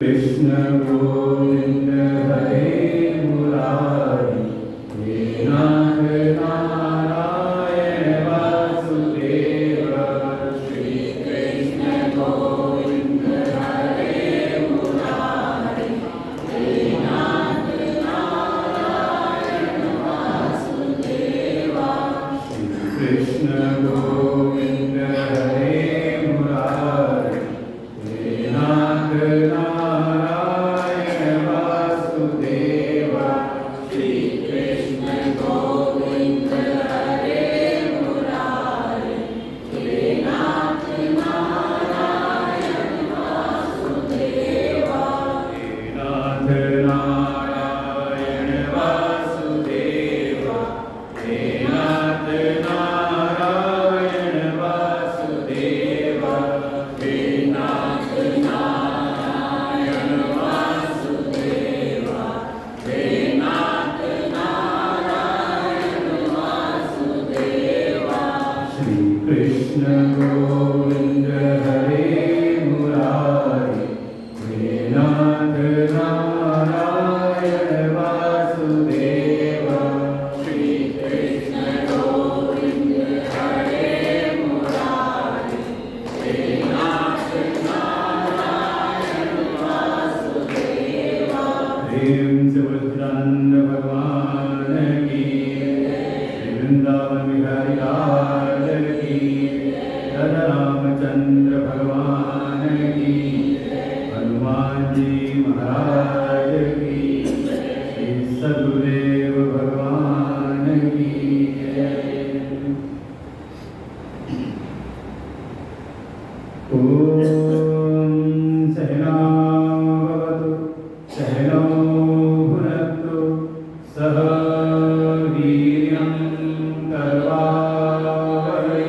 कृष्ण गोविंद हरे मुरारी हे नाथ नारायण वासुदेव। श्री कृष्ण गोविंद हरे मुरारी हे नाथ नारायण वासुदेव। श्री कृष्ण गोविंद हरे मुरारी हे नाथ कृष्ण गोविंद हरे मुरारी हे नाथ नारायण वासुदेव। श्री कृष्ण गोविंद हरे मुरारी हे नाथ नारायण वासुदेव। प्रेम से बुद्धानंद भगवान की श्री वृंदावन बिहारी रामचंद्र भगवान की हनुमान जी महाराज की श्री सदगुरुदेव भगवान की ओम सहना भवतु सहनौ भुनक्तु सह वीर्यं करवावहै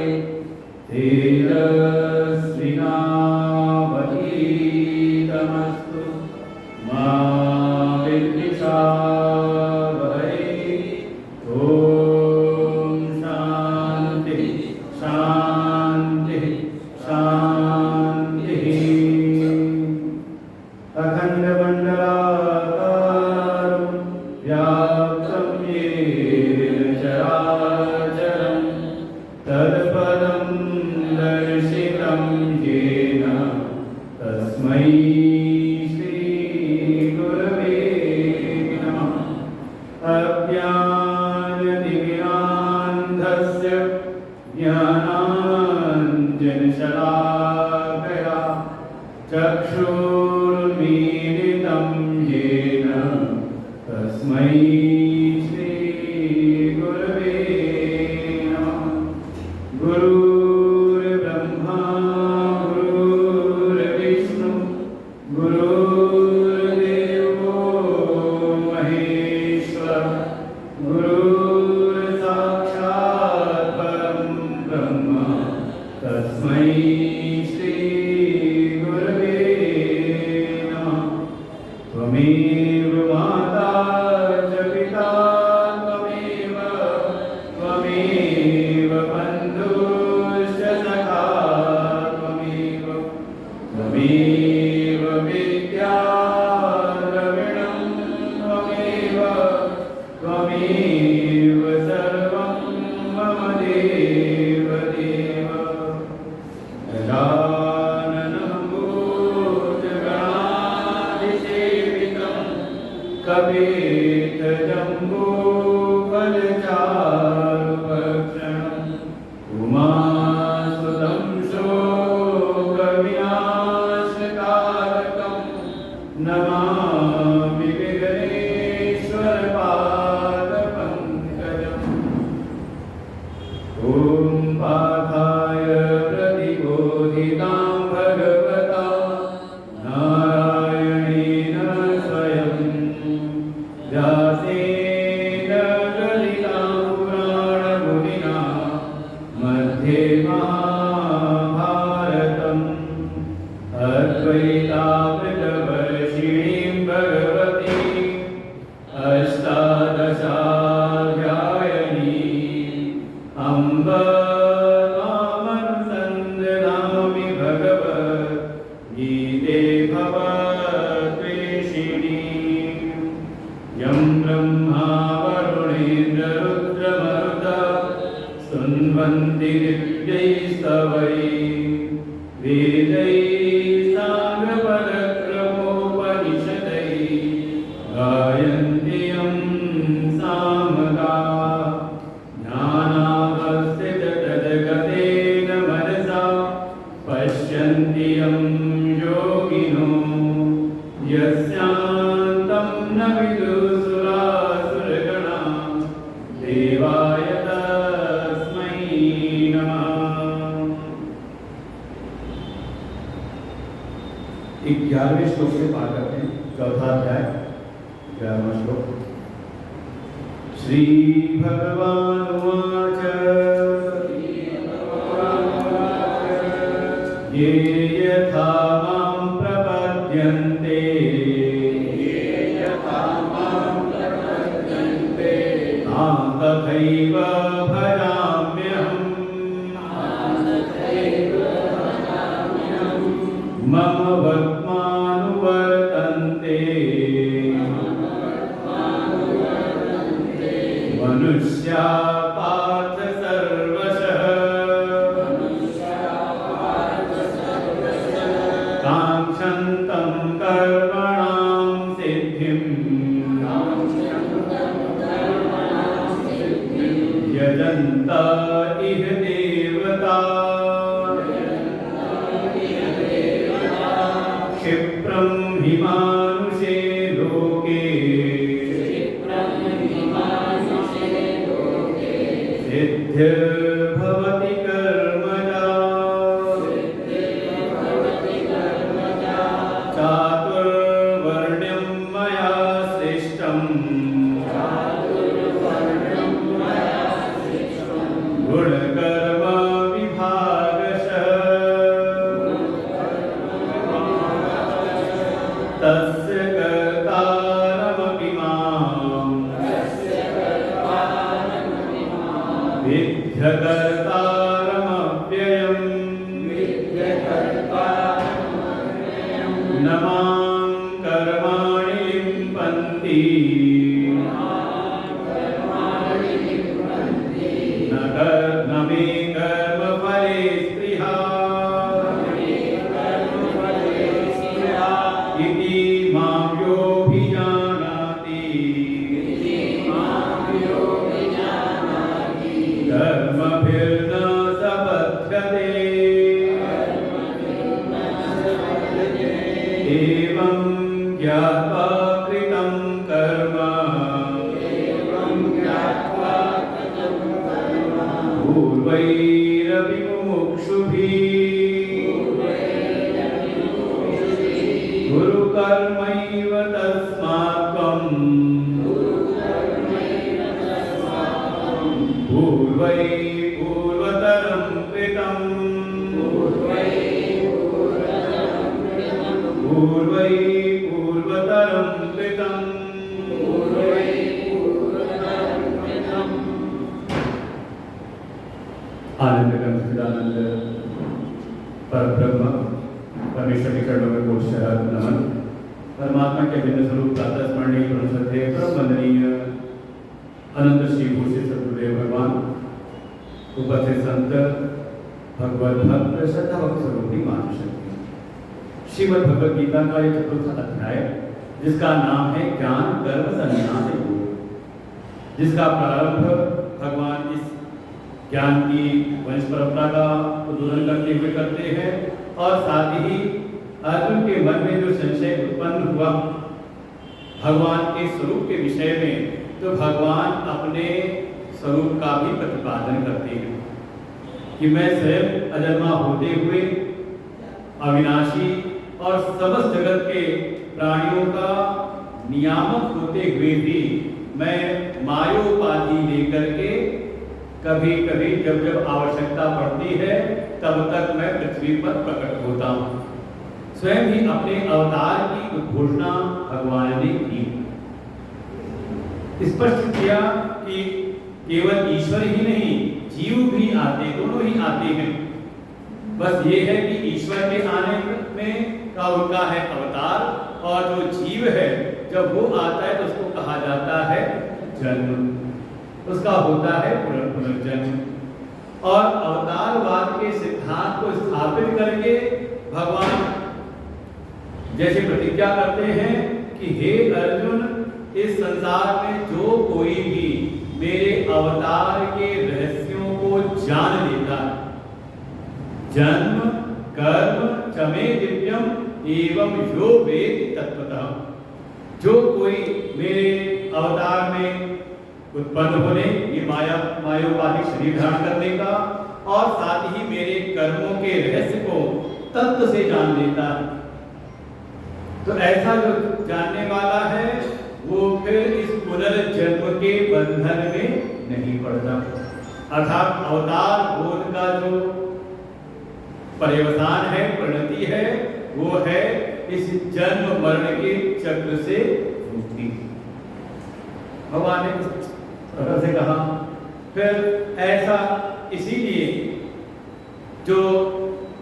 तेजस्विनावधीतमस्तु मा विद्विषावहै। ॐ शान्तिः शान्तिः शान्तिः। अखण्डमण्डलाकारं व्याप्तं येन चराचरं तत्पदं दर्शितं येन तस्मै श्रीगुरवे नमः। अज्ञानतिमिरान्धस्य ज्ञानाञ्जनशलाकया चक्षुर्मीलितं येन तस्मै श्रीगुरवे नमः। गुरुर्ब्रह्मा गुरुर्विष्णु गुरुर्देवो महेश्वर गुरुर्साक्षात् परं ब्रह्म तस्मै श्रीगुरवे नमः। त्वमेव माता च पिता त्वमेव त्वमेव बन्धुश्च सखा त्वमेव त्वमेव विद्या द्रविणं त्वमेव त्वमेव सर्वं मम देव देव। गजाननं भूतगणाधिसेवितं कपितजम्बूफलचारुभक्षणम् उमासुतं शोकविनाशकारकं नमामि विघ्नेश्वरपादपङ्कजम्। ॐ पार्थाय प्रतिबोधितां भगवता नारायणेन स्वयं व्यासेन ललितां पुराणमुनिना मध्ये महाभारतम् अद्वैतामृतवर्षिणीं स्तवन्ति दिव्यैस्तवैः वेदैः साङ्गपदक्रमोपनिषदैः गायन्ति यं सामगाः ज्ञानावस्थिततद्गतेन मनसा पश्यन्ति यं योगिनो यस्यान्तं न विदुसुरासुरगणाः देवाय तस्मै नमः। 11वें श्लोक से पाठ करते हैं, चौथा अध्याय 11वां श्लोक। श्री भगवानुवाच ये यथा मां प्रपद्यन्ते तां तथैव भजाम्यहम् मम वर्त्मानुवर्तन्ते मनुष्या पार्थ सर्वशः काङ्क्षन्तं कर्मणां सिद्धिम् यजन्त इह देवता क्षिप्रं हि मानुषे लोके सिद्धिर्भवति कर्मजा चातुर्वर्ण्यं मया सृष्टम् गुणकर्म विभागशः तस्य कर्तारमपि मां विद्यकर्तारमव्ययम् न मां कर्माणि लिम्पन्ति न मे कर्मफले स्पृहा इति मां योऽभिजानाति कर्मभिर्न सपद्यते एवं ज्ञात्वा कृतं कर्म पूर्वैरपि मुमुक्षुभिः गुरुकर्मैव तस्मात् त्वं पूर्वतरं कृतं पूर्वतरं कृतम्। आनंद ग्रंथ चिदानंद परब्रह्म परमेश्वर के चरणों में कोट शरण नमन। परमात्मा के भिन्न स्वरूप प्रातः स्मरणीय परम सत्य परम वंदनीय अनंत श्री भूषित सतगुरुदेव भगवान उपस्थित संत भगवत भक्त श्रद्धा भक्त स्वरूपी मानुषज्ञ श्रीमद् भगवद गीता का यह चतुर्थ अध्याय जिसका नाम है ज्ञान कर्म संन्यास योग, जिसका प्रारंभ भगवान इस ज्ञान की वंश परंपरा का उद्बोधन करते हुए करते हैं और साथ ही अर्जुन के मन में जो संशय उत्पन्न हुआ भगवान के स्वरूप के विषय में, तो भगवान अपने स्वरूप का भी प्रतिपादन करते हैं कि मैं स्वयं अजन्मा होते हुए अविनाशी और समस्त जगत के प्राणियों का नियामक होते हुए भी मैं मायोपाधि लेकर के कभी कभी जब जब आवश्यकता पड़ती है तब तक मैं पृथ्वी पर प्रकट होता हूँ। स्वयं ही अपने अवतार की उद्घोषणा भगवान ने की, स्पष्ट किया कि केवल ईश्वर ही नहीं जीव भी आते, दोनों ही आते हैं। बस ये है कि ईश्वर के आने में का उनका है अवतार, और जो जीव है जब वो आता है तो उसको कहा जाता है जन्म, उसका होता है पुनर्जन्म। और अवतारवाद के सिद्धांत को स्थापित करके भगवान जैसे प्रतिज्ञा करते हैं कि हे अर्जुन, इस संसार में जो कोई भी मेरे अवतार के रहस्यों को जान लेता है, जन्म कर्म चमे दिव्यम एवं यो वेद तत्वतः, जो कोई मेरे अवतार में उत्पन्न होने, ये मायोपाधिक शरीर धारण करने का, और साथ ही मेरे कर्मों के रहस्य को तत्व से जान लेता है, तो ऐसा जो जानने वाला है वो फिर इस पुनर्जन्म के बंधन में नहीं पड़ता। अर्थात अवतार बोध का जो पर्यवसान है, परिणति है, वो है इस जन्म मरण के चक्र से मुक्ति। भगवान ने से कहा। फिर ऐसा इसीलिए जो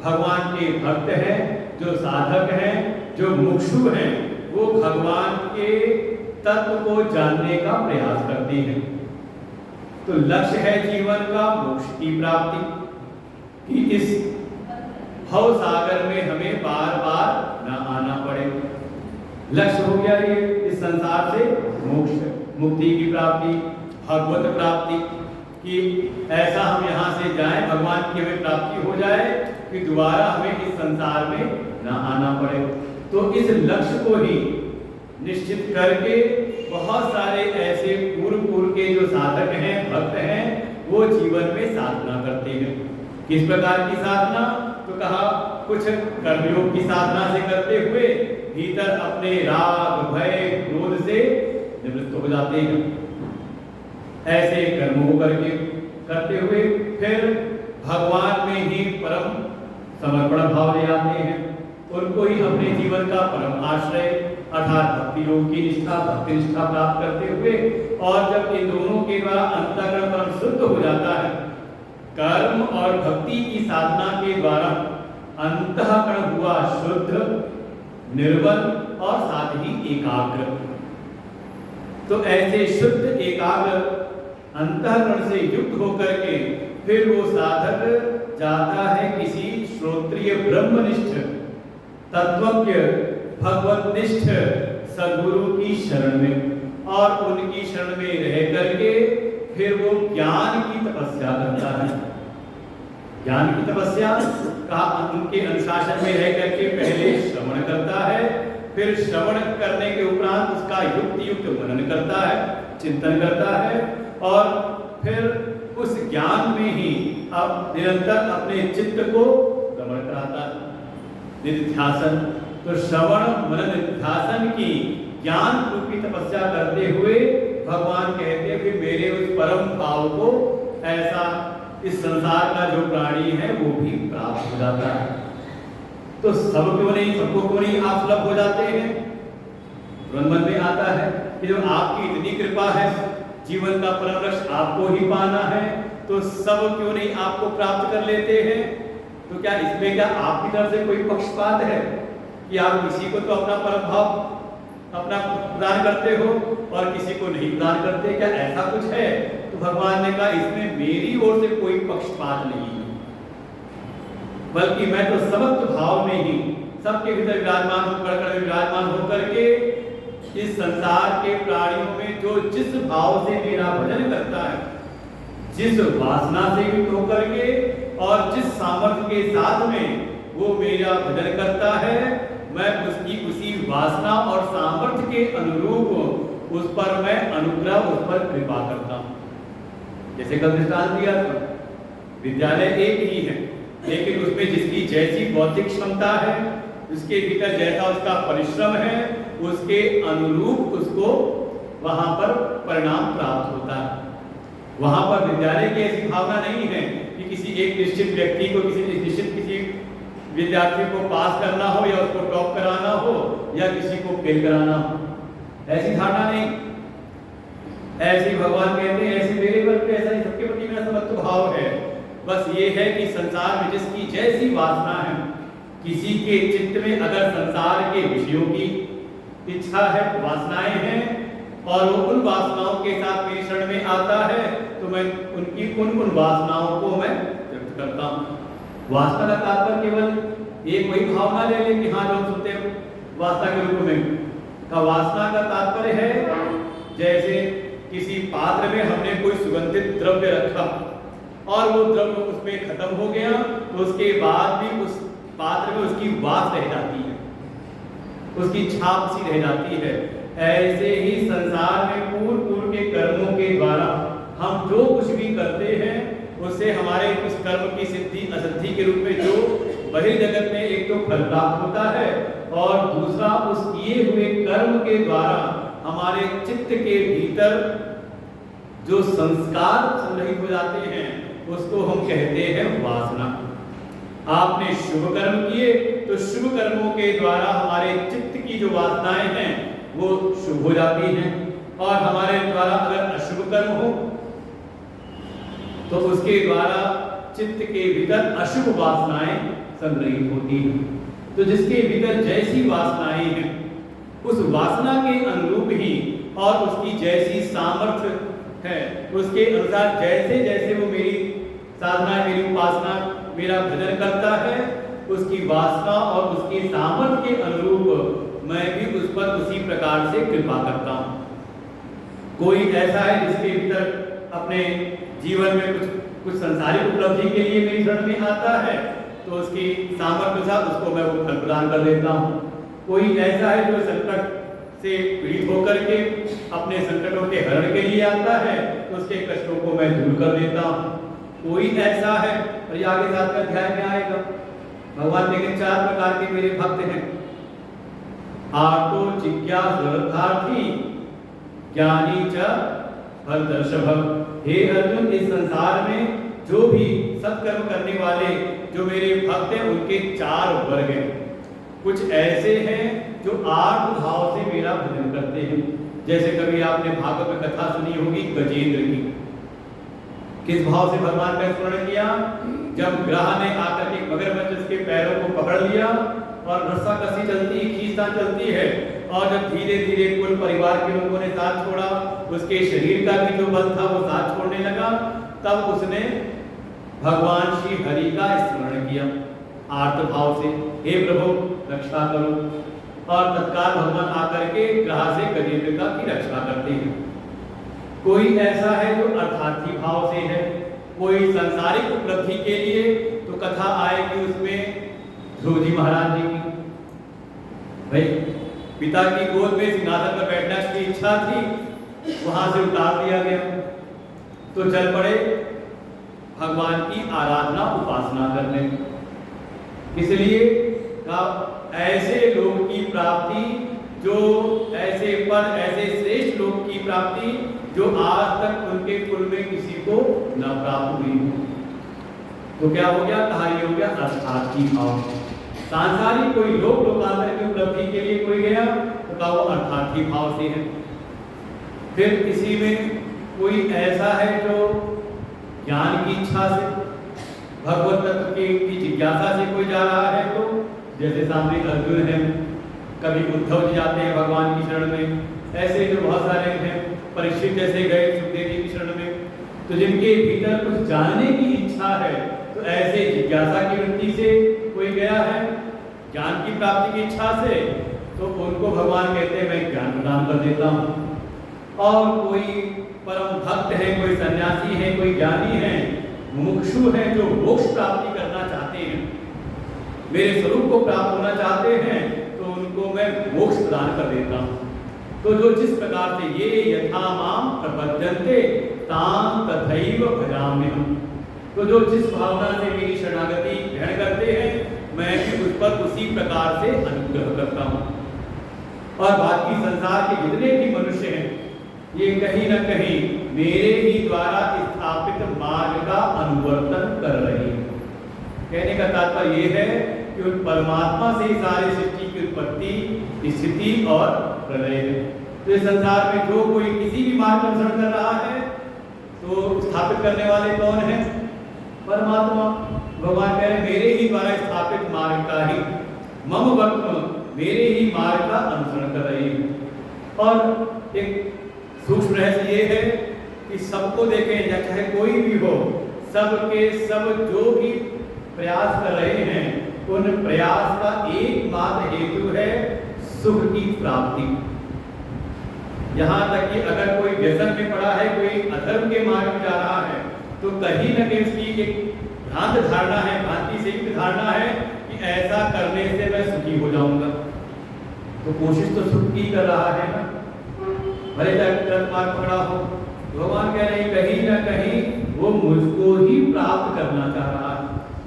भगवान के भक्त हैं, जो साधक हैं, जो मुक्षु हैं, वो भगवान के तत्व को जानने का प्रयास करते हैं। तो लक्ष्य है जीवन का मोक्ष की प्राप्ति, कि इस भव सागर में हमें बार बार न आना पड़े। लक्ष्य हो गया ये इस संसार से मोक्ष, मुक्ति की प्राप्ति, भगवत प्राप्ति, कि ऐसा हम यहाँ से जाएं, भगवान की हमें प्राप्ति हो जाए कि दोबारा हमें इस संसार में न आना पड़े। तो इस लक्ष्य को ही निश्चित करके बहुत सारे ऐसे पूर्व के जो साधक हैं, भक्त हैं, वो जीवन में साधना करते हैं। किस प्रकार की साधना? तो कहा कुछ कर्मयोग की साधना से करते हुए भीतर अपने राग भय क्रोध से निवृत्त हो जाते हैं। ऐसे कर्मों करके करते हुए फिर भगवान में ही परम समर्पण भाव ले आते हैं, उनको ही अपने जीवन का परम आश्रय अर्थात भक्ति योग की निष्ठा, भक्ति निष्ठा प्राप्त करते हुए, और जब इन दोनों के द्वारा अंतःकरण परम शुद्ध हो जाता है, कर्म और भक्ति की साधना के द्वारा अंतःकरण हुआ शुद्ध, निर्मल और साथ ही एकाग्र। तो ऐसे शुद्ध एकाग्र अंतःकरण से युक्त होकर के फिर वो साधक जाता है किसी श्रोत्रिय ब्रह्मनिष्ठ तत्वज्ञ भगवतनिष्ठ सद्गुरु की शरण में, और उनकी शरण में रह करके फिर वो ज्ञान की तपस्या करता है। ज्ञान की तपस्या का उनके अनुशासन में रह करके पहले श्रवण करता है, फिर श्रवण करने के उपरांत उसका युक्त मनन करता है, चिंतन करता है, और फिर उस ज्ञान में ही अब निरंतर अपने चित्त को रमण कराता है, निधिध्यासन। तो श्रवण मनन निधिध्यासन की ज्ञान रूपी तपस्या करते हुए भगवान कहते हैं कि मेरे उस परम भाव को ऐसा इस संसार का जो प्राणी है वो भी प्राप्त हो जाता है। तो सब क्यों नहीं, सबको क्यों नहीं आप सुलभ हो जाते हैं? तुरंत मन में आता है कि जब आपकी इतनी कृपा है, जीवन का परम लक्ष्य आपको ही पाना है, तो सब क्यों नहीं आपको प्राप्त कर लेते हैं? तो क्या इसमें क्या आपकी तरफ से कोई पक्षपात है कि आप किसी को तो अपना परम भाव अपना प्रदान करते हो और किसी को नहीं प्रदान करते? क्या ऐसा कुछ है? तो भगवान ने कहा इसमें मेरी ओर से कोई पक्षपात नहीं है, बल्कि मैं तो समस्त भाव में ही सबके भीतर विराजमान होकर के इस संसार के प्राणियों में जो जिस भाव से मेरा भजन करता है, जिस वासना से युक्त होकर के और जिस सामर्थ्य के साथ में वो मेरा भजन करता है, मैं उसकी उसी वासना और सामर्थ्य के अनुरूप उस पर मैं अनुग्रह, उस पर कृपा करता हूँ। जैसे कल दृष्टांत दिया था, विद्यालय एक ही है, लेकिन उसमें जिसकी जैसी बौद्धिक क्षमता है, उसके भीतर जैसा उसका परिश्रम है, उसके अनुरूप उसको वहां पर परिणाम प्राप्त होता है। वहां पर विद्यालय की ऐसी भावना नहीं है कि किसी एक निश्चित व्यक्ति को, किसी विद्यार्थी को पास करना हो या उसको टॉप कराना हो या किसी को फेल कराना हो, ऐसी धारणा नहीं। ऐसे भगवान कहते हैं ऐसे मेरे वर्ग में ऐसा सबके प्रति मेरा समत्व भाव है। बस ये है कि संसार में जिसकी जैसी वासना है, किसी के चित्त में अगर संसार के विषयों की इच्छा है, वासनाएं हैं, और वो उन वासनाओं के साथ मेरी शरण में आता है तो मैं उनकी उन वासनाओं को मैं व्यक्त करता हूँ। वासना का तात्पर्य केवल एक वही भावना ले ले कि हाँ जो हम सुनते हैं वासना के रूप में का वासना का तात्पर्य है जैसे किसी पात्र में हमने कोई सुगंधित द्रव्य रखा और वो द्रव्य उसमें खत्म हो गया तो उसके बाद भी उस पात्र में उसकी वास रह जाती है, उसकी छाप सी रह जाती है। ऐसे ही संसार में पूर्व के कर्मों के द्वारा हम जो कुछ भी करते हैं उससे हमारे उस कर्म की सिद्धि असिद्धि के रूप में जो बहिर्जगत में एक तो फल प्राप्त होता है और दूसरा उस किए हुए कर्म के द्वारा हमारे चित्त के भीतर जो संस्कार संग्रहित हो जाते हैं उसको हम कहते हैं वासना। आपने शुभ कर्म किए तो शुभ कर्मों के द्वारा हमारे चित्त की जो वासनाएं हैं वो शुभ हो जाती हैं और हमारे द्वारा अगर अशुभ कर्म हो तो उसके द्वारा चित्त के भीतर अशुभ वासनाएं संग्रहित होती हैं। तो जिसके भीतर जैसी वासनाएं हैं उस वासना के अनुरूप ही और उसकी जैसी सामर्थ्य है उसके अनुसार जैसे जैसे वो मेरी साधना मेरी उपासना मेरा भजन करता है उसकी वासना और उसकी सामर्थ्य के अनुरूप मैं भी उस पर उसी प्रकार से कृपा करता हूँ। कोई ऐसा है जिसके भीतर अपने जीवन में कुछ संसारिक उपलब्धि के लिए मेरी शरण में आता है तो उसकी सामर्थ्य के साथ उसको मैं वो फल प्रदान कर देता हूँ। कोई ऐसा है जो संकट से पीड़ित होकर के अपने संकटों के हरण के लिए आता है तो उसके कष्टों को मैं दूर कर देता हूँ। कोई ऐसा है और ये आगे साथ में अध्याय में आएगा भगवान लेकिन 4 प्रकार के मेरे भक्त हैं। आर्तो जिज्ञासुरर्थार्थी ज्ञानी च भरतर्षभ। हे अर्जुन इस संसार में जो भी सत्कर्म करने वाले जो मेरे भक्त हैं उनके 4 वर्ग हैं। कुछ ऐसे हैं जो आर्त भाव से मेरा भजन करते हैं जैसे कभी आपने भागवत में कथा सुनी होगी गजेंद्र की। किस भाव से भगवान का स्मरण किया? जब ग्रह ने आकर के मगरमच्छ उसके पैरों को पकड़ लिया और रस्सा कसी चलती खींचता चलती है और जब धीरे धीरे कुल परिवार के लोगों ने साथ छोड़ा उसके शरीर का भी जो बल था वो साथ छोड़ने लगा तब उसने भगवान श्री हरि का स्मरण किया आर्त भाव से, हे प्रभु रक्षा करो। और तत्काल भगवान आकर के ग्रह से गजेंद्र का की रक्षा करते हैं। कोई ऐसा है जो अर्थार्थी भाव से है, कोई सांसारिक उपलब्धि के लिए तो कथा आएगी उसमें ध्रुव जी महाराज जी की। भाई पिता की गोद में सिंहासन पर बैठना की इच्छा थी वहां से उतार दिया गया तो चल पड़े भगवान की आराधना उपासना करने। इसलिए ऐसे लोग की प्राप्ति जो ऐसे पर ऐसे श्रेष्ठ लोग की प्राप्ति जो आज तक उनके कुल में किसी को न प्राप्त हुई तो क्या हो गया? कहा ये हो गया अर्थार्थी भाव। सांसारिक कोई लोकांतर की उपलब्धि के लिए कोई गया तो कहा वो अर्थार्थी भाव से है। फिर किसी में कोई ऐसा है जो ज्ञान की इच्छा से भगवत तत्व की जिज्ञासा से कोई जा रहा है तो जैसे सामने अर्जुन है, कभी उद्धव जी जाते हैं भगवान की शरण में, ऐसे जो बहुत सारे हैं परीक्षित जैसे गए सुखदेव जी की शरण में। तो जिनके भीतर कुछ जानने की इच्छा है तो ऐसे जिज्ञासा की वृत्ति से कोई गया है ज्ञान की प्राप्ति की इच्छा से तो उनको भगवान कहते हैं मैं ज्ञान प्रदान कर देता हूँ। और कोई परम भक्त है, कोई सन्यासी है, कोई ज्ञानी है, मुमुक्षु है जो मोक्ष प्राप्ति करना चाहते हैं, मेरे स्वरूप को प्राप्त होना चाहते हैं तो उनको मैं मोक्ष प्रदान कर देता हूँ। तो जो जिस प्रकार से ये यथा माम प्रपद्यन्ते तां तथैव भजाम्यहम्, तो जो जिस भावना से मेरी शरणागति ग्रहण करते हैं मैं भी उस पर उसी प्रकार से अनुग्रह करता हूँ। और बाकी संसार के जितने भी मनुष्य हैं ये कहीं न कहीं मेरे ही द्वारा स्थापित मार्ग का अनुवर्तन कर रहे हैं। कहने का तात्पर्य ये है कि उन परमात्मा से ही सारी सृष्टि की उत्पत्ति स्थिति और प्रलय है। तो इस संसार में जो कोई किसी भी मार्ग का अनुसरण कर रहा है तो स्थापित करने वाले कौन है? परमात्मा। भगवान कह रहे मेरे ही द्वारा स्थापित मार्ग का ही मम भक्त मेरे ही मार्ग का अनुसरण कर रही है। और एक सूक्ष्म रहस्य ये है कि सबको देखें, या चाहे कोई भी हो, सब के सब जो भी प्रयास कर रहे हैं, उन प्रयास का एकमात्र हेतु है सुख की प्राप्ति। यहाँ तक कि अगर कोई व्यसन में पड़ा है, कोई अधर्म के मार्ग में जा रहा है, तो कहीं न कहीं उसकी एक भ्रांत धारणा है, भ्रांति से युक्त धारणा है कि ऐसा करने से मैं सुखी हो जाऊंगा। तो कोशिश तो सुख की कर रहा है ना, भले चाहे गलत मार्ग पकड़ा हो। भगवान कह रहे हैं कहीं ना कहीं वो मुझको ही प्राप्त करना चाह रहा है,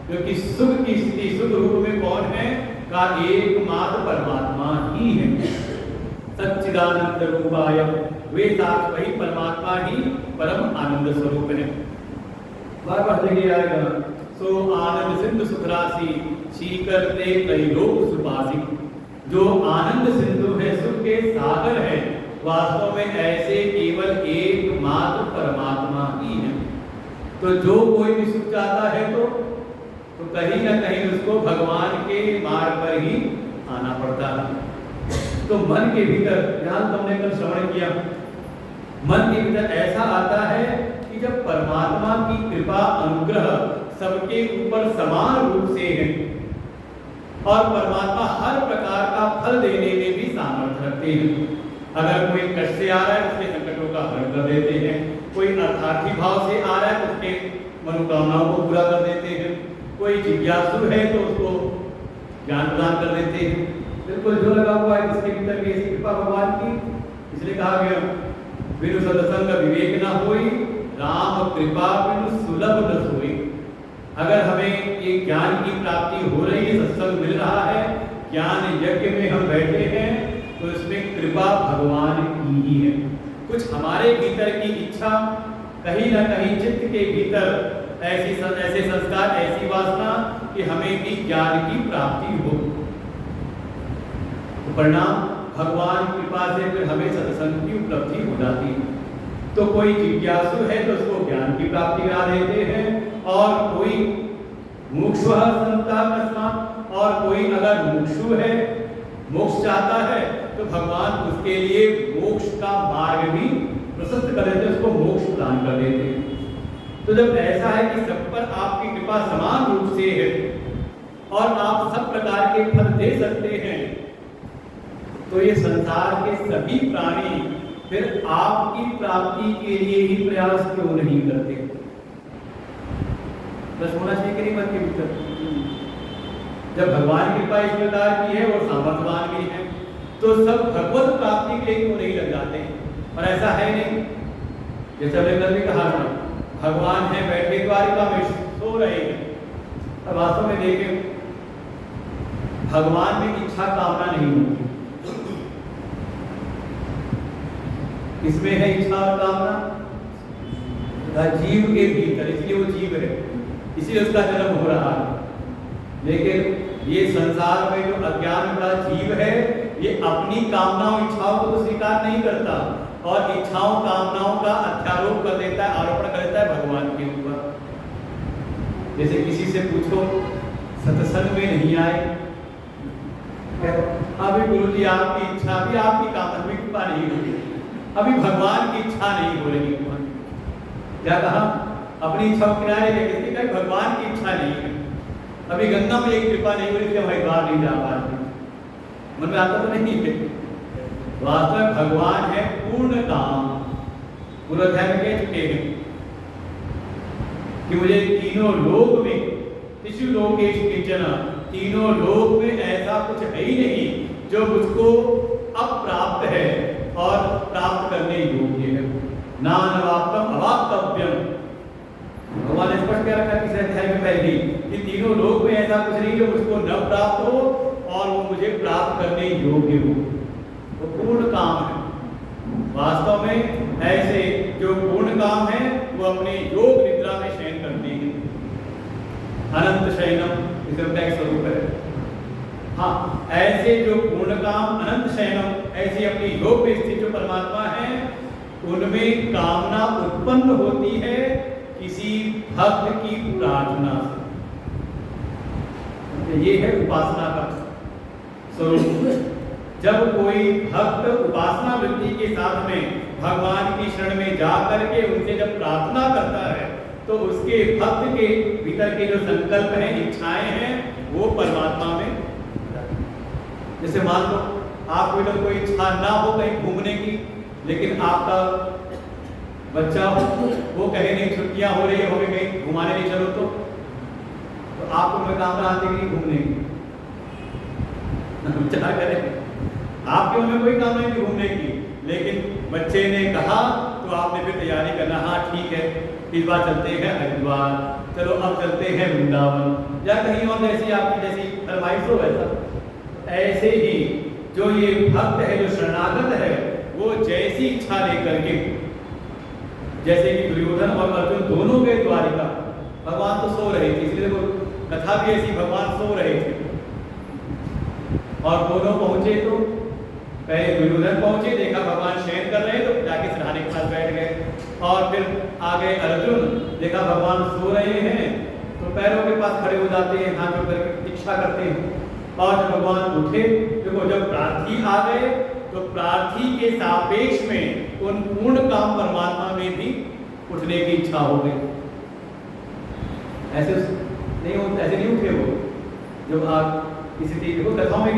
क्योंकि सुख की स्थिति सुख रूप में कौन है का एकमात्र परमात्मा ही है। सच्चिदानंद रूपाय, वे साथ वही परमात्मा ही परम आनंद स्वरूप है। बार बार देखिए आएगा, सो आनंद सिंधु सुखरासी शीकर ते कई लोग सुपासी। जो आनंद सिंधु है, सुख के सागर है, वास्तव में ऐसे केवल एकमात्र परमात्मा ही है। तो जो कोई भी सुख चाहता है तो कहीं ना कहीं उसको भगवान के मार्ग पर ही आना पड़ता है। तो मन के भीतर, ध्यान तुमने कल श्रवण किया, मन के भीतर ऐसा आता है कि जब परमात्मा की कृपा अनुग्रह सबके ऊपर समान रूप से है और परमात्मा हर प्रकार का फल देने में भी सामर्थ्य रखते हैं। अगर कोई कष्ट से आ रहा है उसके संकटों का हरण कर देते हैं, कोई अर्थार्थी भाव से आ रहा है तो उसके मनोकामनाओं को पूरा कर देते हैं, कोई जिज्ञासु है तो उसको ज्ञान प्रदान कर देते हैं। बिल्कुल जो लगा हुआ है जिसके भीतर भी ऐसी कृपा भगवान की, इसलिए कहा गया बिनु सत्संग विवेक न होई, राम कृपा बिनु सुलभ न सोई। अगर हमें ये ज्ञान की प्राप्ति हो रही है, सत्संग मिल रहा है, ज्ञान यज्ञ में हम बैठे हैं, तो इसमें कृपा भगवान की ही है। कुछ हमारे भीतर की इच्छा, कहीं ना कहीं चित्त के भीतर ऐसे संस्कार, ऐसी वासना कि हमें भी ज्ञान की प्राप्ति हो। तो परिणाम भगवान कृपा से फिर हमें सत्संग की उपलब्धि हो जाती है। तो कोई जिज्ञासु है तो उसको ज्ञान की प्राप्ति करा देते हैं, और कोई मुमुक्षुः संता कस्मात्, और कोई अगर मुमुक्षु है, मोक्ष चाहता है, तो भगवान उसके लिए मोक्ष का मार्ग भी प्रशस्त कर देते हैं, उसको मोक्ष प्रदान कर देते हैं। तो जब ऐसा है कि सब पर आपकी कृपा समान रूप से है और आप सब प्रकार के फल दे सकते हैं, तो ये संसार के सभी प्राणी फिर आपकी प्राप्ति के लिए ही प्रयास क्यों नहीं करते? बस होना चाहिए कि नहीं मन के भीतर। जब भगवान की कृपा इस प्रकार की है और सामर्थ्यवान भी है, तो सब भगवत प्राप्ति के लिए क्यों नहीं लग जाते? और ऐसा है नहीं, जैसे हमने कल भी कहा था, भगवान है बैठे द्वारिका में, सो रहे हैं, और वास्तव में देखें भगवान में इच्छा कामना नहीं होती। किसमें है इच्छा और कामना? जीव के भीतर, इसलिए वो जीव है, इसलिए उसका जन्म हो रहा है। लेकिन ये संसार में जो अज्ञान का जीव है, ये अपनी कामनाओं इच्छाओं को तो स्वीकार नहीं करता और इच्छाओं कामनाओं का अध्यारोप कर देता है, आरोपण कर देता है भगवान के ऊपर। जैसे किसी से पूछो सत्संग में नहीं आए, अभी गुरु जी आपकी इच्छा, अभी आपकी कामना, अभी कृपा नहीं हुई, अभी भगवान की इच्छा नहीं हो रही। क्या कहा? अपनी इच्छा किनारे लेके कहा भगवान की इच्छा नहीं है, अभी गंगा में एक कृपा नहीं हो रही, हरिद्वार नहीं जा पा रहे। मन में आता तो नहीं है। वास्तव में भगवान है पूर्ण काम। पूर्व अध्याय में कह चुके हैं कि मुझे तीनों लोक में, त्रिषु लोकेश किंचन, तीनों लोक में ऐसा कुछ है ही नहीं जो मुझको अप्राप्त है और प्राप्त करने योग्य है। नानवाप्तम अवाप्तव्यम, भगवान ने स्पष्ट क्या रखा तीसरे अध्याय में पहले कि तीनों लोक में ऐसा कुछ नहीं जो मुझको न प्राप्त हो और वो मुझे प्राप्त करने योग्य हो। वो पूर्ण काम है। वास्तव में ऐसे जो पूर्ण काम है वो अपने योग निद्रा में शयन करते हैं। अनंत शयनम इसका स्वरूप है। हाँ, ऐसे जो पूर्ण काम अनंत शयनम, ऐसे अपनी योग में स्थित जो परमात्मा है, उनमें कामना उत्पन्न होती है किसी भक्त की प्रार्थना से। ये है उपासना का स्वरूप। जब कोई भक्त उपासना वृत्ति के साथ में भगवान की शरण में जा करके उनसे जब प्रार्थना करता है तो उसके भक्त के भीतर के जो संकल्प हैं, इच्छाएं हैं, वो परमात्मा में। जैसे मान लो आपको तो कोई इच्छा ना हो कहीं घूमने की, लेकिन आपका बच्चा हो, वो कहे नहीं छुट्टियां हो रही है, कहीं घुमाने नहीं चलो, तो आपको मैं कामना आती नहीं घूमने की, विचार करें। आपके मन में कोई कामना नहीं घूमने की, लेकिन बच्चे ने कहा तो आपने फिर तैयारी करना, हाँ ठीक है इस बार चलते हैं हरिद्वार, चलो अब चलते हैं वृंदावन, या कहीं और जैसी आपकी जैसी फरमाइश हो वैसा। ऐसे ही जो ये भक्त है, जो शरणागत है, वो जैसी इच्छा लेकर के, जैसे कि दुर्योधन और अर्जुन दोनों गए द्वारिका, भगवान तो सो रहे थे, इसलिए वो कथा भी ऐसी, भगवान सो रहे थे और दोनों पहुंचे तो पहले दुर्योधन पहुंचे, देखा भगवान शयन कर रहे हैं तो जाके सिरहाने के पास बैठ गए, और फिर आ गए अर्जुन, देखा भगवान सो रहे हैं तो पैरों के पास खड़े हो जाते हैं, हाथ जोड़ करके दीक्षा करते हैं। और जब भगवान उठे, देखो जब प्रार्थी आ गए तो प्रार्थी के सापेक्ष में उन पूर्ण काम परमात्मा में भी उठने की इच्छा हो गई। ऐसे नहीं उठे वो, जब आप किसी चीज को कथाओं में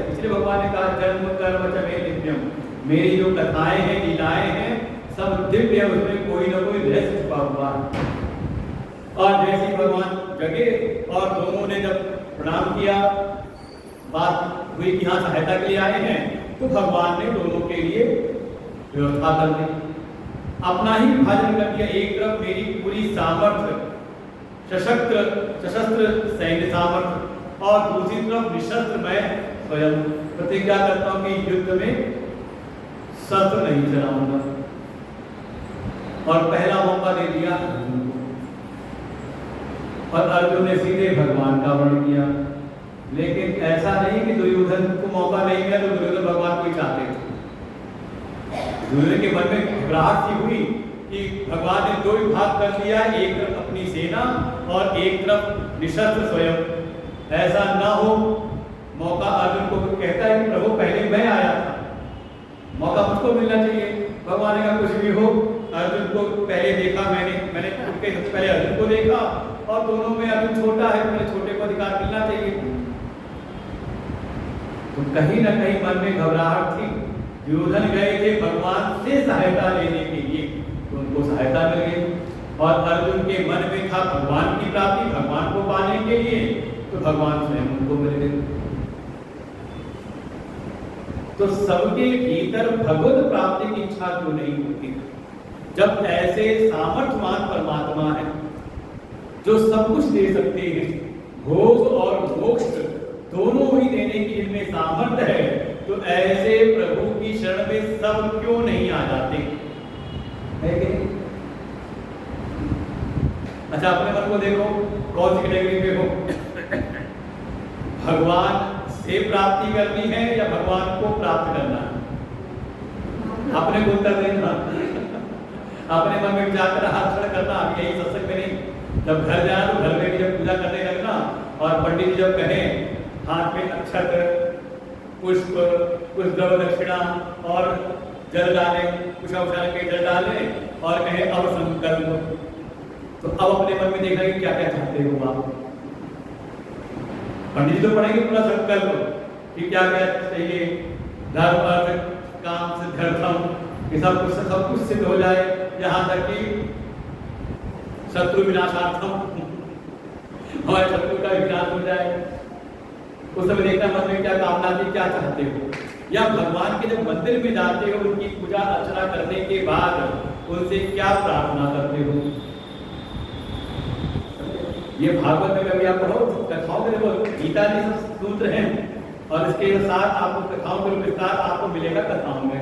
इसलिए भगवान ने कहा जन्म कर्म च मे दिव्यम, मेरी जो कथाएं हैं, लीलाएं हैं, सब दिव्य, उसमें कोई ना कोई रहस्य छुपा हुआ है। और जैसे भगवान जगे और दोनों ने जब प्रणाम किया, बात हुई कि हाँ सहायता के लिए आए हैं, तो भगवान ने दोनों के लिए व्यवस्था कर दी, अपना ही विभाजन कर दिया। एक तरफ मेरी पूरी सामर्थ्य, सशस्त्र सैन्य सामर्थ्य, और दूसरी तरफ निशस्त्र मैं स्वयं प्रतिज्ञा करता हूं कि युद्ध में शस्त्र नहीं चलाऊंगा। और पहला मौका दे दिया अर्जुन को, और अर्जुन ने सीधे भगवान का वर्ण किया। लेकिन ऐसा नहीं कि दुर्योधन को मौका नहीं मिला तो दुर्योधन भगवान को ही चाहते थे। दुर्योधन के मन में घबराहट सी हुई कि भगवान ने दो विभाग कर दिया, एक तरफ अपनी सेना और एक तरफ निशस्त्र स्वयं। ऐसा ना हो, मौका अर्जुन को कहता है कि प्रभु पहले मैं आया था, मौका मुझको मिलना चाहिए। भगवान ने कहा कुछ भी हो, अर्जुन को पहले देखा मैंने उठ के सबसे पहले अर्जुन को देखा, और दोनों में अर्जुन छोटा है, मेरे छोटे को अधिकार मिलना चाहिए। तो कहीं ना कहीं मन में घबराहट थी। दुर्योधन गए थे भगवान से सहायता लेने के लिए, तो उनको सहायता मिल गई, और अर्जुन के मन में था भगवान की प्राप्ति, भगवान को पाने के लिए, तो भगवान स्वयं उनको मिल गए। तो सबके भीतर भगवत प्राप्ति की इच्छा क्यों नहीं होती, जब ऐसे सामर्थ्यवान परमात्मा है जो सब कुछ दे सकते हैं, भोग और मोक्ष दोनों ही देने की जिनमें सामर्थ्य है, तो ऐसे प्रभु की शरण में सब क्यों नहीं आ जाते है कि नहीं? अच्छा, अपने मन को देखो, कौन सी कैटेगरी में हो? भगवान से प्राप्ति करनी है या भगवान को प्राप्त करना है? अपने को उत्तर देना, अपने मन में विचार कर हाथ खड़ा करना। अभी यही सत्संग में नहीं, जब घर जाना तो घर में भी जब पूजा करने लगना, और पंडित जी जब कहें हाथ में अक्षत, पुष्प, कुछ द्रव दक्षिणा और जल डाले, कुछ अवसर के जल डाले, और कहें अब संकल्प, तो अब अपने मन में देखा कि क्या क्या चाहते हो आप। पंडित जी तो पढ़ेंगे पूरा संकल्प कि क्या क्या चाहिए, धर्म अर्थ काम सिद्ध्यर्थम, कि सब कुछ सिद्ध हो जाए, यहाँ तक कि शत्रु विनाशार्थम, और शत्रु का विनाश हो जाए। उस समय देखना मन में क्या कामना थी, क्या चाहते हो। या भगवान के जब मंदिर में जाते हो, उनकी पूजा अर्चना करने के बाद उनसे क्या प्रार्थना करते हो। ये भागवत में कभी आप पढ़ो, कथाओं में देखो, गीता जी सब सूत्र हैं, और इसके साथ आपको कथाओं का विस्तार आपको मिलेगा कथाओं में।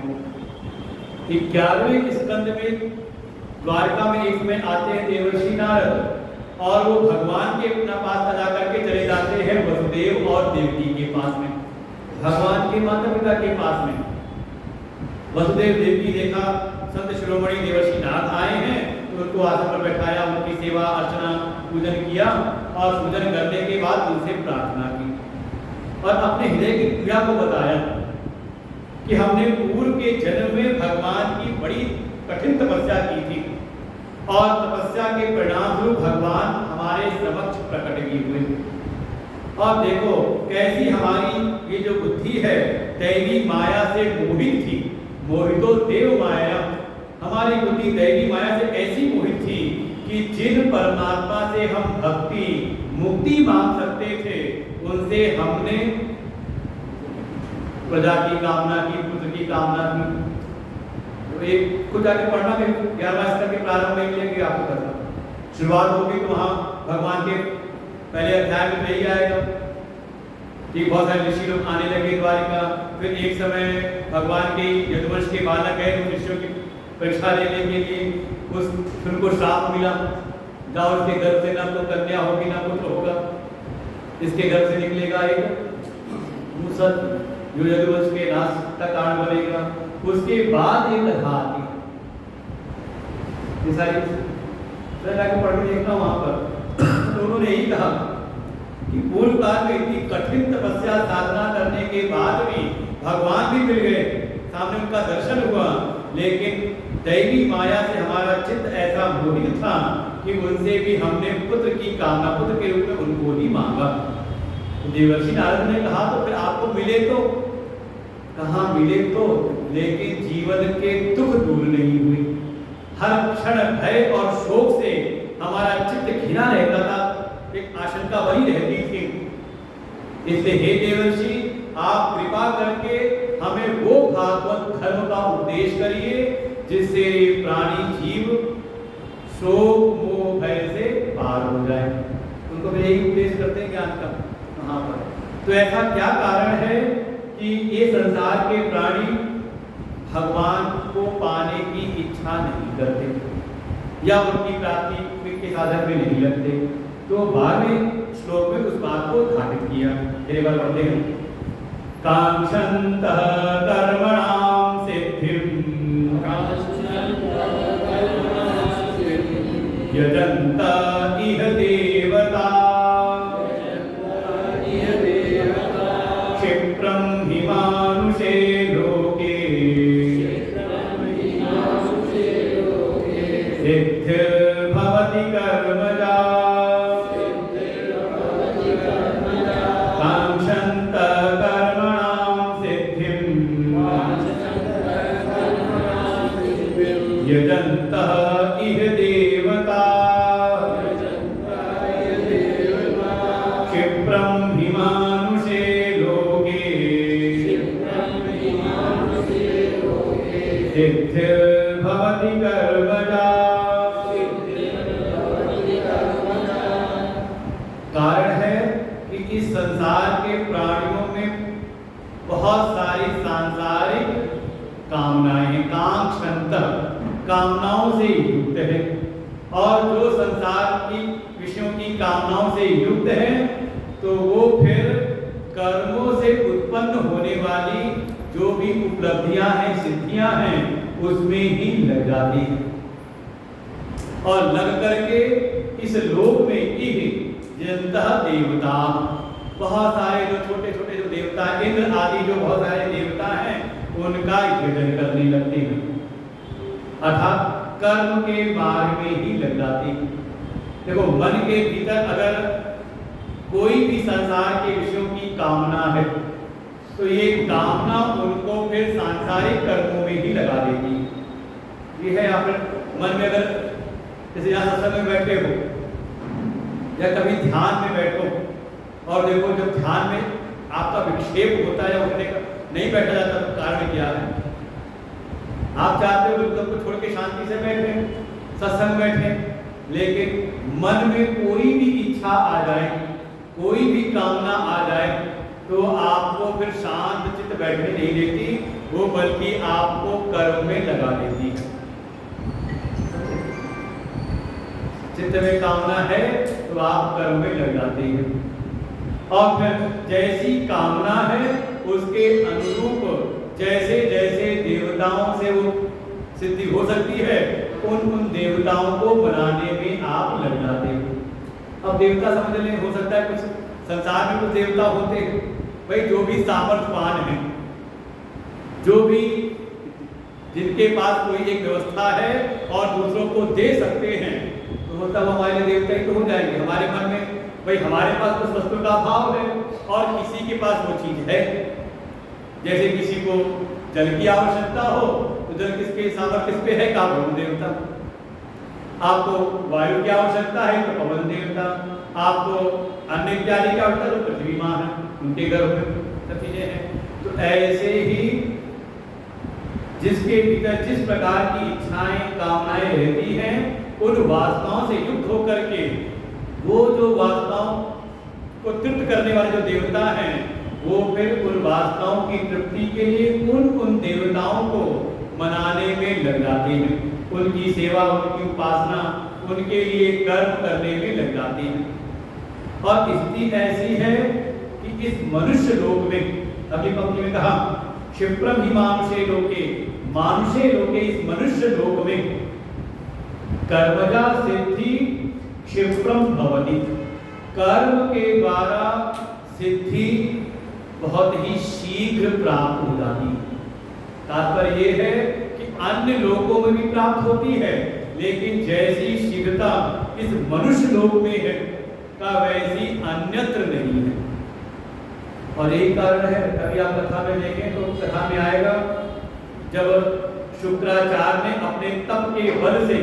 11वें स्कंद में द्वारका में एक में आते हैं देवर्षि नारद, और वो भगवान के अपना पास जा करके चले जाते हैं वसुदेव और देवकी के पास में, भगवान के माता पिता के पास में। वसुदेव देवकी देखा संत शिरोमणि देवर्षि नारद आए हैं, तो उनको आसन पर बैठाया, उनकी सेवा अर्चना पूजन किया, और पूजन करने के बाद उनसे प्रार्थना की, और अपने हृदय की पीड़ा को बताया कि हमने पूर्व के जन्म में भगवान की बड़ी कठिन तपस्या की थी और तपस्या के परिणाम स्वरूप भगवान हमारे समक्ष प्रकट भी हुए। और देखो कैसी हमारी ये जो बुद्धि है दैवी माया से मोहित थी, मोहितो देव माया। हमारी बुद्धि दैवी माया से ऐसी मोहित थी कि जिन परमात्मा से हम भक्ति मुक्ति मांग सकते थे उनसे हमने प्रजा की कामना की, पुत्र की कामना की। तो एक कुछ आगे पढ़ना है 11वां स्तर के प्रारंभ में मिलेंगे आपको पता। शुरुआत होगी तो वहाँ भगवान के पहले अध्याय में यही आएगा कि बहुत सारे ऋषि लोग आने लगे द्वारिका। फिर एक समय भगवान के यदुवंश के बालक गए उन ऋषियों की परीक्षा लेने के लिए, उनको श्राप मिला, जाओ इसके गर्भ से ना तो कन्या होगी ना पुत्र होगा, इसके गर्भ से निकलेगा एक मूसक जो यदुवंश के नाश का कारण बनेगा। उसके बाद एक कथा आती ये सारी पढ़ के देखना वहां पर। तो उन्होंने यही कहा कि पूर्व काल में इतनी कठिन तपस्या साधना करने के बाद भी भगवान भी मिल गए, सामने उनका दर्शन हुआ, लेकिन दैवी माया से हमारा चित्त ऐसा मोहित था कि उनसे भी हमने पुत्र की कामना, पुत्र के रूप में उनको ही मांगा। तो देवर्षि नारद ने कहा तो फिर आपको मिले तो कहाँ मिले तो, लेकिन जीवन के दुख दूर नहीं हुए। हर क्षण भय और शोक से हमारा चित्त घिरा रहता था, एक आशंका बनी रहती थी। इसलिए हे देवर्षि आप कृपा करके हमें वो भागवत धर्म का उपदेश करिए जिससे प्राणी जीव शोक मोह भय से पार हो जाए। उनको भी यही उपदेश करते हैं ज्ञान का वहां पर। तो ऐसा क्या कारण है कि ये संसार के प्राणी भगवान को पाने की इच्छा नहीं करते या उनकी प्राप्ति के साधन में नहीं लगते? तो 12वें श्लोक में उस बात को उद्घाटित किया। एक बार पढ़ते हैं। कांक्षन्तः कर्मणां सिद्धिं यजन्त इह देवता क्षिप्रं हि मानुषे लोके सिद्धिर्भवति कर्मजा। कांक्षन्तः कर्मणां सिद्धिं यजन्तः इह देवता क्षिप्रं हि मानुषे लोके सिद्धिर्भवति कर्मजा। कारण है कि इस संसार के प्राणियों में बहुत सारी सांसारिक कामनाएं, कांक्षन्तः कामनाओं से युक्त है, और जो संसार की विषयों की कामनाओं से युक्त है तो वो फिर कर्मों से उत्पन्न होने वाली जो भी उपलब्धियां हैं, सिद्धियां हैं, उसमें ही लग जाती है और लग करके इस लोक में जनतः देवता, बहुत सारे जो छोटे छोटे जो देवता हैं, इंद्र आदि जो बहुत सारे देवता हैं, उनका यजन करने लगते हैं, अर्थात कर्म के मार्ग में ही लग जाती है। देखो मन के भीतर अगर कोई भी संसार के विषयों की कामना है तो ये कामना उनको फिर सांसारिक कर्मों में ही लगा देती है। ये है आप मन में, अगर जैसे यहाँ सत्संग में बैठे हो या कभी ध्यान में बैठो और देखो जब ध्यान में आपका विक्षेप होता है, उठने का नहीं बैठा जाता, तो कारण क्या है? आप चाहते हो सबको छोड़ के शांति से बैठे, सत्संग बैठे, लेकिन मन में कोई भी इच्छा आ जाए, कोई भी कामना आ जाए तो आपको फिर शांत चित्त बैठने नहीं देती, वो बल्कि आपको कर्म में लगा देती है। चित्त में कामना है तो आप कर्म में लग जाते हैं, और फिर जैसी कामना है उसके अनुरूप जैसे जैसे देवताओं से वो सिद्धि हो सकती है, उन देवताओं को बनाने में आप लग जाते हो। अब देवता समझ लें, हो सकता है कुछ संसार में कुछ देवता होते हैं भाई जो भी सामर्थ्यवान है, जो भी जिनके पास कोई एक व्यवस्था है और दूसरों को दे सकते हैं तो मतलब हमारे देवता ही तो हो जाएंगे। हमारे मन में भाई हमारे पास उस वस्तु का अभाव है और किसी के पास वो चीज है। जैसे किसी को जल की आवश्यकता हो तो जल किसके सामर्थ्य किस पे है? का वरुण देवता। आपको वायु की आवश्यकता है तो पवन देवता। आपको अन्य इत्यादि की आवश्यकता तो पृथ्वी माँ है, उनके गर्भ में सब चीजें हैं। तो ऐसे ही जिसके भीतर जिस प्रकार की इच्छाएं कामनाएं रहती हैं उन वासनाओं से युक्त होकर के वो जो वासनाओं को तृप्त करने वाले जो देवता हैं वो फिर उन वासनाओं की तृप्ति के लिए उन देवताओं को मनाने में लग जाते हैं, उनकी सेवा उनकी उपासना उनके लिए कर्म करने में लग जाते हैं। और स्थिति ऐसी है कि इस मनुष्य लोक में अभी पंक्ति में कहा क्षिप्रम ही मानुषे लोके, मानुषे लोके इस मनुष्य लोक में कर्मजा सिद्धि क्षिप्रम भवति, कर्म के द्वारा सिद्धि बहुत ही शीघ्र प्राप्त हो जाती है। तात्पर्य ये है कि अन्य लोकों में भी प्राप्त होती है लेकिन जैसी शीघ्रता इस मनुष्य लोक में है का वैसी अन्यत्र नहीं है। और यही कारण है, कभी आप कथा में देखें तो कथा में आएगा जब शुक्राचार्य ने अपने तप के बल से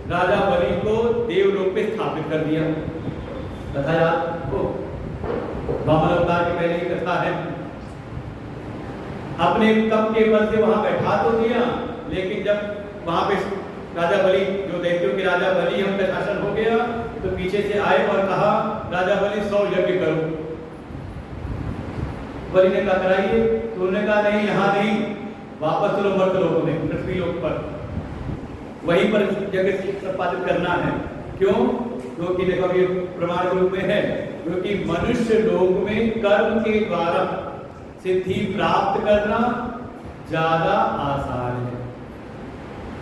राजा बलि को देवलोक पे स्थापित कर दिया। कथा याद हो, वामन अवतार के पहले की कथा है। अपने तप के बल से वहां बैठा तो दिया लेकिन जब वहां पे राजा बलि जो दैत्यों के राजा बलि उनका शासन हो गया तो पीछे से आए और कहा राजा बलि 100 यज्ञ करो। बलि ने कहा कराइए, तो उन्होंने कहा नहीं यहाँ नहीं, वापस चलो मर्तलोक में, पृथ्वी लोक पर, वहीं पर यज्ञ संपादित करना है। क्यों? क्योंकि देखो ये प्रमाण रूप में है, क्योंकि मनुष्य लोक में कर्म के द्वारा सिद्धि प्राप्त करना ज्यादा आसान है।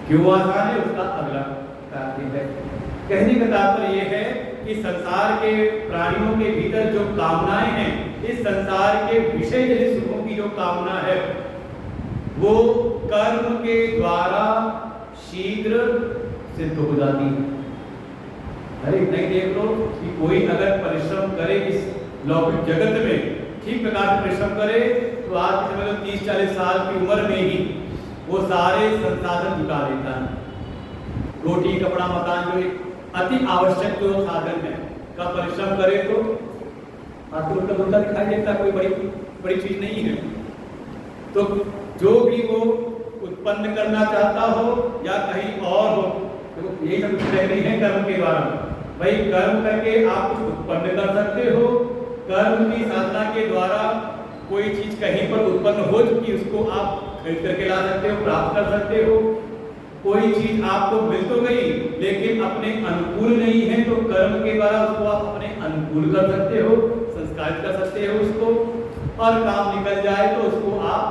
क्यों आसान है उसका अगला तात्पर्य है। कहने का तात्पर्य यह है कि संसार के प्राणियों के भीतर जो कामनाएं हैं, इस संसार के विषय जनित सुखों की जो कामना है वो कर्म के द्वारा शीघ्र सिद्ध हो जाती है। अरे नहीं देख लो कि कोई अगर परिश्रम करे इस लौकिक जगत में, ठीक प्रकार से परिश्रम करे तो आज के समय 30-40 साल की उम्र में ही वो सारे संसाधन जुटा लेता है। रोटी कपड़ा मकान जो एक अति आवश्यक जो साधन है का परिश्रम करे तो आपको उल्टा उल्टा दिखाई देता, कोई बड़ी चीज नहीं है। तो जो भी वो उत्पन्न करना चाहता हो या कहीं और हो, तो यही सब कह रही है कर्म के द्वारा। भाई कर्म करके आप कुछ उत्पन्न कर सकते हो, कर्म की साधना के द्वारा कोई चीज कहीं पर उत्पन्न हो चुकी उसको आप खरीद करके ला सकते हो, प्राप्त कर सकते हो। कोई चीज आपको मिल तो गई लेकिन अपने अनुकूल नहीं है तो कर्म के द्वारा उसको आप अपने अनुकूल कर सकते हो, संस्कारित कर सकते हो उसको, और काम निकल जाए तो उसको आप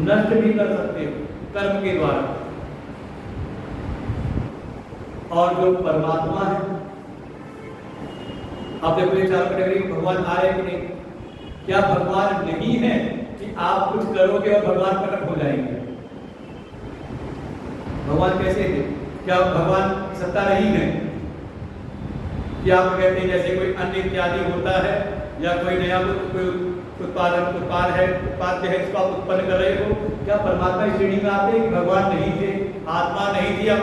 नष्ट भी कर सकते हो कर्म के द्वारा। और जो परमात्मा है, आप देखो ये चार कैटेगरी भगवान आ रहे कि नहीं? क्या भगवान नहीं है कि आप कुछ करोगे और भगवान प्रकट हो जाएंगे? भगवान कैसे थे? क्या भगवान की सत्ता नहीं है कि आप कहते हैं जैसे कोई अन्य इत्यादि होता है या कोई नया कोई उत्पाद है इसको आप उत्पन्न कर रहे हो? क्या परमात्मा इस श्रेणी में आते हैं कि भगवान नहीं थे, आत्मा नहीं थी, अब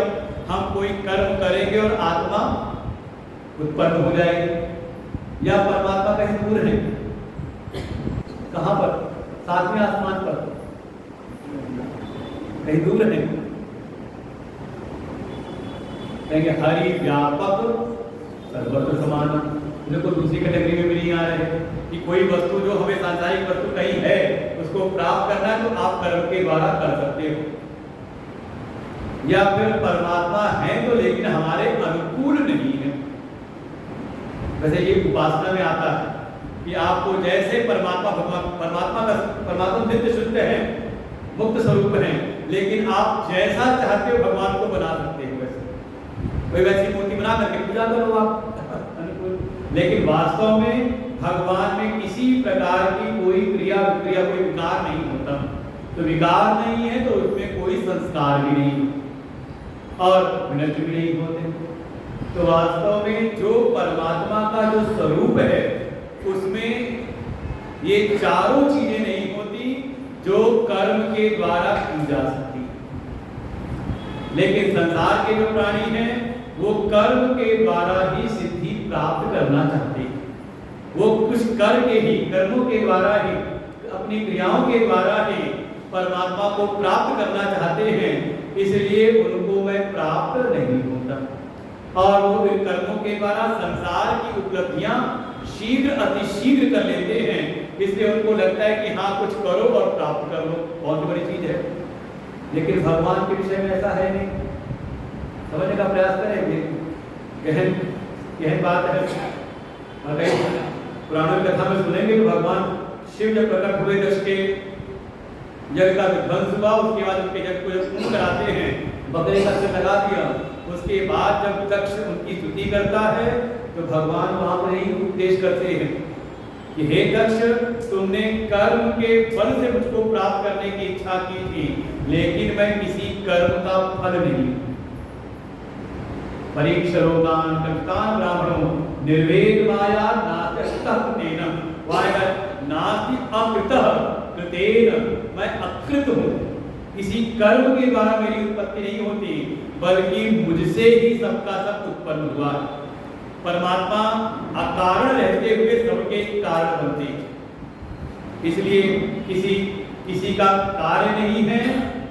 हम कोई कर्म करेंगे और आत्मा उत्पन्न हो जाएगी? या परमात्मा कहीं दूर है? कहां पर? सातवें आसमान पर, कहीं दूर है? कहेंगे हरि व्यापक सर्वत्र समान। देखो दूसरी कैटेगरी में भी नहीं आ रहे कि कोई वस्तु जो हमें सांसारिक वस्तु कहीं है उसको प्राप्त करना है तो आप कर्म के द्वारा कर सकते हो, या फिर परमात्मा है तो लेकिन हमारे अनुकूल नहीं है। वैसे ये उपासना में आता है कि आपको जैसे परमात्मा नित्य शुद्ध है, मुक्त स्वरूप है, लेकिन आप जैसा चाहते हो भगवान को बना सकते हो। वैसे वैसी मूर्ति बना करके पूजा करो आप अनुकूल, लेकिन वास्तव में भगवान में किसी प्रकार की कोई क्रिया विक्रिया कोई विकार नहीं होता। तो विकार नहीं है तो उसमें कोई संस्कार भी नहीं और विनष्ट भी नहीं होते। तो वास्तव में जो परमात्मा का जो स्वरूप है उसमें ये चारों चीजें नहीं होती जो कर्म के द्वारा की जा सकती। लेकिन संसार के जो प्राणी हैं वो कर्म के द्वारा ही सिद्धि प्राप्त करना चाहते हैं। वो कुछ करके ही, कर्मों के द्वारा ही, अपनी क्रियाओं के द्वारा ही परमात्मा को प्राप्त करना चाहते हैं, इसलिए उनको मैं प्राप्त नहीं होता और वो इन कर्मों के द्वारा संसार की उपलब्धियां शीघ्र अतिशीघ्र कर लेते हैं। इसलिए उनको लगता है कि हाँ कुछ करो और प्राप्त कर लो, बहुत बड़ी चीज है। लेकिन भगवान के विषय में ऐसा है नहीं। समझने का प्रयास करेंगे, गहन बात है। अगर पुराणों की कथा में सुनेंगे तो भगवान शिव जब प्रकट हुए दक्ष के यज्ञ का विध्वंस हुआ, उसके बाद उनके यज्ञ को जब पूर्ण कराते हैं, बकरे का सिर लगा दिया, उसके बाद जब दक्ष उनकी स्तुति करता है तो भगवान वहां पर ही उपदेश करते हैं कि हे दक्ष, तुमने कर्म के फल से मुझको प्राप्त करने की इच्छा की थी, लेकिन मैं किसी कर्म का फल नहीं। परीक्षरोगान कपितान ब्राह्मणों निर्वेद माया नास्त्यस्तः कृतेन वाया नास्ति अकृतः कृतेन, मैं अकृत हूँ। किसी कर्म के द्वारा मेरी उत्पत्ति नहीं होती, बल्कि मुझसे ही सबका सब उत्पन्न हुआ। परमात्मा अकारण रहते हुए सबके कारण बनते, इसलिए किसी का कार्य नहीं है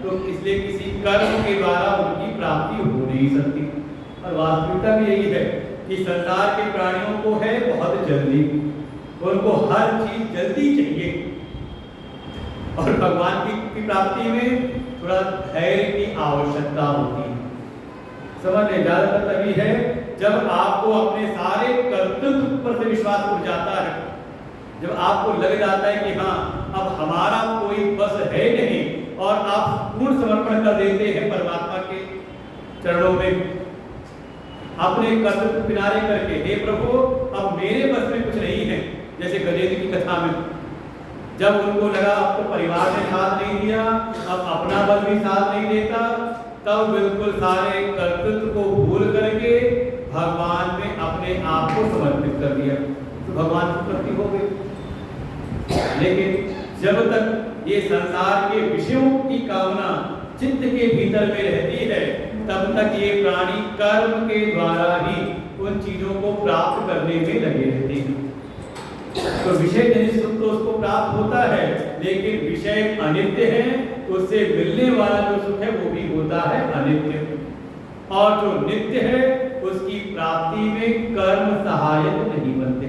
तो इसलिए किसी कर्म के द्वारा उनकी प्राप्ति हो नहीं सकती। और वास्तविकता भी यही है कि संसार के प्राणियों को है बहुत जल्दी, उनको हर चीज जल्दी चाहिए और भगवान की प्राप्ति में थोड़ा धैर्य की आवश्यकता होती है। समझ ज्यादातर तभी है जब आपको अपने सारे कर्तव्य पर से विश्वास उठ जाता है, जब आपको लग जाता है कि हाँ अब हमारा कोई बस है नहीं और आप पूर्ण समर्पण कर देते हैं परमात्मा के चरणों में, अपने कर्तव्य किनारे करके, हे प्रभु अब मेरे बस में कुछ नहीं है। जैसे गजेंद्र की कथा में जब उनको लगा अब तो परिवार ने साथ नहीं दिया, अब अपना बल भी साथ नहीं देता, तब बिल्कुल सारे कर्तव्य को भूल करके भगवान में अपने आप को समर्पित कर दिया, तो भगवान की प्राप्ति हो गई। लेकिन जब तक ये संसार के विषयों की कामना चित्त के भीतर में रहती है, तब तक ये प्राणी कर्म के द्वारा ही उन चीजों को प्राप्त करने में लगे रहते हैं। तो विषय जनित सुख तो उसको प्राप्त होता है, लेकिन विषय अनित्य है, उससे मिलने वाला जो सुख है वो भी होता है अनित्य, और जो नित्य है उसकी प्राप्ति में कर्म सहायक नहीं बनते।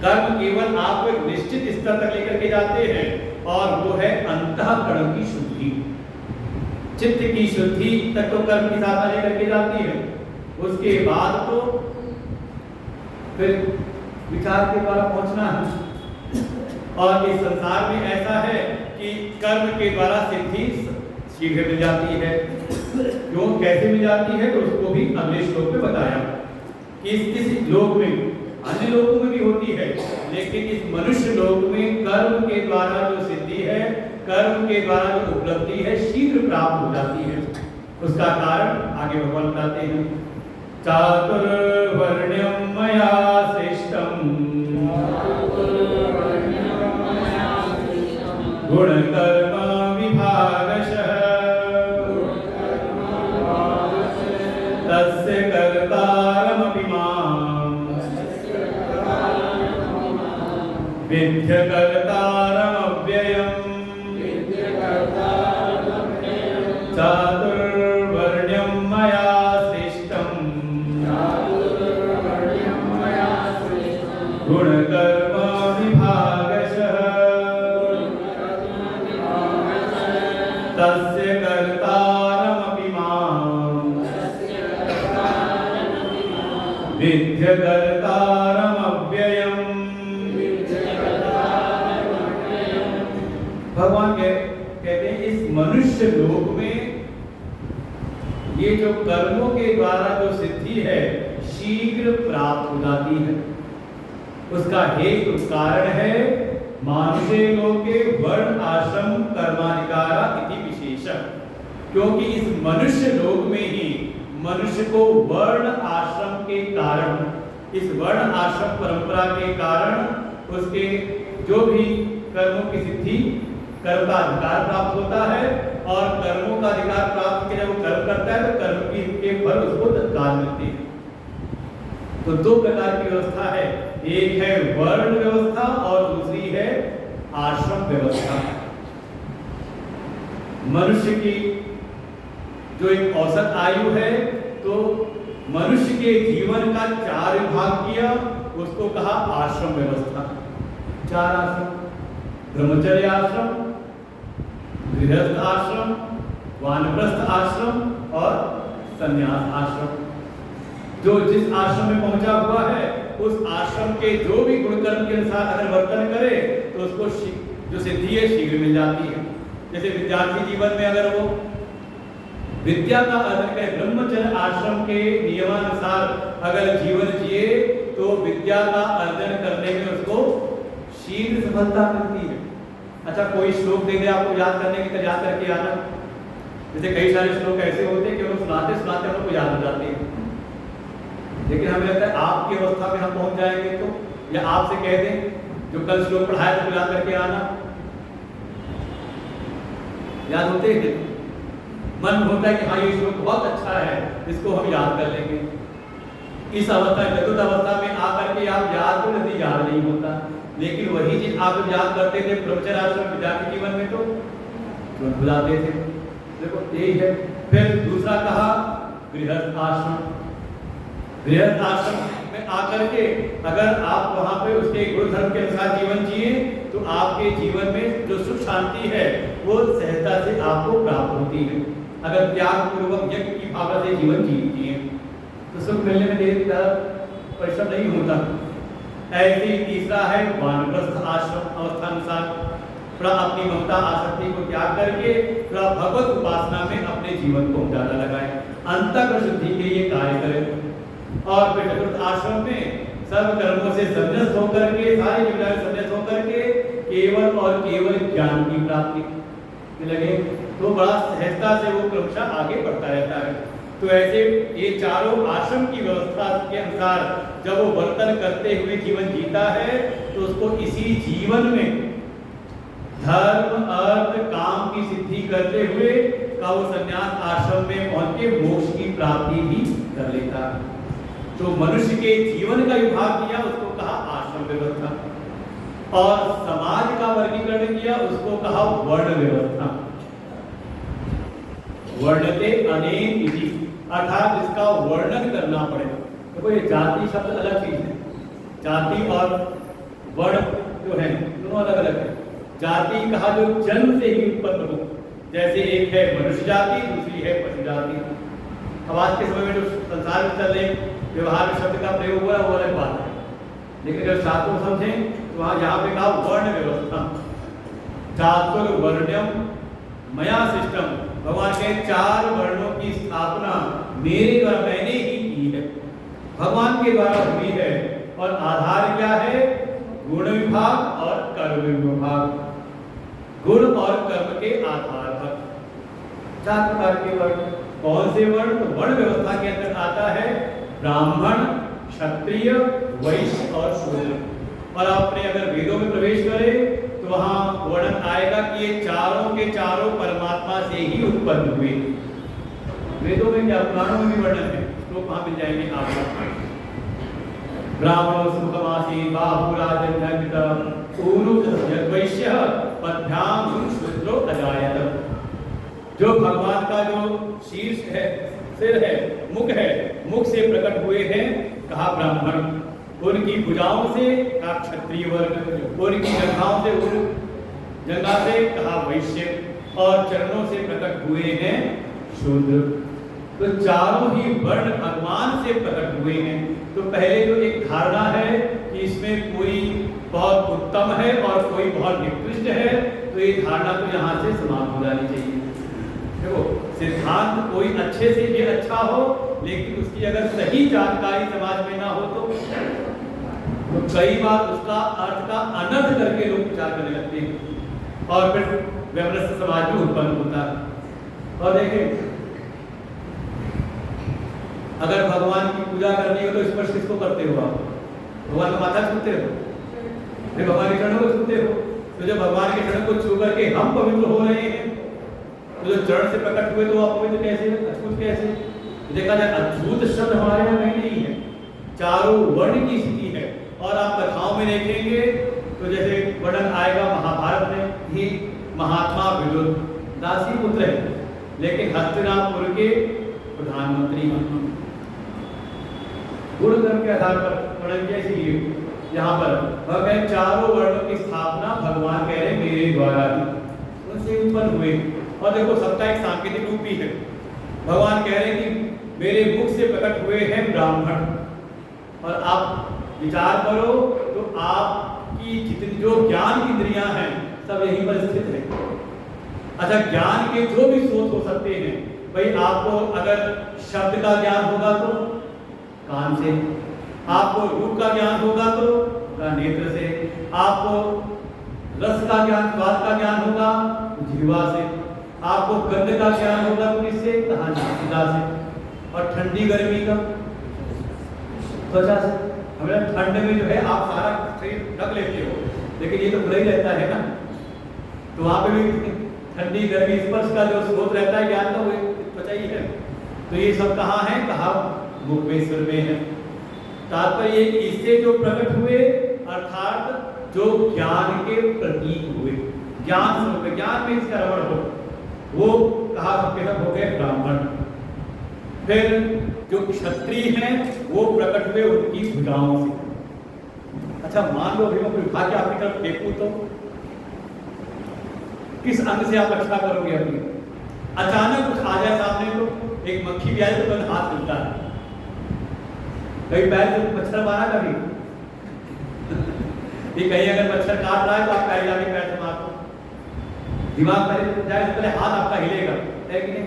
कर्म केवल आपको एक निश्चित स्तर तक लेकर के जाते हैं और वो है अंतःकरण की शुद्धि, चित्त की शुद्धि तक तो कर्म की साधना लेकर के जाती है। उसके बाद तो फिर विचार के द्वारा पहुंचना है। और इस संसार में ऐसा है कि कर्म के द्वारा सिद्धि शीघ्र मिल जाती है। क्यों, कैसे मिल जाती है, तो उसको भी अगले श्लोक में बताया कि इस लोक में, अन्य लोकों में भी होती है, लेकिन इस मनुष्य लोक में कर्म के द्वारा जो सिद्धि है, कर्म के द्वारा जो उपलब्धि है, शीघ्र प्राप्त हो जाती है। उसका कारण आगे भगवान बताते हैं। चातुर्वर्ण्यं मया सृष्टं गुणकर्म विभागशः तस्य कर्तारमपि मां विद्य कर्तारमव्ययम्। चातुर्वर्ण्यं मया सृष्टं गुणकर्म विभागशः तस्य कर्तारमपि मां विद्य कर्तारमव्ययम्। भगवान कहते हैं इस मनुष्य लोक में ये जो कर्मों के द्वारा जो सिद्धि है शीघ्र प्राप्त हो जाती है। उसका हेतु कारण है मानुषे लोके वर्ण आश्रम कर्माधिकारा इति विशेषः, क्योंकि इस मनुष्य लोक में ही मनुष्य को वर्ण आश्रम के कारण, इस वर्ण आश्रम परंपरा के कारण उसके जो भी कर्मों की सिद्धि, कर्म का अधिकार प्राप्त होता है, और कर्मों का अधिकार प्राप्त करके जब वो कर्म करता है तो कर्म के फल उसको तत्काल मिलते हैं। तो दो प्रकार की व्यवस्था है, एक है वर्ण व्यवस्था और दूसरी है आश्रम व्यवस्था। मनुष्य की जो एक औसत आयु है, तो मनुष्य के जीवन का 4 विभाग किया, उसको कहा आश्रम व्यवस्था। 4 आश्रम, ब्रह्मचर्य आश्रम, गृहस्थ आश्रम, वानप्रस्थ आश्रम और संन्यास आश्रम। जो जिस आश्रम में पहुंचा हुआ है उस आश्रम के जो भी गुणकर्म के अनुसार अगर वर्तन करे तो उसको जो सिद्धि है शीघ्र मिल जाती है। जैसे विद्यार्थी जीवन में अगर वो विद्या का अर्जन करे, ब्रह्मचर्य आश्रम के नियमानुसार अगर जीवन जिए तो विद्या का अर्जन करने में उसको शीघ्र सफलता मिलती है। अच्छा, कोई श्लोक दे दे आपको याद करने की, तो याद करके आना। जैसे कई सारे श्लोक ऐसे होते हैं कि उनको सुनाते सुनाते हम लोग को याद हो जाते हैं, लेकिन हमें लगता है आपकी अवस्था में हम पहुंच जाएंगे तो, या आपसे कह दें जो कल श्लोक पढ़ाया तो याद करके आना, याद होते हैं? मन होता है कि हाँ ये श्लोक बहुत अच्छा है, इसको हम याद कर लेंगे। इस अवस्था, चतुर्थ अवस्था में आकर के आप याद तो नहीं, याद नहीं होता, लेकिन वही चीज आप याद करते थे ब्रह्मचर्य आश्रम विद्यार्थी जीवन में तो तुरंत भुलाते थे। देखो यही है। फिर दूसरा कहा गृहस्थ आश्रम। गृहस्थ आश्रम में आकर के अगर आप वहां पे उसके गुण धर्म के अनुसार जीवन जिए तो आपके जीवन में जो सुख शांति है वो सहजता से आपको प्राप्त होती है। अगर त्याग पूर्वक यज्ञ की भावना से जीवन जिए तो सुख मिलने में देर परिश्रम नहीं होता। ऐसे ही तीसरा है वानप्रस्थ आश्रम अवस्थानुसार, थोड़ा अपनी ममता आसक्ति को त्याग करके थोड़ा भगवत उपासना में अपने जीवन को ज्यादा लगाए, अंतःकरण शुद्धि के लिए कार्य करें। और फिर चतुर्थ आश्रम में सब कर्मों से संन्यास होकर के, सारी जिम्मेदारी संन्यास होकर के केवल और केवल ज्ञान की प्राप्ति लगे तो बड़ा सहजता से वो क्रमशः आगे बढ़ता रहता है। तो ऐसे ये चारों आश्रम की व्यवस्था के अनुसार जब वो वर्तन करते हुए जीवन जीता है तो उसको इसी जीवन में धर्म अर्थ काम की सिद्धि करते हुए का वो संन्यास आश्रम में पहुंच के मोक्ष की प्राप्ति भी कर लेता है। तो मनुष्य के जीवन का विभाग किया, उसको कहा आश्रम व्यवस्था, और समाज का वर्गीकरण किया, उसको कहा वर्ण व्यवस्था। वर्णते अनेक इति, अर्थात जिसका वर्णन करना पड़े। देखो ये जाति शब्द अलग चीज है, जाति और वर्ण जो है दोनों अलग अलग है। जाति कहा जो जन्म से ही उत्पन्न हो, जैसे एक है मनुष्य जाति, दूसरी है पशु जाति। अब आज के समय में जो संसार में चल रहे व्यवहार में शब्द का प्रयोग हुआ है वो अलग बात है, लेकिन जब शास्त्रों समझें तो वहाँ यहाँ पे कहा वर्ण व्यवस्था। चातुर्वर्ण्यम मया सिस्टम, भगवान के 4 वर्णों की स्थापना मेरे द्वारा, मैंने ही की है, भगवान के द्वारा हुई है। और आधार क्या है? गुण विभाग और कर्म विभाग। गुण और कर्म के आधार पर 4 प्रकार के वर्ण। कौन से वर्ण? तो वर्ण व्यवस्था के अंदर आता है ब्राह्मण, क्षत्रिय, वैश्य और शूद्र। और आपने अगर वेदों में प्रवेश करें तो वहां वर्णन आएगा कि ये चारों के चारों परमात्मा से ही उत्पन्न हुए। वेदों में क्या, पुराणों में भी वर्णन है, तो वहां मिल जाएंगे आपको। ब्राह्मणो सुखमासी बाहुराजन्यत ऊनु यद्वैश्य पद्भ्याम शूद्रो अजायत। जो भगवान का जो शीर्ष है, सिर है, मुख है, मुख से प्रकट हुए हैं कहा ब्राह्मण, उनकी भुजाओं से कहा क्षत्रिय वर्ग, उनकी जंघाओं से जंघा से कहा वैश्य, और चरणों से प्रकट हुए हैं शूद्र। तो चारों ही वर्ण भगवान से प्रकट हुए हैं। तो पहले जो एक धारणा है कि इसमें कोई बहुत उत्तम है और कोई बहुत निकृष्ट है, तो ये धारणा तो यहाँ से समाप्त हो जानी चाहिए। देखो सिद्धांत कोई अच्छे से भी अच्छा हो, लेकिन उसकी अगर सही जानकारी समाज में ना हो तो तो कई बार उसका अर्थ का अनर्थ करके लोग विचार करने लगते हैं और फिर व्यवस्थित समाज में उत्पन्न होता है। और देखें, अगर भगवान की पूजा करनी हो तो स्पर्श किसको करते हो आप? भगवान का माथा छूते हो, फिर भगवान के चरणों को छूते हो। तो जब भगवान के चरण को छू करके हम पवित्र हो रहे हैं, तो जो चरण से प्रकट हुए तो आप पवित्र कैसे, अछूत कैसे? देखा जाए अछूत शब्द हमारे यहाँ नहीं है, चारों वर्ण की स्थिति है। और आप कथाओं में देखेंगे तो जैसे वर्णन आएगा महाभारत में ही, महात्मा विदुर दासी पुत्र है, लेकिन हस्तिनापुर के प्रधानमंत्री गुण धर्म के आधार पर वर्णन किया। इसीलिए यहाँ पर वह कहे चारों वर्णों की स्थापना भगवान कह रहे मेरे द्वारा ही, उनसे उत्पन्न हुए। और देखो सबका एक सांकेतिक रूप भी है। भगवान कह रहे हैं कि मेरे मुख से प्रकट हुए हैं ब्राह्मण, और आप विचार करो तो आपकी जितनी जो ज्ञान की इंद्रियां हैं सब यहीं पर स्थित है। अच्छा, ज्ञान के जो भी स्रोत हो सकते हैं, भाई आपको अगर शब्द का ज्ञान होगा तो कान से, आपको रूप का ज्ञान होगा तो नेत्र से, आपको रस का ज्ञान, स्वाद का ज्ञान होगा जिह्वा से, आपको गंध का ज्ञान होगा तो किससे? नासिका से। और ठंडी गर्मी का त्वचा से। हमें ठंड में जो है आप सारा शरीर ढक लेते हो, लेकिन ये तो खुला ही रहता है ना, तो वहां पे भी ठंडी गर्मी स्पर्श का जो स्रोत रहता है ज्ञान का, वो त्वचा ही है। तो ये सब कहाँ है? कहा मुख में, सिर में है। तात्पर्य इससे जो प्रकट हुए अर्थात जो ज्ञान के प्रतीक हुए, ज्ञान स्वरूप, ज्ञान में इसका रमण हो, वो कहा सबके सब हो गए ब्राह्मण। फिर जो क्षत्रिय हैं वो प्रकट हुए उनकी भुजाओं से। अच्छा, मान लो अभी मैं उठा के आपकी तरफ फेंकूं तो किस अंग से आप रक्षा करोगे अपनी? अचानक कुछ आ जाए सामने, तो एक मक्खी भी आए तो हाथ हिलता है, कहीं पैर से मच्छर मारा कभी ये कहीं अगर मच्छर काट रहा है तो आप पैर हिला के पैर से मार दो, दिमाग पहले जाए तो पहले हाथ आपका हिलेगा, है कि नहीं?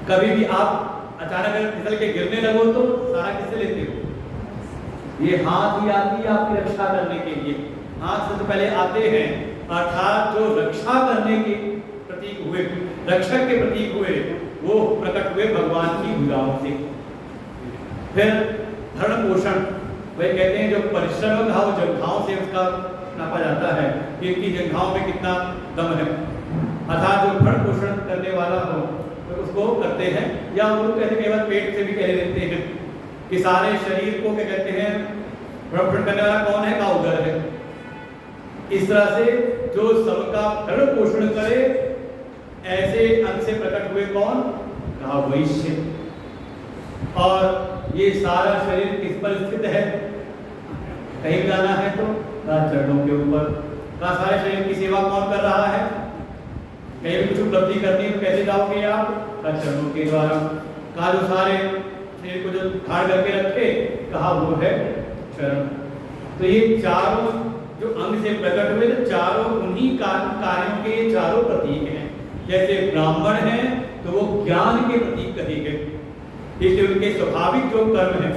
कभी भी आप अचानक अगर फिसल के गिरने लगो तो सारा किससे लेते हो? ये हाथ ही आती है आपकी रक्षा करने के लिए। हाथ से तो पहले आते हैं, अर्थात जो रक्षा करने के प्रतीक हुए, रक्षक के प्रतीक हुए, वो प्रकट हुए भगवान की भुजाओं से। फिर भरण पोषण, वे कहते हैं जो परिश्रम का वो जंघाओं से उसका नापा जाता है कि इनकी जंघाओं में कितना दम है, अर्थात जो भरण पोषण करने वाला हो तो उसको करते हैं। या वो लोग कहते हैं केवल पेट से भी कह देते हैं कि सारे शरीर को क्या कहते हैं भरण पोषण करने वाला कौन है? का उदर है। इस तरह से जो सबका भरण पोषण करे, ऐसे अंग से प्रकट हुए कौन? कहा वैश्य। और ये सारा शरीर किस पर स्थित है? कहीं जाना है तो चरणों के ऊपर। कहा सारे शरीर की सेवा कौन कर रहा है? कहीं भी कुछ उपलब्धि करनी है तो कैसे जाओगे आप? चरणों के द्वारा। कहा जो सारे शरीर को जो ठाड़ करके रखे, कहा वो है चरण। तो ये चारों जो अंग से प्रकट हुए, तो चारों उन्हीं कार्यों के चारों प्रतीक हैं। जैसे ब्राह्मण हैं तो वो ज्ञान के प्रतीक कहे गए, इसलिए उनके स्वाभाविक जो कर्म है,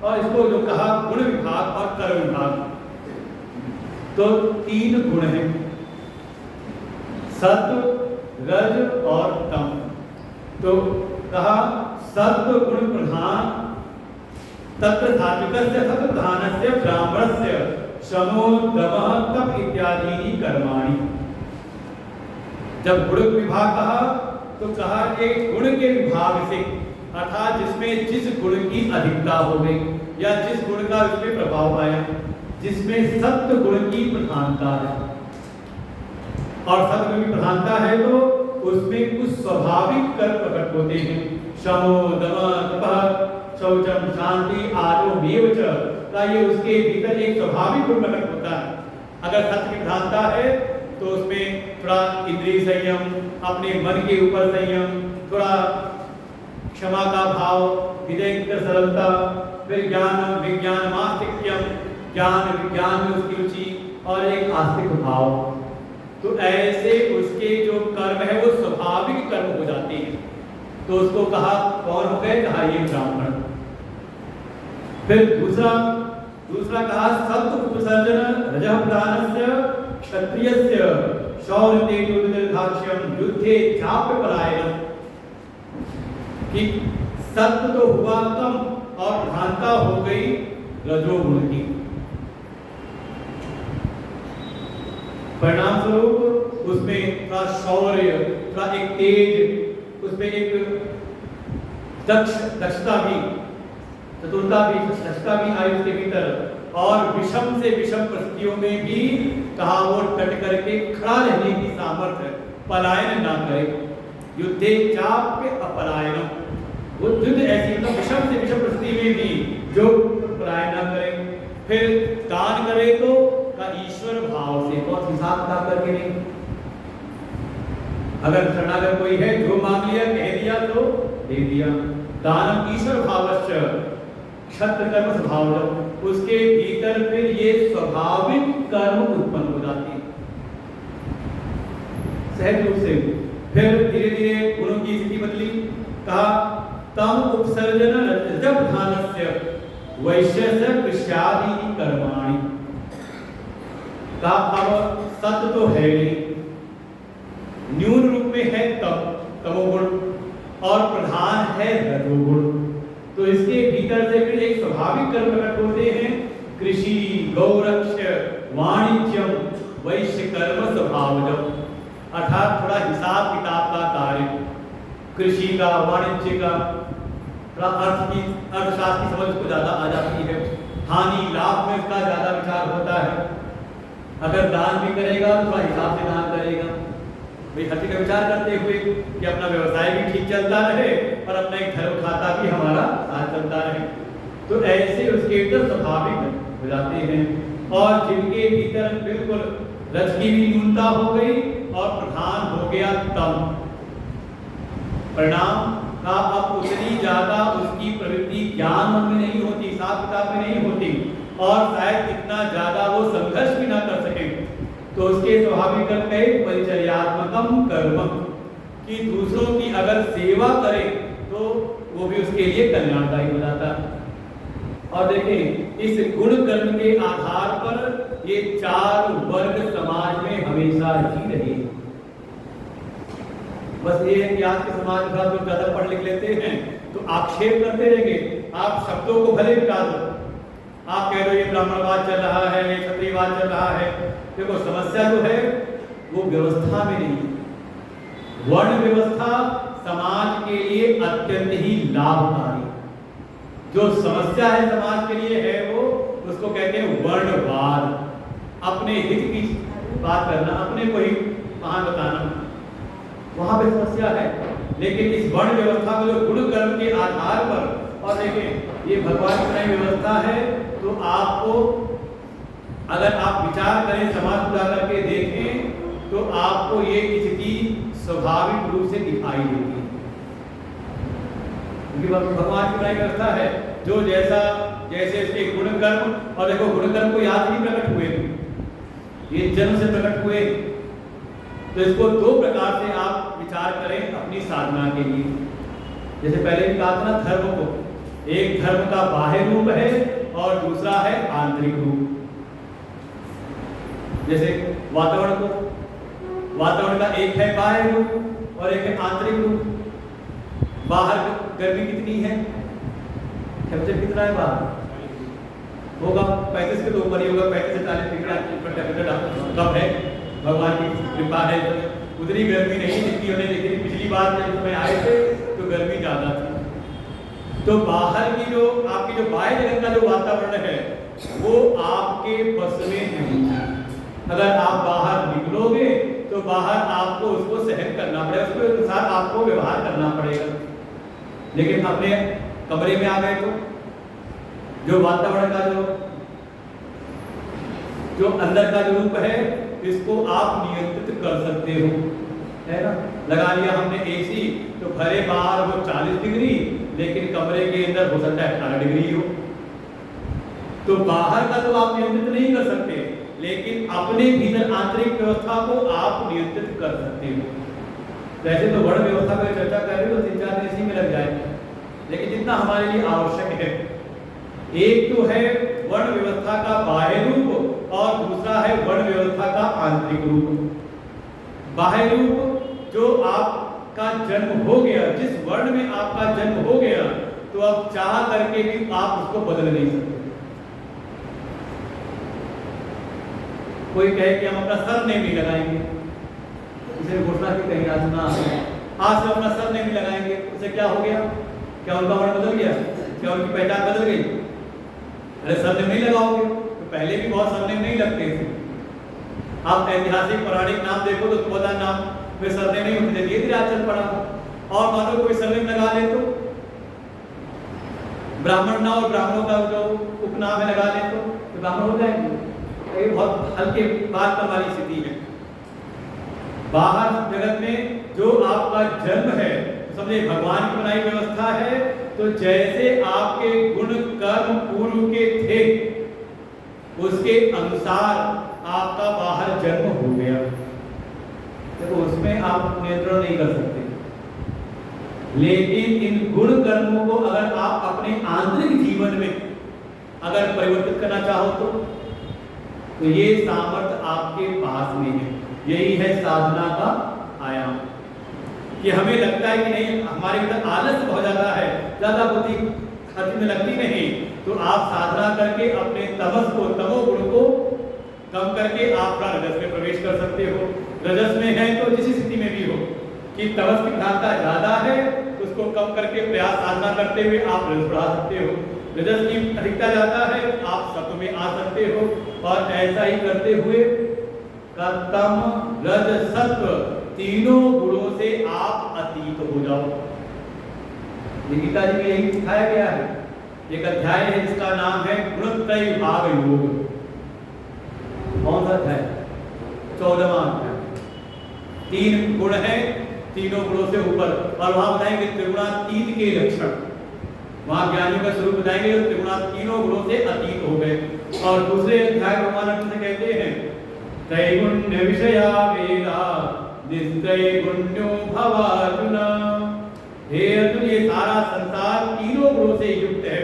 और इसको जो कहा गुण विभाग और कर्म विभाग, तो 3 गुण हैं, सत्व, रज और तम। तो कहा सत्व गुण प्रधान तत्र धात्विकस्य सत्व प्रधानस्य ब्राह्मणस्य शमो दमः तप इत्यादि कर्माणि। जब गुण विभाग कहा तो कहा कि गुण के विभाग से, अर्थात जिसमें जिस गुण की अधिकता हो गई या जिस गुण का उसमें प्रभाव आया, जिसमें सत्व गुण की प्रधानता है, और सत्व गुण की प्रधानता है तो उसमें कुछ स्वाभाविक कर्म प्रकट होते हैं। शमो दमः तपः शौचम शांति आरोमेव च, का ये उसके भीतर एक स्वाभाविक गुण प्रकट होता है। अगर सत्व की प्रधानता है तो उसमें थोड़ा इंद्रिय संयम, अपने मन के ऊपर संयम, थोड़ा क्षमा का भाव, हृदय की सरलता, फिर ज्ञान विज्ञान आस्तिक्यम, ज्ञान विज्ञान में उसकी रुचि और एक आस्तिक भाव। तो ऐसे उसके जो कर्म है वो स्वाभाविक कर्म हो जाते हैं, तो उसको कहा कौन हो गए? कहा ये ब्राह्मण। फिर दूसरा दूसरा कहा सत्व उपसर्जन रजः प्रधानस्य क्षत्रियस्य शौर्य तेजो निर्धाक्ष्यम युद्धे चाप्य पलायनम, कि सत्व तो हुआ कम और प्रधानता हो गई रजोगुण की। परिणाम स्वरूप उसमें थोड़ा शौर्य, थोड़ा एक तेज, उसमें एक दक्षता भी, चतुरता भी, दक्षता भी आई उसके भीतर। और विषम से विषम परिस्थितियों में भी कहा वो डट करके खड़ा रहने की सामर्थ्य, पलायन ना करे। युद्धे चाप्य अपलायनम, वो युद्ध ऐसी मतलब विषम से विषम परिस्थिति में भी जो पलायन ना करे। फिर दान करे तो का ईश्वर भाव से, बहुत हिसाब किताब करके नहीं। अगर शरणागत कोई है, जो मांग लिया कह दिया तो दे दिया। दानम ईश्वर भावश्च क्षत्र कर्म स्वभाव, उसके भीतर फिर ये स्वाभाविक कर्म उत्पन्न हो जाते हैं सहज रूप से। फिर धीरे धीरे गुणों की स्थिति बदली, कहा तम उपसर्जन रजः प्रधानस्य वैश्यस्य कृष्यादि कर्माणि, कहा अब सत्य तो है नहीं, न्यून रूप में है तमोगुण और प्रधान है रजोगुण। तो इसके भीतर से फिर एक स्वाभाविक कर्म प्रकट होते हैं, कृषि, गौरक्ष, वाणिज्यम, वैश्य कर्म स्वभावजम, अर्थात थोड़ा हिसाब किताब का कार्य, कृषि का, वाणिज्य का, थोड़ा अर्थशास्त्र की समझ को ज्यादा आ जाती है। हानि लाभ में इसका ज्यादा विचार होता है। अगर दान भी करेगा तो थोड़ा हिसाब से दान करेगा, भाई हर चीज का विचार करते हुए कि अपना व्यवसाय भी ठीक चलता रहे और अपना एक धर्म खाता भी हमारा साथ चलता रहे। तो ऐसे उसके भीतर स्वाभाविक हो जाते हैं। और जिनके भीतर बिल्कुल रज की भी न्यूनता हो गई और प्रधान हो गया तम, परिणाम का अब उतनी ज्यादा उसकी प्रवृत्ति ज्ञान में नहीं होती, हिसाब किताब में नहीं होती, और शायद इतना ज्यादा वो संघर्ष भी ना कर सके। तो उसके स्वाभाविक कर्म है परिचर्यात्मकम कर्म, कि दूसरों की अगर सेवा करे तो वो भी उसके लिए कल्याणदायी हो जाता है। और देखिए इस गुण कर्म के आधार पर ये चार वर्ग समाज में हमेशा ही रहे। बस ये है कि आज के समाज में जो ज्यादा पढ़ लिख लेते हैं तो आक्षेप करते रहेंगे। आप शब्दों को भले मिटा दो, आप कह दो ये ब्राह्मणवाद चल रहा है, ये क्षत्रियवाद चल रहा है, देखो समस्या जो है वो व्यवस्था में नहीं है। वर्ण व्यवस्था समाज के लिए अत्यंत ही लाभकारी, जो समस्या है समाज के लिए है वो उसको कहते हैं वर्णवाद, अपने हित की बात करना, अपने को ही महान बताना, वहां पे समस्या है। लेकिन इस वर्ण व्यवस्था को जो गुण कर्म के आधार पर, और देखें ये भगवान की बनाई व्यवस्था है, तो आपको अगर आप विचार करें, समाज को जाकर के देखें, तो आपको ये स्थिति स्वाभाविक रूप से दिखाई देती है। क्योंकि भगवान की बनाई व्यवस्था है, जो जैसा जैसे इसके गुण कर्म, और देखो गुण कर्म को याद नहीं प्रकट हुए, ये जन्म से प्रकट हुए। तो इसको दो प्रकार से आप विचार करें अपनी साधना के लिए। जैसे पहले भी कहा था ना, धर्म को, एक धर्म का बाह्य रूप है और दूसरा है आंतरिक रूप। जैसे वातावरण को, वातावरण का एक है बाह्य रूप और एक है आंतरिक रूप। बाहर गर्मी कितनी है, टेम्परेचर कितना है बाहर, होगा 35 के तो ऊपर ही होगा, 35 से 40 डिग्री टेम्परेचर कम है, भगवान की कृपा है। उतनी गर्मी नहीं जितनी हमने देखी थी पिछली बार जब मैं आए थे, तो गर्मी ज्यादा थी। तो बाहर की जो आपकी जो बाह्य जगत का जो वातावरण है वो आपके बस में नहीं है। अगर आप बाहर निकलोगे तो बाहर आपको उसको सहन करना पड़ेगा, उसके अनुसार आपको व्यवहार करना पड़ेगा। लेकिन अपने कमरे में आ गए तो जो वातावरण का जो अंदर का जो रूप है, इसको आप नियंत्रित कर सकते हो, है ना। लगा लिया हमने एसी, तो भले बाहर वो 40 डिग्री, लेकिन कमरे के अंदर हो सकता है 18 डिग्री हो। तो बाहर का तो आप नियंत्रित नहीं कर सकते, लेकिन अपने भीतर आंतरिक व्यवस्था को आप नियंत्रित कर सकते हो। वैसे तो वर्ण व्यवस्था पर चर्चा कर रहे हो तो 3-4 दिन इसी में लग जाएगा, लेकिन जितना हमारे लिए आवश्यक है, एक तो है वर्ण व्यवस्था का बाह्य रूप और दूसरा है वर्ण व्यवस्था का आंतरिक रूप। बाह्य रूप जो आपका जन्म हो गया, जिस वर्ण में आपका जन्म हो गया, तो अब चाह करके भी आप उसको बदल नहीं सकते। कोई कहे कि हम अपना सरनेम नहीं लगाएंगे, इसे घोषणा की कहीं आज सुना, आज से अपना सरनेम नहीं लगाएंगे, उससे क्या हो गया? क्या उनका वर्ण बदल गया? क्या उनकी पहचान बदल गई? अरे सरनेम नहीं लगाओगे तो पहले भी बहुत सरनेम नहीं लगते थे। आप ऐतिहासिक पौराणिक नाम देखो तो उसको बता नाम वे सरनेम नहीं होते, धीरे धीरे आज चल पड़ा। और मान लो कोई सरनेम लगा ले तो ब्राह्मण ना और ब्राह्मणों का जो उपनाम है लगा ले तो ब्राह्मण हो जाएंगे। ये बहुत हल्के बात वाली स्थिति है। बाहर जगत में जो आपका जन्म है, समझे भगवान की बनाई व्यवस्था है, तो जैसे आपके गुण कर्म पूर्व के थे उसके अनुसार आपका बाहर जन्म हो गया, तो उसमें आप नियंत्रण नहीं कर सकते। लेकिन इन गुण कर्मों को अगर आप अपने आंतरिक जीवन में अगर परिवर्तित करना चाहो तो ये सामर्थ्य आपके पास में है। यही है साधना का आयाम। कि हमें लगता है कि नहीं, हमारे अंदर आलस्य हो जाता है, ज्यादा बुद्धि खर्च में लगती नहीं, तो आप साधना करके अपने तमस को, तमोगुण को कम करके आप रजस में प्रवेश कर सकते हो। रजस में है तो जिस स्थिति में भी हो कि तमस की प्रधानता ज्यादा है, उसको कम करके प्रयास साधना करते हुए आप रजस बढ़ा सकते हो। रजस की अधिकता ज्यादा है, आप सत्व में आ सकते हो। और ऐसा ही करते हुए तम रज सत्व तीनों गुणों से आप अतीत हो जाओ। गीता जी में यही सिखाया गया है। एक अध्याय है जिसका नाम है गुणत्रय भाग योग। कौन सा अध्याय? 14वां अध्याय। 3 गुण है, तीनों गुणों से ऊपर, और वहां बताएंगे त्रिगुणातीत के लक्षण। वहां ज्ञानियों का स्वरूप बताएंगे जो त्रिगुणा तीनों गुणों से अतीत हो गए। और दूसरे अध्याय भगवान अर्जुन से कहते हैं त्रैगुण्य विषया वेदा निस्त्रैगुण्यो भवार्जुन। हे अर्जुन, ये सारा संसार तीनों गुणों से युक्त है,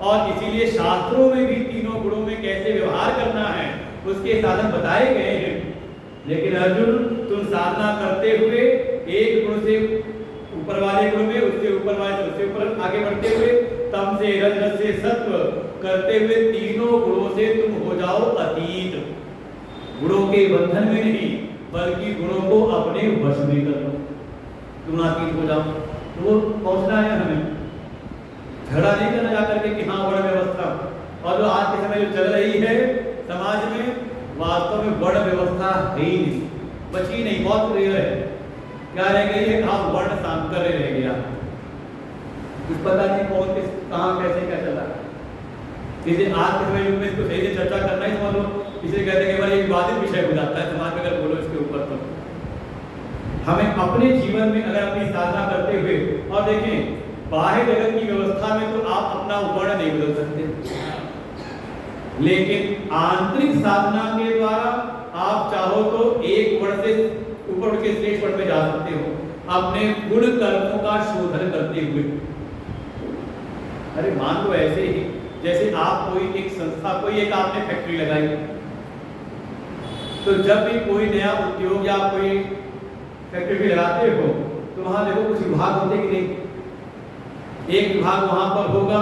और इसीलिए शास्त्रों में भी तीनों गुणों में कैसे व्यवहार करना है उसके साधन बताए गए हैं। लेकिन अर्जुन, तुम साधना करते हुए एक गुण से ऊपर वाले गुण में, उससे ऊपर वाले से उससे ऊपर आगे बढ़ते हुए तम से रज, रज से सत्व करते हुए तीनों गुणों से तुम हो जाओ अतीत। गुणों के बंधन में नहीं, बल्कि गुणों को अपने वश में कर लो, तुम अतीत हो जाओ। तो वो पहुंचना है हमें, झगड़ा नहीं करना जाकर के कि हाँ वर्ण व्यवस्था। और जो आज के समय जो चल रही है समाज में, वास्तव में वर्ण व्यवस्था है ही नहीं, बची नहीं, बहुत रेयर है। क्या रह गई है? हाँ वर्ण सांकर्य रह गया। कुछ पता नहीं कौन किस कहाँ कैसे क्या चला। जैसे आज के समय युग में इसको सही से चर्चा करना ही समझ लो, इसे कहते हैं कि भाई विवादित विषय हो जाता है समाज में अगर बोलो इसके ऊपर। तो हमें अपने जीवन में अगर अपनी साधना करते हुए, और देखें बाह्य जगत की व्यवस्था में तो आप अपना वर्ण नहीं बदल सकते, लेकिन आंतरिक साधना के द्वारा आप चाहो तो एक वर्ण से ऊपर उठ के श्रेष्ठ वर्ण में जा सकते हो अपने गुण कर्मों का शोधन करते हुए। अरे मान लो ऐसे ही जैसे आप कोई एक संस्था, कोई एक आपने फैक्ट्री लगाई, तो जब भी कोई नया उद्योग या कोई फैक्ट्री भी लगाते हो तो वहां देखो कुछ विभाग होते कि नहीं। एक विभाग वहां पर होगा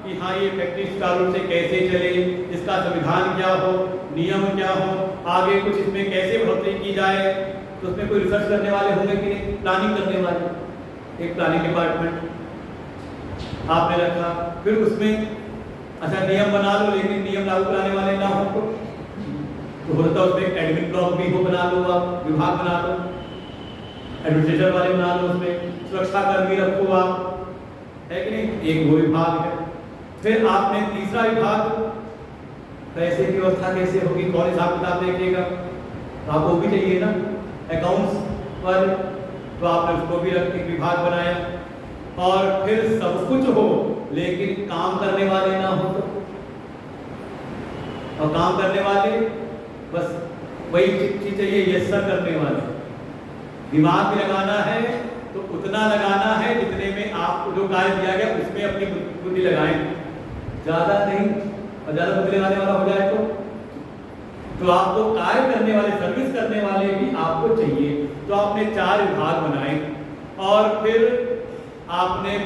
कि हाँ ये फैक्ट्री सुचारू रूप से कैसे चले, इसका संविधान क्या हो, नियम क्या हो, आगे कुछ इसमें कैसे बढ़ोतरी की जाए। तो उसमें कोई रिसर्च करने वाले होंगे कि नहीं, प्लानिंग करने वाले, एक प्लानिंग डिपार्टमेंट आपने रखा। फिर उसमें अच्छा नियम बना लो, लेकिन नियम लागू कराने वाले ना हो तो होता उसमें एडमिन ब्लॉक भी हो, बना लो आप, विभाग बना लो, एडमिनिस्ट्रेटर वाले बना लो, उसमें सुरक्षा कर्मी रखो आप, है कि नहीं, एक वो विभाग है। फिर आपने तीसरा विभाग, पैसे की व्यवस्था कैसे होगी, कौन हिसाब किताब देखेगा, तो आपको भी चाहिए ना अकाउंट्स वाले, तो आपने उसको भी रख के विभाग बनाया। और फिर सब कुछ हो लेकिन काम करने वाले ना हो, तो और काम करने वाले बस वही चीज चाहिए, यस सर करने वाले। दिमाग भी लगाना है तो उतना लगाना है जितने में आपको जो कार्य दिया गया उसमें अपनी बुद्धि लगाएं, ज्यादा नहीं। और ज्यादा बुद्धि लगाने वाला हो जाए तो आपको कार्य करने वाले, सर्विस करने वाले भी आपको चाहिए। तो आपने 4 विभाग बनाए और फिर आपने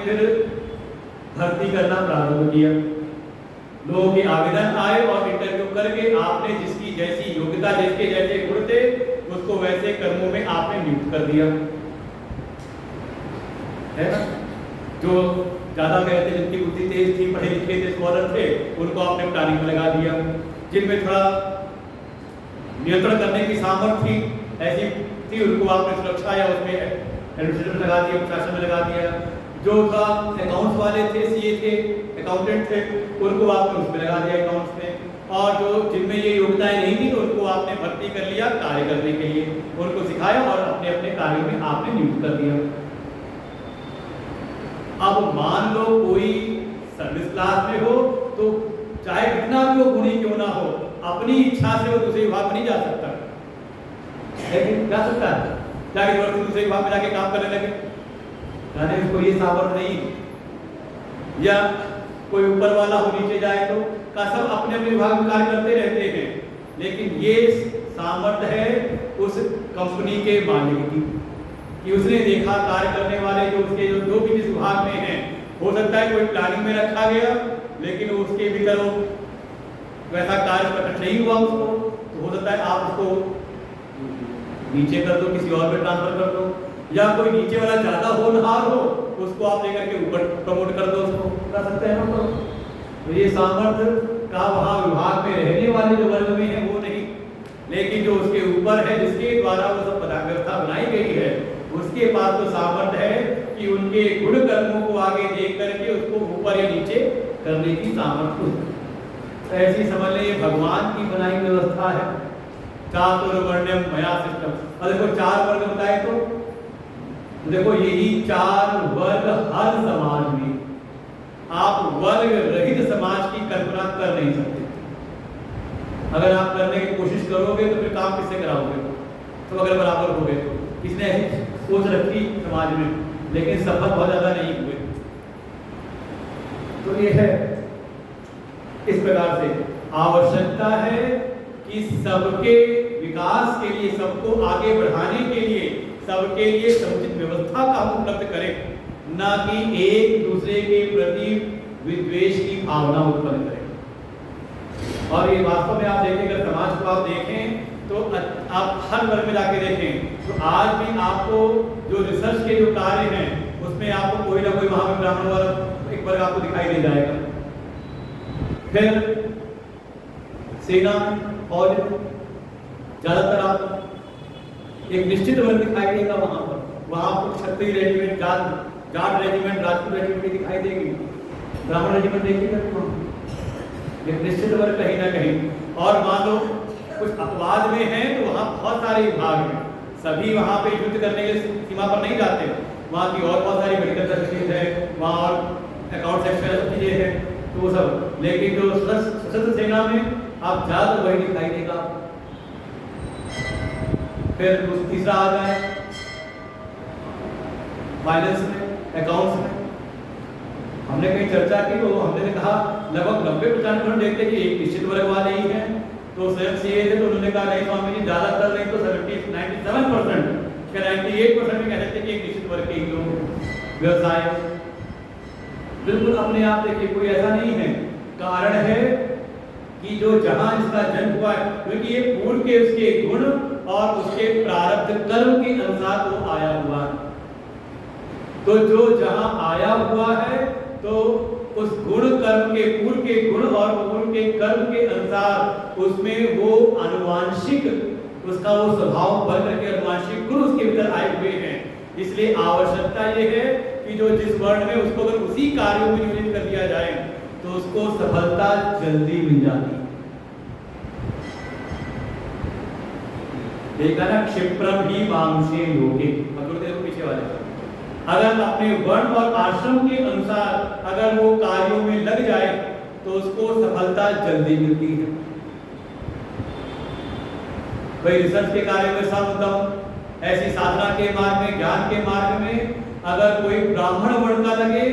भर्ती करना प्रारंभ किया। लोगों के आवेदन आए और इंटरव्यू करके आपने जिसकी जैसी योग्यता, जिसके जैसे गुण थे, उसको वैसे कर्मों में आपने नियुक्त कर दिया, है ना। जो ज्यादा गए थे, जिनकी बुद्धि तेज थी, पढ़े लिखे थे, स्कॉलर थे, उनको आपने प्लानिंग में लगा दिया। जिनमें थोड़ा नियंत्रण करने की सामर्थ्य थी, ऐसी थी, उनको आपने सुरक्षा या उसमें एडमिनिस्ट्रेशन में लगा दिया, प्रशासन में लगा दिया। जो था अकाउंट्स वाले थे, सीए थे, अकाउंटेंट थे, उनको आपने उसमें लगा दिया, अकाउंट्स में। और जो जिनमें ये योग्यताएं नहीं थी, तो उनको आपने भर्ती कर लिया कार्य करने के लिए, उनको सिखाया और अपने अपने कार्यों में आपने नियुक्त कर दिया। अब मान लो कोई सर्विस क्लास में हो, तो चाहे कितना भी वो गुणी क्यों ना हो, अपनी इच्छा से वो दूसरे विभाग में नहीं जा सकता, लेकिन जा सकता है, जाके जबरदस्ती दूसरे विभाग में जाके काम करने लगे, जाने उसको ये सामर्थ्य नहीं। या कोई ऊपर वाला हो नीचे जाए तो का सब अपने अपने विभाग में कार्य करते रहते हैं, लेकिन ये सामर्थ्य है उस कंपनी के मालिक की, कि उसने देखा कार्य करने वाले जो उसके जो भी जिस विभाग में हैं, हो सकता है कोई प्लानिंग में रखा गया, लेकिन उसके भीतर वो वैसा कार्य प्रकट नहीं हुआ उसको, तो हो सकता है आप उसको नीचे कर दो, किसी और में ट्रांसफर कर दो, या कोई नीचे वाला ज्यादा होनहार हो, उसको आप लेकर के ऊपर प्रमोट कर दो, उसको कर सकते हैं ना। तो ये सामर्थ्य का वहाँ विभाग में रहने वाले जो वर्ग में है वो नहीं, लेकिन जो उसके ऊपर है, जिसके द्वारा वो सब व्यवस्था बनाई गई है, उसके पास तो सामर्थ्य है कि उनके गुण कर्मों को आगे देख करके उसको ऊपर या नीचे करने की सामर्थ्य। तो ऐसी समझ लें, ये भगवान की बनाई व्यवस्था है। चातुर्वर्ण्यम मया सिस्टम। और देखो 4 वर्ग बताए, तो देखो यही 4 वर्ग हर समाज में, आप वर्ग रहित समाज की कल्पना कर नहीं सकते। अगर आप करने की कोशिश करोगे तो फिर काम किससे कराओगे, तो अगर बराबर हो गए तो। किसने ऐसी सोच रखी समाज में, लेकिन सफल बहुत ज्यादा नहीं हुए। तो ये है, इस प्रकार से आवश्यकता है कि सबके विकास के लिए, सबको आगे बढ़ाने के लिए, सबके लिए समुचित व्यवस्था का हम उपलब्ध करें, ना कि एक दूसरे के प्रति विद्वेष की भावना उत्पन्न करें। और ये वास्तव में आप देखें, अगर समाज को आप देखें तो आप हर वर्ग में जाके देखें, तो आज भी आपको जो रिसर्च के जो कार्य हैं, उसमें आपको कोई ना कोई वहां पे ब्राह्मण वर्ग एक वर्ग आपको दिखाई दे जाएगा। फिर सेना और ज्यादातर आप एक निश्चित वर्ग दिखाई देगा वहां पर, वहां आपको Kshatriya regiment, Jat regiment, Rajput regiment दिखाई देगी, ब्राह्मण रेजिमेंट देखिएगा एक निश्चित वर्ग कहीं ना कहीं। और मान लो कुछ अपवाद में है तो वहां बहुत सारे विभाग हैं, सभी वहां पे युद्ध करने के सीमा पर नहीं जाते, वहां की और बहुत सारी मेडिकल सर्विसेज है, वहां और अकाउंट सेक्शन सब चीजें हैं, तो वो सब। लेकिन जो सशस्त्र सेना में आप ज्यादा वही दिखाई देगा। फिर तीसरा आ जाए फाइनेंस में, अकाउंट्स में, हमने कहीं चर्चा की तो हमने कहा लगभग 90% देखते कि एक निश्चित वर्ग वाले ही हैं। तो स्वयं सीए थे तो उन्होंने कहा नहीं स्वामी जी, ज्यादातर नहीं तो 97% या 98% में कह सकते कि एक निश्चित वर्ग के ही लोग व्यवसाय। बिल्कुल अपने आप देखिए, कोई ऐसा नहीं है। कारण है कि जो जहां इसका जन्म हुआ है, क्योंकि ये पूर्व के उसके गुण और उसके प्रारब्ध कर्म के अनुसार वो आया हुआ है। तो जो जहां आया हुआ है तो उस गुण कर्म के, पूर्व के गुण और पूर्व के कर्म के अनुसार उसमें वो आनुवांशिक, उसका वो स्वभाव बन करके आनुवांशिक गुण उसके भीतर आए हुए हैं। इसलिए आवश्यकता ये है कि जो जिस वर्ण में उसको अगर उसी कार्यों में नियोजित कर दिया जाए तो उसको सफलता जल्दी मिल जाती है। देखा ना, क्षिप्रम ही मांसे योगे, पीछे वाले अगर अपने वर्ण और आश्रम के अनुसार अगर वो कार्यों में लग जाए तो उसको सफलता जल्दी मिलती है। कोई रिसर्च के कार्य में सर्वोत्तम, ऐसी साधना के मार्ग में, ज्ञान के मार्ग में अगर कोई ब्राह्मण वर्ण का लगे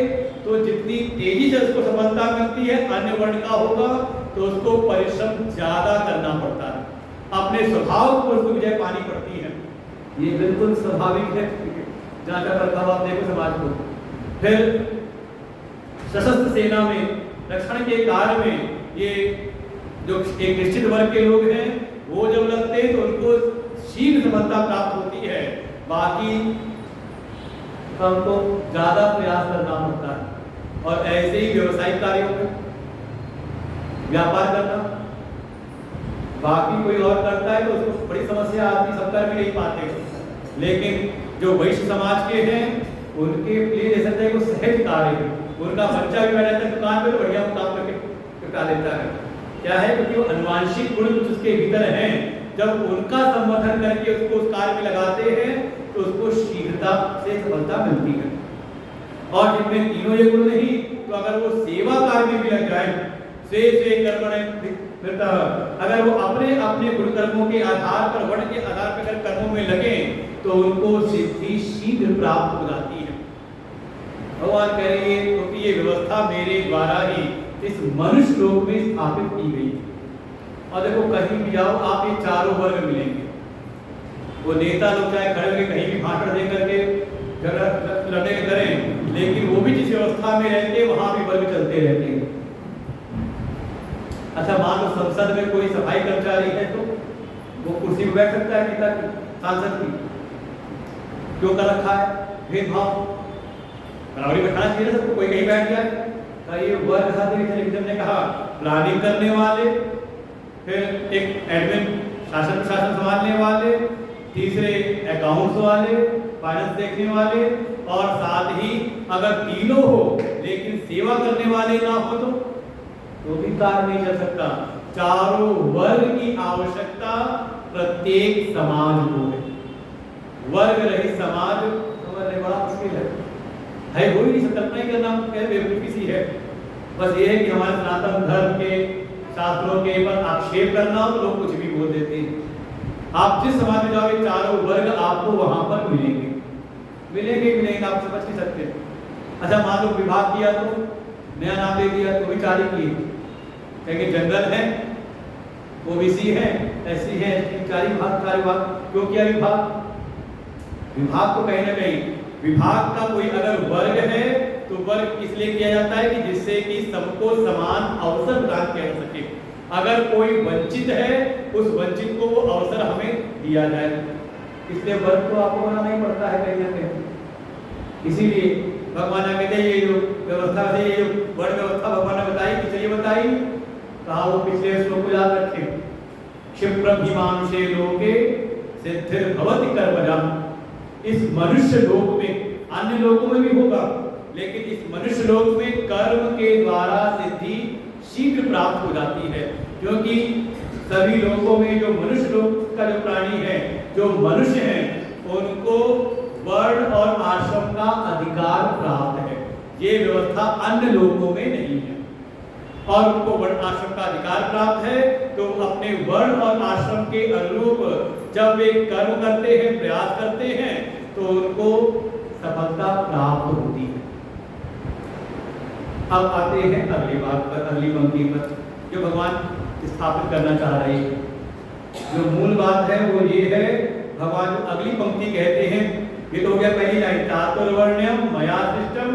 तो जितनी तेजी से उसको सफलता मिलती है अन्य वर्ण का होगा तो उसको परिश्रम ज्यादा करना पड़ता है, अपने स्वभाव को उसको विजय पानी पड़ती है। ये बिल्कुल स्वाभाविक है, जहाँ तक प्रभाव आप देखो समाज को। फिर सशस्त्र सेना में रक्षण के कार्य में ये जो एक निश्चित वर्ग के लोग हैं वो जब लगते हैं तो उनको शीघ्र सफलता प्राप्त होती है, बाकी हमको ज्यादा प्रयास करना पड़ता है। और ऐसे ही व्यवसायिक कार्यों में व्यापार करना, बाकी कोई और करता है तो उसको बड़ी समस्या आती, सब कर भी नहीं पाते। लेकिन जो वैश्य समाज के हैं उनके लिए जैसा है वो सहज कार्य है, उनका बच्चा भी बैठा है दुकान पे तो बढ़िया काम करके चुका देता है। क्या है, क्योंकि वो अनुवांशिक गुण कुछ उसके भीतर हैं, जब उनका संवर्धन करके उसको उस कार्य में लगाते हैं तो उसको शीघ्रता से सफलता मिलती है। और जिनमें तीनों ये गुण नहीं तो अगर वो सेवा कार्य में भी लग जाए, से कर्मणि मिलता है, अगर वो अपने अपने गुण कर्मों के आधार पर, वर्ण के आधार पर अगर कर्मों में लगे तो उनको सिद्धि शीघ्र प्राप्त हो जाती है। भगवान कह रहे हैं क्योंकि ये व्यवस्था मेरे द्वारा ही इस मनुष्य लोक में स्थापित की गई। और देखो कहीं भी जाओ आप ये चारों वर्ग मिलेंगे, वो नेता लोग चाहे खड़े होकर कहीं भी भाषण दे करके झगड़ा लड़ने करें, लेकिन वो भी जिस व्यवस्था में रहते हैं वहां भी वर्ग चलते रहते हैं। अच्छा मान लो संसद में कोई सफाई कर्मचारी है तो वो कुर्सी पर बैठ सकता है नेता की, सांसद की, क्यों कर रखा है भेदभाव? बराबरी बैठाना चाहिए ना सबको, कोई कहीं बैठ जाए। ये वर्ग टेलीविजन ने कहा प्लानिंग करने वाले, फिर एक एडमिन शासन प्रशासन संभालने वाले, तीसरे अकाउंट्स वाले, फाइनेंस देखने वाले, और साथ ही अगर तीनों हो लेकिन सेवा करने वाले ना हो तो भी कार्य नहीं चल सकता। चारों वर्ग की आवश्यकता प्रत्येक समाज को है। वर्ग रहित समाज समझने बड़ा मुश्किल है, हो ही नहीं सकता। कल्पना ही करना बेवकूफी सी है। बस ये है कि हमारे सनातन धर्म के शास्त्रों के पर आक्षेप करना हो तो लोग कुछ भी बोल देते हैं। आप जिस समाज में जाओगे चारों वर्ग आपको वहां पर मिलेंगे, आप समझ नहीं सकते। अच्छा मान लो विभाग किया तो नया नाम दे दिया तो भी चार ही किए, कहेंगे जंगल है, ओबीसी है, एससी है, चार विभाग क्यों किया विभाग? विभाग तो कहीं ना कहीं विभाग का कोई अगर वर्ग है तो वर्ग इसलिए किया जाता है कि जिससे कि सबको समान अवसर प्रदान किया जा सके। अगर कोई वंचित है उस वंचित को वो अवसर हमें दिया जाए, इसलिए वर्ग तो आपको बनाना ही पड़ता है कहीं ना कहीं। इसीलिए भगवान कहते हैं ये जो व्यवस्था है, ये जो वर्ण व्यवस्था भगवान ने बताई, किसलिए बताई? कहा वो पिछले श्लोक को याद रखें, क्षिप्रम हिमांशे लोके सिद्धिर्भवति कर्मजम्। इस मनुष्य लोक में, अन्य लोकों में भी होगा, लेकिन इस मनुष्य लोक में कर्म के द्वारा सिद्धि शीघ्र प्राप्त हो जाती है। क्योंकि सभी लोकों में जो मनुष्य लोक का जो प्राणी है, जो मनुष्य हैं, उनको वर्ण और आश्रम का अधिकार प्राप्त है। ये व्यवस्था अन्य लोकों में नहीं है। और उनको वर्ण आश्रम का अधिकार प्राप्त है तो अपने वर्ण और आश्रम के अनुरूप जब वे कर्म करते हैं, प्रयास करते हैं, तो उनको सफलता प्राप्त होती है। अब आते हैं अगली बात पर, अगली पंक्ति पर, जो भगवान स्थापित करना चाह रहे हैं। जो मूल बात है वो ये है, भगवान जो अगली पंक्ति कहते हैं, ये तो हो गया पहली लाइन, चातुर्वर्ण्यम मया सृष्टम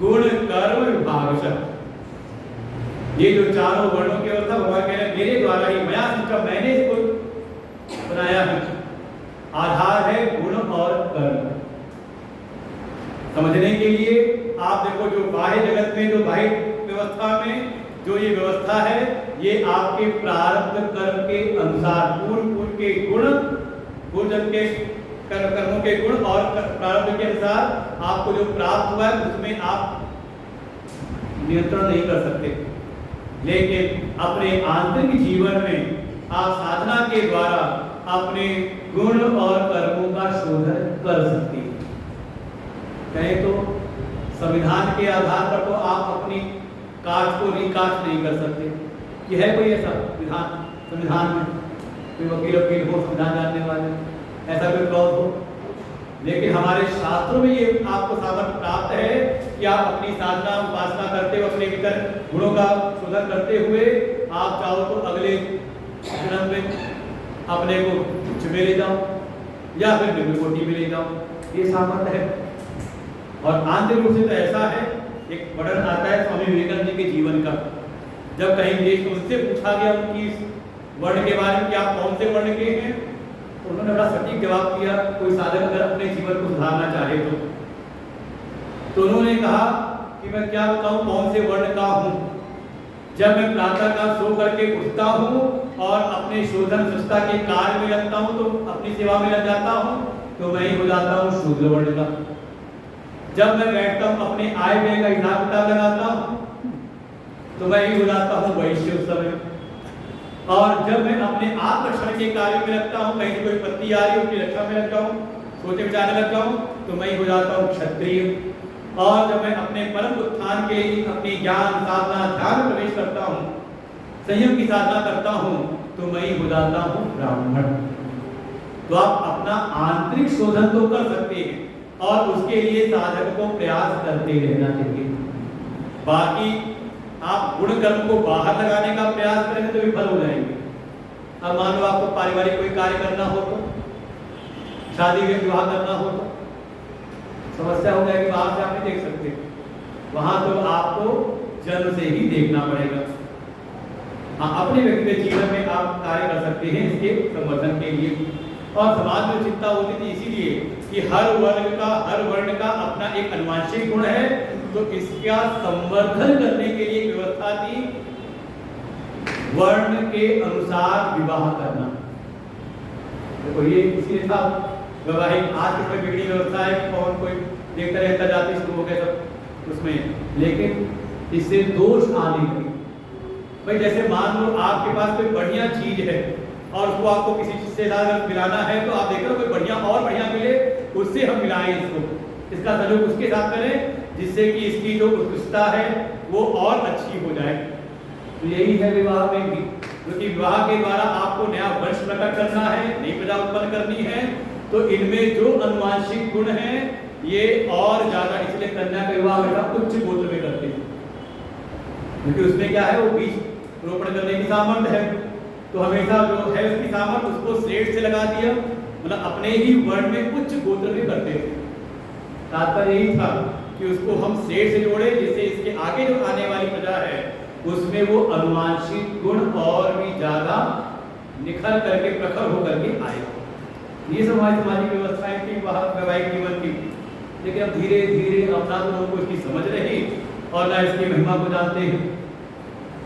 गुण कर्म विभागशः। ये जो चारों वर्णों की व्यवस्था भगवान कह रहे हैं मेरे द्वारा ही, मया सृष्टम, मैंने इसको बनाया है। आधार है गुण और कर्म। समझने के लिए आप देखो जो बाह्य जगत में, जो बाह्य व्यवस्था में जो ये व्यवस्था है, ये आपके प्रारब्ध कर्म के अनुसार, पूर्व के गुण, पूर्व के कर्मों के गुण और प्रारब्ध के अनुसार आपको जो प्राप्त हुआ है उसमें आप नियंत्रण नहीं कर सकते। लेकिन अपने आंतरिक जीवन में आप साधना के द्वारा अपने गुण और कर्मों का शोधन कर सकते हैं। कहें तो संविधान के आधार पर तो आप अपनी कास्ट को रिकास्ट नहीं कर सकते। ये है कोई ऐसा विधान संविधान में, कोई वकील हो, संविधान जानने वाले, ऐसा कोई क्लॉज हो? लेकिन हमारे शास्त्रों में ये आपको सामर्थ्य प्राप्त है कि आप अपनी साधना उपासना करते हुए, अपने भीतर गुणों का शोधन करते हुए आप चाहो तो अगले जन्म में अपने को उच्च में ले जाओ या फिर निम्न कोटि में ले जाओ, ये सामर्थ्य है। और आंतरिक रूप से तो ऐसा है, एक वर्णन आता है स्वामी विवेकानंद जी के जीवन का। जब कहीं देश उनसे पूछा गया उनकी वर्ण के बारे में कि आप कौन से वर्ण के हैं, तो उन्होंने बड़ा सटीक जवाब दिया। कोई साधक अगर अपने जीवन को सुधारना चाहे तो उन्होंने कहा कि मैं क्या बताऊं कौन से वर्ण का हूं। जब मैं प्रातः काल सो करके उठता हूं और अपने शोधन स्वच्छता के कार्य में लगता हूं, तो अपनी सेवा में लग जाता हूं, तो मैं ही हो जाता हूं शूद्र वर्ण का। जब मैं बैठता हूं अपने आय व्यय का हिसाब किताब लगाता हूं, तो मैं ही हो जाता हूं वैश्य उस समय। और जब मैं अपने आत्मरक्षण के कार्य में लगता हूं, कहीं से कोई पत्ती आ रही है उसकी रक्षा में लग जाऊं, सोचे विचारने लग जाऊं, तो मैं ही हो जाता हूं क्षत्रिय। और जब मैं अपने परम उत्थान के लिए अपनी ज्ञान साधना ध्यान में प्रवेश करता हूं, संयम की साधना करता हूं, तो मैं ही हो जाता हूं ब्राह्मण। तो आप अपना आंतरिक शोधन तो कर सकते हैं और उसके लिए साधक को प्रयास करते रहना चाहिए। बाकी आप गुण कर्म को बाहर लगाने का प्रयास करेंगे तो विफल हो जाएंगे। अब मान लो आपको पारिवारिक कोई कार्य करना हो, तो शादी विवाह करना हो, तो समस्या हो जाएगी, बाहर से आप नहीं देख सकते, वहां तो आपको जन्म से ही देखना पड़ेगा। अपने व्यक्तिगत जीवन में आप कार्य कर सकते हैं इसके संवर्धन के लिए। और समाज में चिंता होती थी इसीलिए कि हर वर्ण का अपना एक अनुवांशिक गुण है, तो इसका संवर्धन करने के लिए व्यवस्था थी वर्ण के अनुसार विवाह करना। देखो ये इसीलिए था वैवाहिक। आज की बिगड़ी व्यवस्था है कि कौन कोई देखता रहता जाति शुरू हो गए सब उसमें, लेकिन इससे दोष आने लगे। भाई जैसे मान लो आपके पास कोई बढ़िया चीज है और उसको आपको किसी चीज से मिलाना है, तो आप देख रहे हो कोई बढ़िया और बढ़िया मिले, उससे हम मिलाएं इसको, इसका सहयोग उसके साथ करें जिससे कि इसकी जो उत्कृष्टता है वो और अच्छी हो जाए। तो यही है विवाह में भी, क्योंकि विवाह के द्वारा आपको नया वंश प्रकट करना है, नई प्रजा उत्पन्न करनी है, तो इनमें जो अनुवांशिक गुण हैं ये और ज्यादा, इसलिए कन्या का विवाह हमेशा उच्च गोत्र में करते हैं, क्योंकि उसमें क्या है, वो बीज रोपण करने की सामर्थ्य है। तो हमेशा जो है उसकी सामर्थ्य उसको श्रेष्ठ से लगा दिया, मतलब अपने ही वर्ण में उच्च गोत्र में करते थे। तात्पर्य यही था कि उसको हम श्रेष्ठ से जोड़े, जिससे इसके आगे जो आने वाली प्रजा है उसमें वो अनुवांशिक गुण और भी ज्यादा निखर करके प्रखर होकर के आए। ये सब हमारी सामाजिक व्यवस्थाएं थी वैवाहिक जीवन की। लेकिन अब धीरे धीरे अपना तो लोगों को इसकी समझ रही और ना इसकी महिमा को जानते हैं,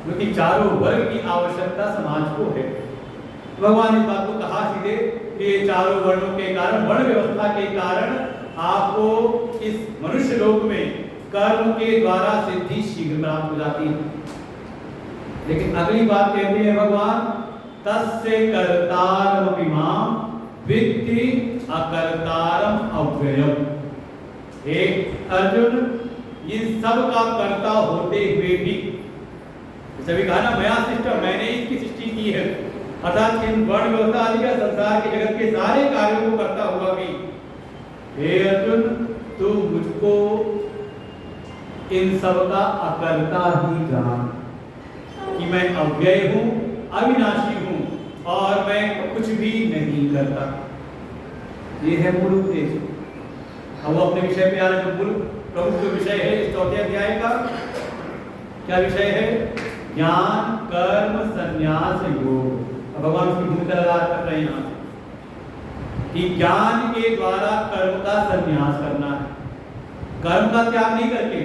क्योंकि चारों वर्ग की आवश्यकता समाज को है। भगवान इस बात को कहा सीधे कि ये चारों वर्णों के कारण, वर्ण व्यवस्था के कारण आपको इस मनुष्य लोक में कर्म के द्वारा सिद्धि शीघ्र प्राप्त हो जाती है। लेकिन अगली बात कहते हैं भगवान, तस्य कर्तारमपि मां विद्धि अकर्तारम अव्ययम्। एक अर्जुन, इन सब का कर्ता होते हुए भी, सभी कहा ना मया सृष्टि, मैंने इसकी सृष्टि की है, अर्थात इन वर्ण व्यवस्था आदि का संसार के जगत के सारे कार्यों को करता हुआ भी, हे अर्जुन तू मुझको इन सब का अकर्ता ही जान, कि मैं अव्यय हूं, अविनाशी हूं और मैं कुछ भी नहीं करता। ये है मूल उद्देश्य। अब वो अपने विषय पे आ रहे, जो मूल प्रमुख जो विषय है इस चौथे अध्याय का, क्या विषय है? ज्ञान कर्म संन्यास योग। अब भगवान उसकी भूमिका लगा कर रहे हैं यहाँ कि ज्ञान के द्वारा कर्म का संन्यास करना है, कर्म का त्याग नहीं करके।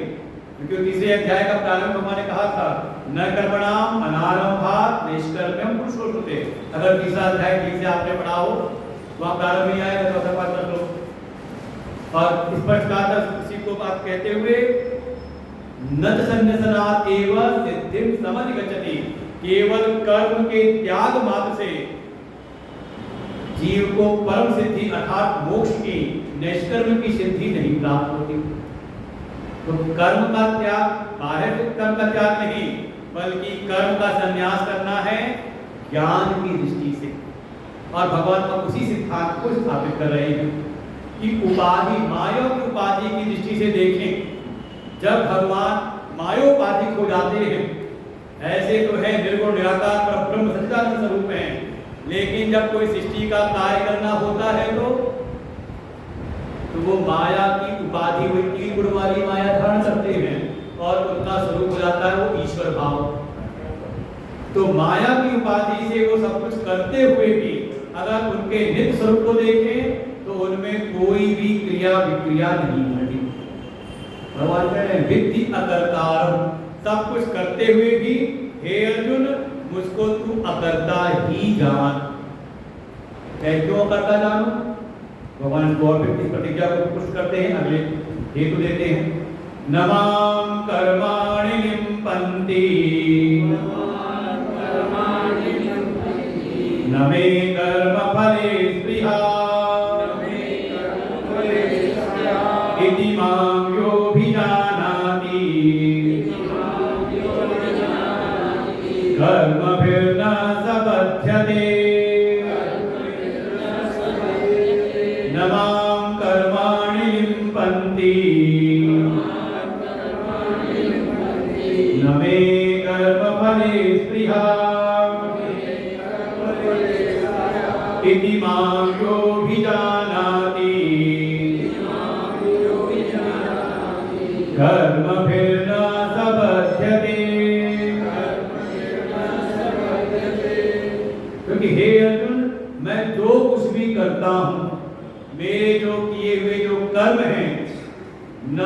क्योंकि तीसरे अध्याय का प्रारंभ भगवान ने कहा था, न कर्मणाम अनारंभात् निष्कर्म्यम पुरुषोत्तमे। अगर तीसरा अध्याय ठीक से आपने पढ़ा हो तो आप प्रारंभ नहीं आएगा, चौथा पाठ कर लो। और स्पष्ट कहा था किसी को बात कहते हुए, न संन्यासनात् एव सिद्धिं समधिगच्छति। केवल कर्म के त्याग मात्र से जीव को परम सिद्धि अर्थात मोक्ष की, निष्कर्म की सिद्धि नहीं प्राप्त होती। तो कर्म का त्याग, बाहर कर्म का त्याग नहीं, बल्कि कर्म का संन्यास करना है ज्ञान की दृष्टि से। और भगवान अब उसी सिद्धांत को स्थापित कर रहे हैं कि उपाधि, माया की उपाधि की दृष्टि से देखें। जब भगवान मायोपाधिक हो जाते हैं, ऐसे तो है निर्गुण निराकार पर ब्रह्म सच्चिदानंद स्वरूप है, लेकिन जब कोई सृष्टि का कार्य करना होता है तो वो माया की उपाधि, हुई 3 गुण वाली माया धारण करते हैं और उनका स्वरूप हो जाता है वो ईश्वर भाव। तो माया की उपाधि से वो सब कुछ करते हुए भी अगर उनके नित्य स्वरूप को देखें तो उनमें कोई भी क्रिया विक्रिया नहीं होती। भगवान कह रहे हैं विद्धि अकर्तारम, सब कुछ करते हुए भी हे अर्जुन मुझको तू अकर्ता ही जान। क्यों अकर्ता जानो? भगवान को और व्यक्ति प्रतिज्ञा को पुष्ट करते हैं, अगले हेतु देते हैं। नमाम कर्माणि लिम्पन्ति न मे कर्म फले स्पृहा इति मां योऽभिजानाति कर्मभिर्न सबध्यते। नमां कर्माणि लिम्पन्ति न मे कर्म फले स्पृहा इति मां योऽभिजानाति कर्मभिर्न सबध्यते। क्योंकि हे अर्जुन मैं जो कुछ भी करता हूं, मेरे जो किए हुए जो कर्म हैं, न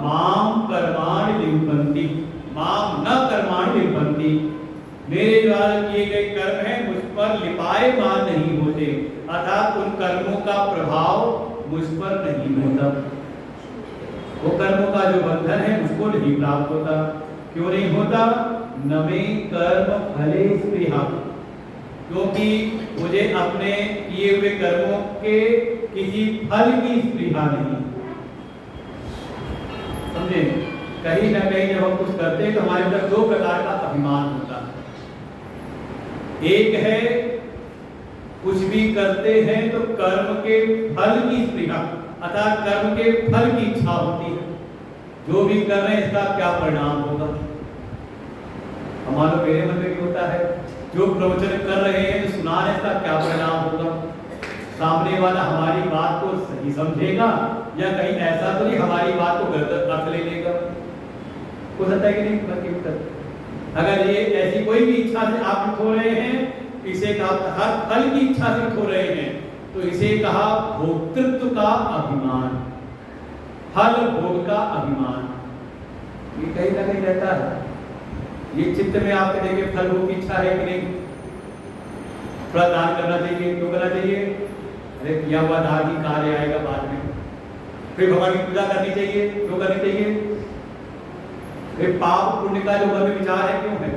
माम कर्माणि लिम्पन्ति, माम न कर्माणि लिम्पन्ति, मेरे द्वारा किए गए कर्म हैं मुझ पर लिपायमान नहीं होते, अर्थात उन कर्मों का प्रभाव मुझ पर नहीं होता। वो कर्मों का जो बंधन है मुझको नहीं प्राप्त होता। क्यों नहीं होता? न मे कर्म फले स्पृहा, क्योंकि मुझे अपने किए हुए कर्मों के किसी फल की स्पृहा नहीं। समझे? कहीं ना कहीं जब हम कुछ करते हैं तो हमारे अंदर 2 प्रकार का अभिमान होता है। एक है कुछ भी करते हैं तो कर्म के फल की स्पृहा, अर्थात कर्म के फल की इच्छा होती है, जो भी कर रहे हैं इसका क्या परिणाम होगा। हमारे मेरे मन में भी होता है, जो प्रवचन कर रहे हैं जो सुना रहे हैं इसका क्या परिणाम होगा, सामने वाला हमारी बात को सही समझेगा या कहीं ऐसा तो नहीं हमारी बात को गलत अर्थ ले लेगा। हो सकता है कि नहीं? अगर ये ऐसी कोई भी इच्छा से आप खो रहे हैं, इसे कहा हर फल की इच्छा से खो रहे हैं, तो इसे कहा भोक्तृत्व का अभिमान, फल भोग का अभिमान। ये कहीं ना कहीं रहता है। ये चित्त में आपके देखिए फल भोग की इच्छा है कि नहीं? थोड़ा दान करना चाहिए, क्यों करना चाहिए? अरे किया हुआ दान ही कार्य आएगा बाद में। फिर भगवान की पूजा करनी चाहिए, क्यों करनी चाहिए? फिर पाप पुण्य का जो मन में विचार है क्यों है?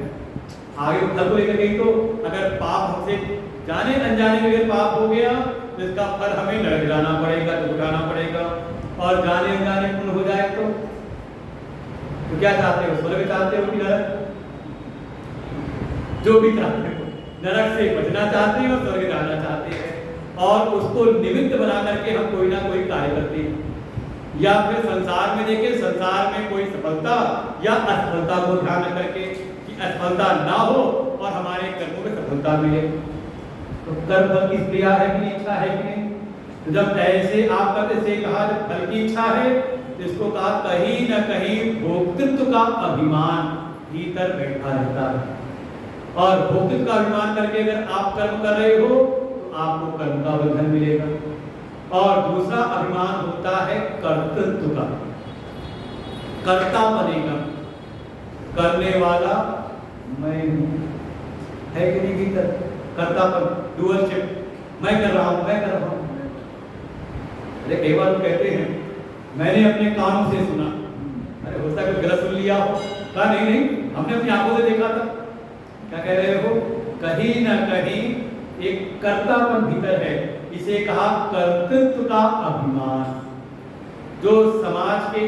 आगे फल को लेकर गई तो अगर पाप हमसे जाने अनजाने में अगर पाप हो गया तो इसका फल हमें नरक जाना पड़ेगा, तो उठाना पड़ेगा। और जाने अनजाने पुण्य हो जाए तो क्या चाहते हो? स्वर्ग चाहते हो कि नरक? जो भी चाहते हो, नरक से बचना चाहते हैं और स्वर्ग जाना चाहते हैं, और उसको निमित्त बना करके हम कोई ना कोई कार्य करते हैं। या फिर संसार में देखें, संसार में कोई सफलता या असफलता को ध्यान रख करके कि असफलता ना हो और हमारे कर्मों में सफलता मिले, तो कर्म फल की क्रिया है कि नहीं, इच्छा है कि नहीं? तो जब ऐसे आप करते से कहा जब फल की इच्छा है तो इसको कहा कहीं न कहीं भोक्तृत्व का अभिमान भीतर बैठा रहता है। और भोक्तृत्व का अभिमान करके अगर आप कर्म कर रहे हो तो आपको कर्म का बंधन मिलेगा। और दूसरा अभिमान होता है कर्तृत्व का, कर्ता बनेगा, करने वाला मैं हूं, है कि नहीं? भीतर कर्तापन, डूअरशिप, मैं कर रहा हूं, मैं कर रहा हूं। अरे कई बार कहते हैं मैंने अपने कानों से सुना, अरे होता है कुछ गलत सुन लिया हो, कहा नहीं नहीं हमने अपनी आंखों से देखा था। क्या कह रहे हो? कहीं ना कहीं एक कर्तापन भीतर है, इसे कहा कर्तृत्व का अभिमान। जो समाज के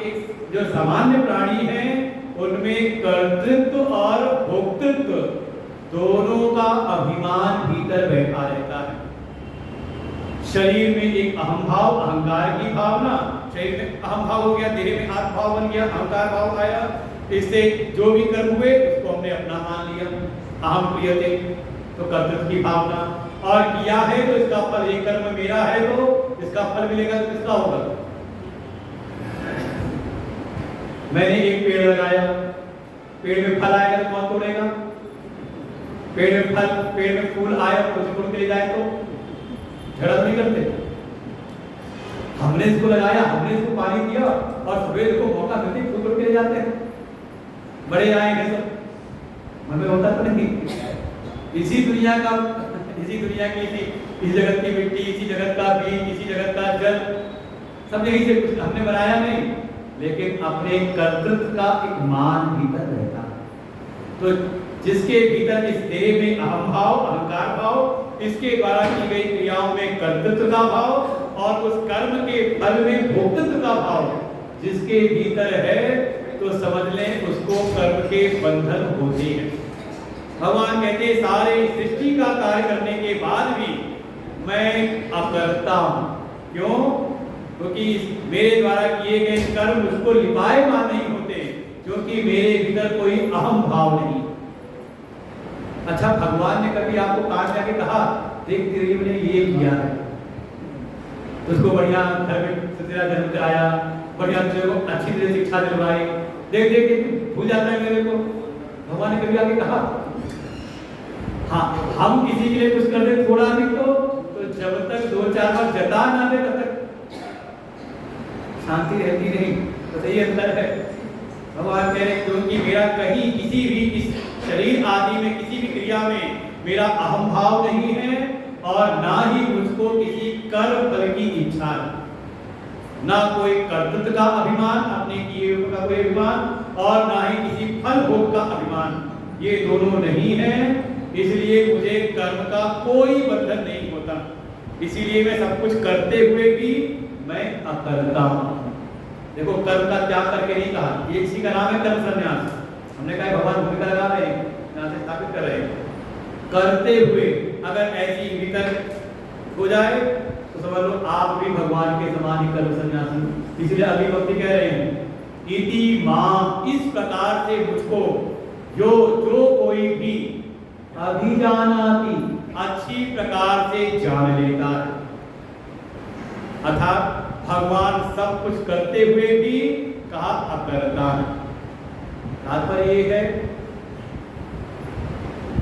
जो सामान्य प्राणी हैं उनमें कर्तृत्व और भोक्तृत्व दोनों का अभिमान भीतर बैठा रहता है। शरीर में एक अहम भाव, अहंकार की भावना, शरीर में अहम भाव हो गया, देह में आत्म भाव बन गया, अहंकार भाव आया, इससे जो भी कर्म हुए उसको हमने अपने अपना मान लिया, अहम क्रियते, तो कर्तृत्व की भावना, और किया है तो इसका फल, ये कर्म मेरा है तो इसका फल मिलेगा, तो किसका होगा? मैंने एक पेड़ लगाया, पेड़ में फल आएगा तो कौन तोड़ेगा? पेड़ में फूल आया तो तोड़ के ले जाए तो झगड़ा नहीं करते। हमने इसको लगाया, हमने इसको पानी दिया और सुबह को मौका मिलते फूल तोड़ के ले जाते हैं। बड़े आएंगे सब, मन में होता तो नहीं। इसी दुनिया की इसी जगत की मिट्टी, इसी जगत का बीज, इसी जगत का जल, सब यही से कुछ हमने बनाया नहीं, लेकिन अपने कर्तृत्व का एक मान भीतर रहता। तो जिसके भीतर इस देह में अहम भाव, अहंकार भाव, इसके द्वारा की गई क्रियाओं में कर्तृत्व का भाव और उस कर्म के फल में भोक्तृत्व का भाव जिसके भीतर है, तो समझ लें उसको कर्म के बंधन होते हैं। भगवान कहते हैं सारे सृष्टि का कार्य करने के बाद भी मैं अकर्ता हूं। क्यों? क्योंकि मेरे द्वारा किए गए कर्म उसको लिपायमान नहीं होते, क्योंकि मेरे भीतर कोई अहम भाव नहीं। अच्छा, भगवान ने कभी आपको कान जाके कहा देख तेरे लिए मैंने ये किया है, उसको बढ़िया घर में तेरा जन्म कराया, बढ़िया तेरे को अच्छी तरह शिक्षा दिलवाई, देख देख के भूल जाता है मेरे को? भगवान ने कभी आगे कहा? हाँ, हम किसी के लिए कुछ कर दे थोड़ा भी तो जब तक 2-4 बार जता ना दे तब तक शांति रहती नहीं। तो सही अंतर है। भगवान कह रहे क्योंकि मेरा कहीं किसी भी इस शरीर आदि में किसी भी क्रिया में मेरा अहम भाव नहीं है और ना ही मुझको किसी कर्म फल की इच्छा है, ना कोई कर्तृत्व का अभिमान, अपने किए हुए का कोई अभिमान, और ना ही किसी फल भोग का अभिमान, ये दोनों नहीं है। इसलिए मुझे कर्म का कोई बंधन नहीं होता, इसीलिए मैं सब कुछ करते हुए भी मैं अकर्ता हूं। देखो, कर्म का त्याग करके नहीं कहा, ये इसी का नाम है कर्म संन्यास। हमने कहा भगवान भूमिका लगा रहे हैं, यहां से स्थापित कर रहे हैं। करते हुए अगर ऐसी भीतर हो जाए तो समझ लो आप भी भगवान के समान ही कर्म संन्यासी। इसलिए अभी भक्ति कह रहे हैं इति मां, इस प्रकार से मुझको जो कोई भी अभिजानाति, अच्छी प्रकार से जान लेता है। अर्थात भगवान सब कुछ करते हुए भी कहा अकर्ता है। तात्पर्य ये है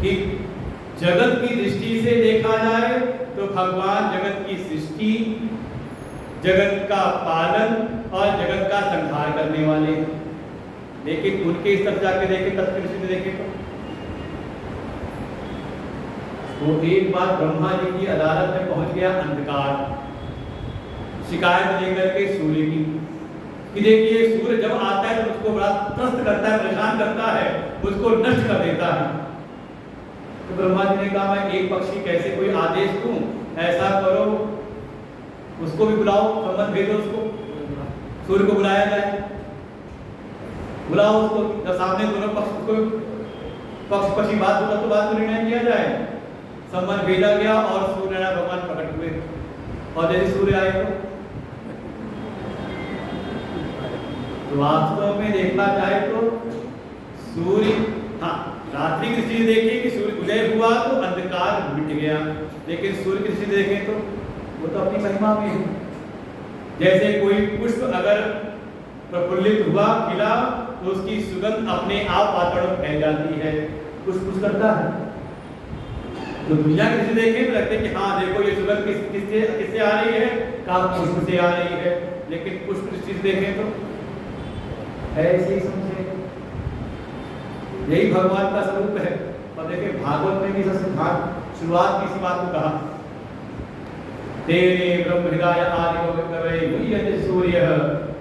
कि जगत की दृष्टि से देखा जाए तो भगवान जगत की सृष्टि, जगत का पालन और जगत का संहार करने वाले हैं। लेकिन उनके इस तरफ जाके देखें, तत्व की दृष्टि से देखें तो एक बार ब्रह्मा जी की अदालत में पहुंच गया अंधकार, शिकायत लेकर के सूर्य की कि देखिए सूर्य जब आता है तो उसको बड़ा त्रस्त करता है, परेशान करता है, उसको नष्ट कर देता है। तो ब्रह्मा जी ने कहा मैं एक पक्षी कैसे कोई आदेश दूं, ऐसा करो उसको भी बुलाओ, संबंध भेजो उसको, सूर्य को बुलाया जाए, बुलाओ उसको, जब सामने दोनों पक्ष पक्षी बात होगा तो बात को निर्णय किया जाए। संबंध भेजा गया और सूर्यनारायण भगवान प्रकट हुए, और जैसे सूर्य आए तो वास्तव में देखा जाए तो सूर्य, हाँ रात्रि की दृष्टि से देखें कि सूर्य उदय हुआ तो अंधकार मिट गया, लेकिन सूर्य की दृष्टि से देखें तो वो तो अपनी महिमा में है। जैसे कोई पुष्प अगर प्रफुल्लित हुआ, खिला, तो उसकी सुगंध अपने आप वातावरण में फैल जाती है, पुष्प करता है। तो दुनिया की दृष्टि देखें तो लगते कि हाँ देखो ये सुगंध किससे आ रही है, कहाँ पुष्प से आ रही है, लेकिन पुष्प दृष्टि से देखें तो ऐसे ही समझे यही भगवान का स्वरूप है। और देखिए भागवत में भी सबसे शुरुआत में इसी बात को कहा, तेरे ब्रह्म हृदय आदि कवये मुह्यते सूर्यः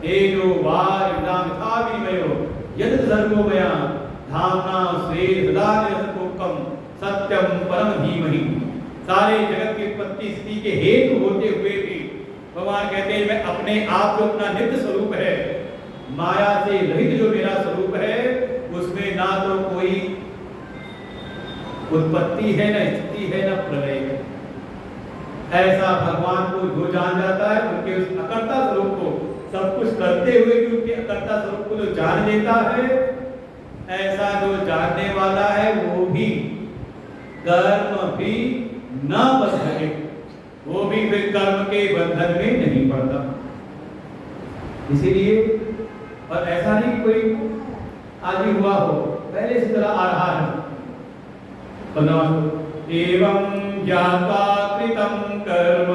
तेजो वारिणाम यथा विनिमयो यद सर्वोमया धाम्ना स्वेन सदा निरस्तकोकम सत्यम परम धीमहि। सारे जगत की उत्पत्ति स्थिति के हेतु होते हुए भी भगवान कहते हैं मैं अपने आप जो अपना नित्य स्वरूप है, माया से रहित जो मेरा स्वरूप है, उसमें ना तो कोई उत्पत्ति है, न स्थिति है, न प्रलय है। ऐसा भगवान को जो जान जाता है, उनके उस अकर्ता स्वरूप को, सब कुछ करते हुए भी उनके अकर्ता स्वरूप को जो जान लेता है, ऐसा जो जानने वाला है वो भी कर्म भी न बंधे, वो भी फिर कर्म के बंधन में नहीं पड़ता। इसीलिए, और ऐसा नहीं कोई आज ही हुआ हो, पहले से चला आ रहा है। एवं ज्ञात्वा कृतं कर्म,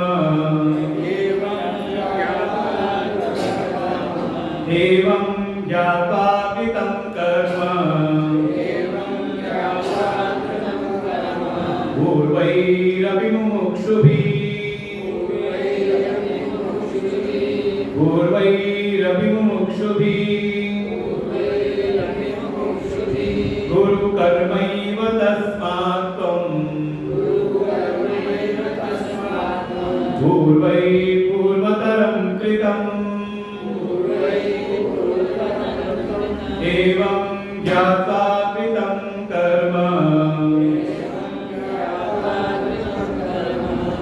एवं ज्ञात्वा कृतं कर्म, पूर्वैरपि मुमुक्षुभिः, पूर्वैरपि मुमुक्षुभिः गुरु कर्मैव तस्मात् त्वं पूर्वै पूर्वतरं कृतं एवं ज्ञात्वा कृतं कर्म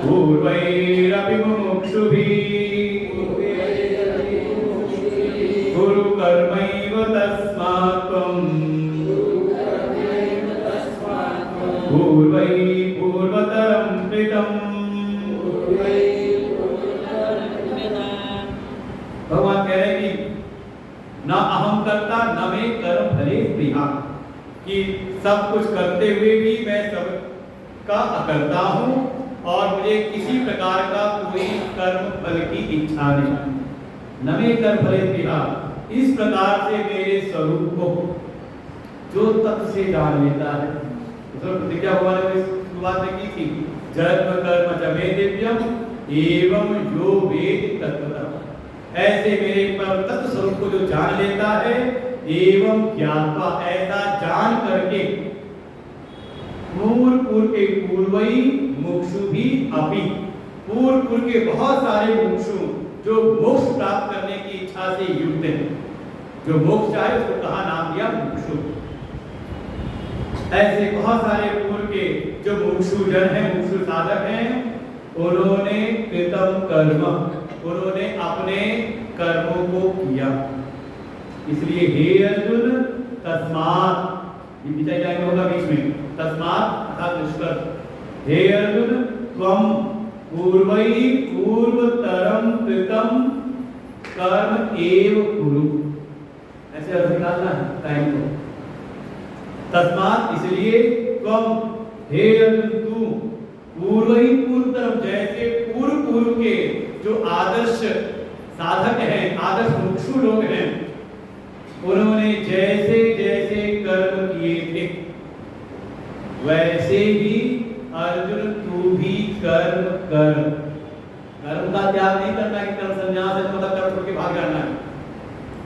पूर्वैरपि मुमुक्षुभिः गुरु कर्मैव तस्मात् त्वं पूर्वै पूर्वतरं कृतं। भगवान कह रहे हैं कि न अहम करता न मैं कर्म फले प्रिया, कि सब कुछ करते हुए भी मैं सब का अकर्ता हूँ और मुझे किसी प्रकार का कोई कर्म फल की इच्छा नहीं। न मैं कर्म फले प्रिया, इस प्रकार से मेरे स्वरूप को जो तत्व से जान लेता है, प्रतिज्ञा भगवान ने शुरुआत में की थी, जन्म कर्म च मे दिव्यम एवं यो वेद तत्वतः, ऐसे मेरे परम तत्व स्वरूप को जो जान लेता है, एवं ज्ञात्वा, ऐसा जान करके, पूर्व के पूर्वई मुक्षु भी अपि, पूर्व के बहुत सारे मुक्षु जो मोक्ष प्राप्त करने की इच्छा से युक्त हैं, जो मोक्ष चाहे उसको कहा नाम दिया मुक्षु। ऐसे बहुत सारे पूर्व के जो मुक्षु जन हैं, मुक्षु साधक हैं, उन्होंने कृतम कर्म, उन्होंने अपने कर्मों को किया। इसलिए हे अर्जुन तस्मात्, ये विचार लाइन में होगा बीच में, तस्मात् अर्थात निष्कर्ष, हे अर्जुन त्वं पूर्वई पूर्वतरम कृतम कर्म एव कुरु, ऐसे अर्थ निकालना है टाइम को। तस्मात् इसलिए, त्वं हे अर्जुन तू, पूर्वई पूर्वतरम, जैसे पूर्व के जो आदर्श साधक हैं, आदर्श मुक्षु लोग हैं, उन्होंने जैसे जैसे कर्म किए थे वैसे ही अर्जुन तू भी कर्म कर। कर्म का त्याग नहीं करना कि कर्म संन्यास है मतलब कर्म छोड़ के भाग जाना है।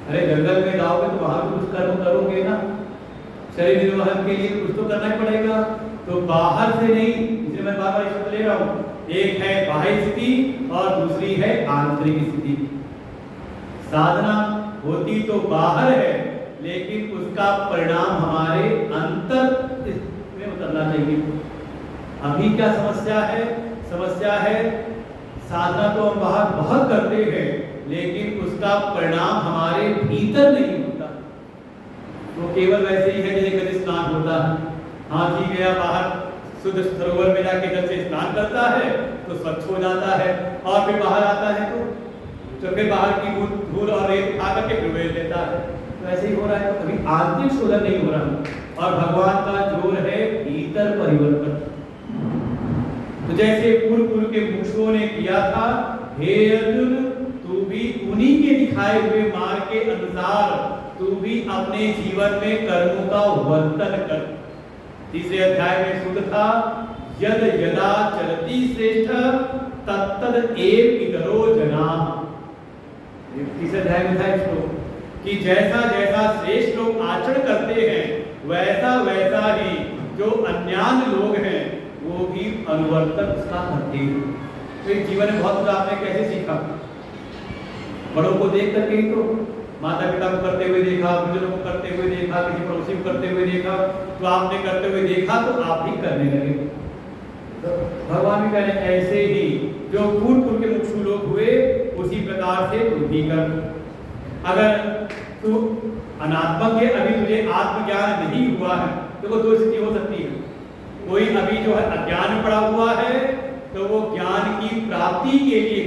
अरे जंगल में जाओगे तो वहां भी कुछ कर्म करोगे ना, शरीर निर्वहन के लिए कुछ तो करना ही पड़ेगा। तो बाहर से नहीं, इसलिए मैं बार बार शब्द ले रहा हूँ, एक है बाह्य स्थिति और दूसरी है आंतरिक स्थिति। साधना होती तो बाहर है, लेकिन उसका परिणाम हमारे अंतर में उतरना चाहिए। अभी क्या समस्या है? समस्या है साधना तो हम बाहर बहुत करते हैं, लेकिन उसका परिणाम हमारे भीतर नहीं होता। तो केवल वैसे ही है जैसे कभी स्नान होता है, हाथी गया बाहर शुद्ध सरोवर में जाके जल से स्नान करता है तो स्वच्छ हो जाता है, और फिर बाहर आता है तो फिर बाहर की धूल और रेत उठा करके प्रवेश लेता है। तो ऐसे ही हो रहा है, तो कभी आंतरिक शोधन नहीं हो रहा। और भगवान का जोर है भीतर परिवर्तन। तो जैसे पूर्व के मुक्षुओं ने किया था, हे अर्जुन तू भी उन्हीं के दिखाए हुए मार्ग के अनुसार तू भी अपने जीवन में कर्मों का वर्तन कर। तीसरे अध्याय में सूत्र था, यद यदा चलति श्रेष्ठ तत्तद एव इतरो जनाः। तीसरे अध्याय में था इसको कि जैसा जैसा श्रेष्ठ लोग आचरण करते हैं, वैसा वैसा ही जो अन्यान लोग हैं वो भी अनुवर्तन उसका करते हैं। तो जीवन में बहुत कुछ आपने कैसे सीखा? बड़ों को देख करके ही तो, माता पिता को करते हुए देखा, बुजुर्गों को करते हुए देखा, किसी पड़ोसी को करते हुए देखा, तो आपने करते हुए देखा तो आप भी करने लगे। तो भगवान भी कह रहे हैं ऐसे ही जो पूर्व के मुक्षु लोग हुए उसी प्रकार से तू भी कर। अगर तो अनात्मज्ञ अभी तुझे आत्मज्ञान नहीं हुआ है, देखो दो स्थिति हो सकती है। कोई अभी जो है अज्ञान में पड़ा हुआ है तो वो ज्ञान की प्राप्ति के लिए,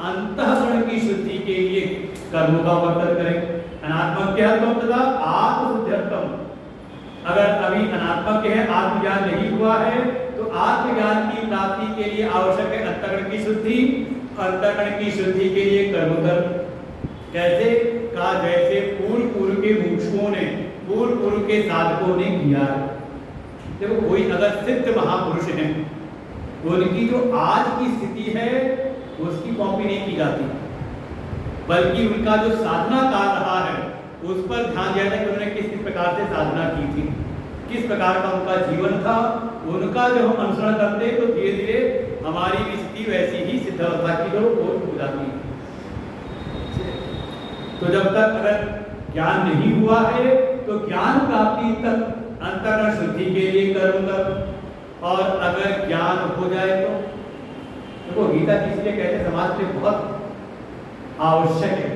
अंतःकरण की शुद्धि के लिए कर्मों का वर्तन करे। अनात्मज्ञत्वम तथा आत्मशुद्ध्यत्वम, अगर अभी अनात्मज्ञ है, आत्मज्ञान नहीं हुआ है, तो आत्मज्ञान की प्राप्ति के लिए आवश्यक है अंतःकरण की शुद्धि। अंतःकरण की शुद्धि के लिए कर्म कर। कैसे कहा? जैसे पूर्व के मुमुक्षुओं ने, पूर्व के साधकों ने किया है। देखो कोई अगर सिद्ध महापुरुष है, उनकी जो आज की स्थिति है उसकी कॉपी नहीं की जाती, बल्कि उनका जो साधना काल रहा है उस पर ध्यान दिया जाए कि उन्होंने किस प्रकार से साधना की थी, किस प्रकार का उनका जीवन था। उनका जब हम अनुसरण करते तो धीरे धीरे हमारी भी स्थिति वैसी ही सिद्धावस्था की जो हो जाती है। तो जब तक अगर ज्ञान नहीं हुआ है तो ज्ञान प्राप्ति तक अंतःकरण शुद्धि के लिए कर्म कर, और अगर ज्ञान हो जाए तो देखो गीता जी इसलिए कहते समाज के बहुत आवश्यक है,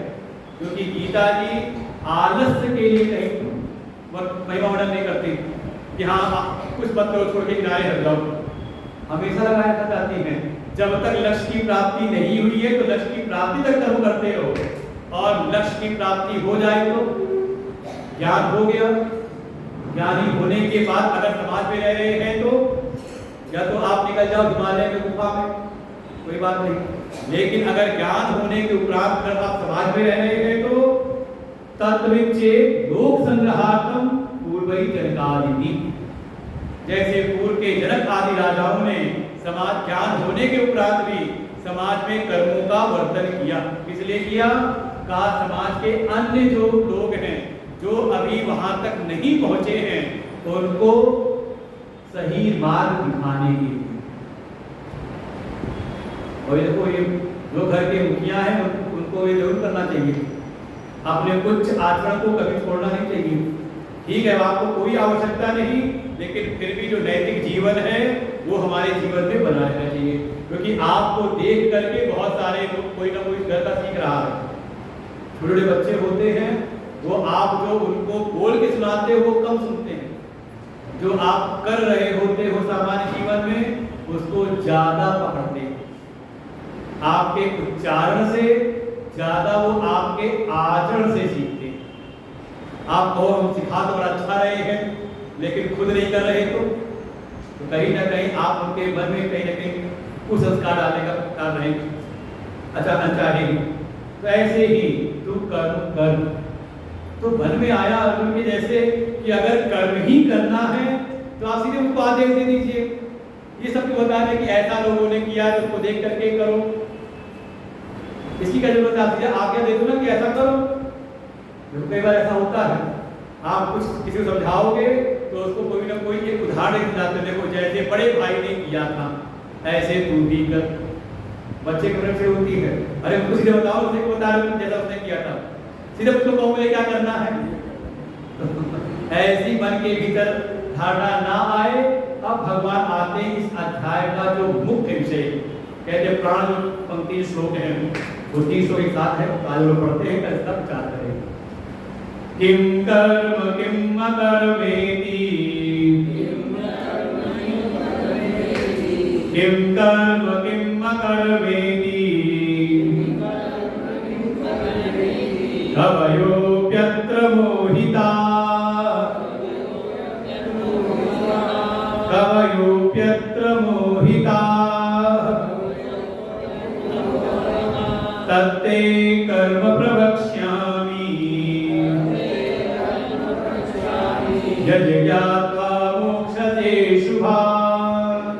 क्योंकि गीता जी आलस्य के लिए कहीं महिमा वर्णन नहीं करती कि हाँ कुछ पत्र छोड़ के किनारे हट जाओ, हमेशा लगाया चाहती हैं जब तक लक्ष्य की प्राप्ति नहीं हुई है तो लक्ष्य की प्राप्ति तक कर्म करते रहो, और लक्ष्य की प्राप्ति हो जाए तो ज्ञान हो गया। ज्ञानी होने के बाद अगर समाज में रह रहे हैं तो या तो आप निकल जाओ हिमालय में गुफा में, कोई बात नहीं, लेकिन अगर ज्ञान होने के उपरांत अगर आप समाज में रह रहे हैं तो तत्विचे लोक संग्रहार्थम पूर्वई जनकादिति, जैसे पूर्व के जनक आदि राजाओं ने समाज ज्ञान होने के उपरांत भी समाज में कर्मों का वर्तन किया। इसलिए किया कहा समाज के अन्य जो लोग हैं जो अभी वहां तक नहीं पहुंचे हैं उनको सही मार्ग दिखाने के लिए। और देखो ये जो घर के मुखिया हैं उनको ये जरूर करना चाहिए, अपने कुछ आचरण को कभी छोड़ना नहीं चाहिए। ठीक है आपको कोई आवश्यकता नहीं, लेकिन फिर भी जो नैतिक जीवन है वो हमारे जीवन में बना रहना चाहिए, क्योंकि आपको देख करके बहुत सारे लोग कोई ना कोई घर का सीख रहा है। छोटे बच्चे होते हैं वो आप जो उनको बोल के सुनाते हो वो कम सुनते हैं, जो आप कर रहे होते हो सामान्य जीवन में उसको ज्यादा पकड़ते हैं। आपके उच्चारण से ज्यादा वो आपके आचरण से सीखते हैं। आप कहो हम सिखा तो बड़ा अच्छा रहे हैं लेकिन खुद नहीं कर रहे तो कहीं ना कहीं आप उनके मन में कहीं ना कहीं कुसंस्कार डालने का कर रहे हैं, अच्छा अनचाहे। तो ऐसे ही तू कर्म कर। तो मन में आया अर्जुन के जैसे कि अगर कर्म ही करना है तो आप सीधे उसको आदेश दे दीजिए। ये सब क्यों बता रहे कि ऐसा लोगों ने किया है उसको देख करके करो, इसकी क्या जरूरत है? आप सीधे आज्ञा दे दो ना कि ऐसा करो। देखो कई बार ऐसा होता है, आप कुछ किसी को समझाओगे तो उसको कोई ना कोई एक उदाहरण समझाते, देखो जैसे बड़े भाई ने किया था ऐसे तू भी कर। बच्चे की तरफ से होती है, अरे उसको सीधे बताओ, उसे बता रहे जैसा उसने किया था, सीधे उसको कहोगे क्या करना है। ऐसी मन के भीतर धारणा ना आए। अब भगवान आते इस अध्याय का जो मुख्य विषय कहते प्राण पंक्ति श्लोक है वो 300 के साथ है, आज लोग पढ़ते हैं इसका विचार करें। किम कर्म किम अकर्मेति, किम कर्म किम अकर्मेति, कवयोप्यत्र मोहिता, कवयोप्यत्र मोहिता, तत्ते कर्म प्रवक्ष्यामि, यज्ञात्वा मोक्षसे शुभात्,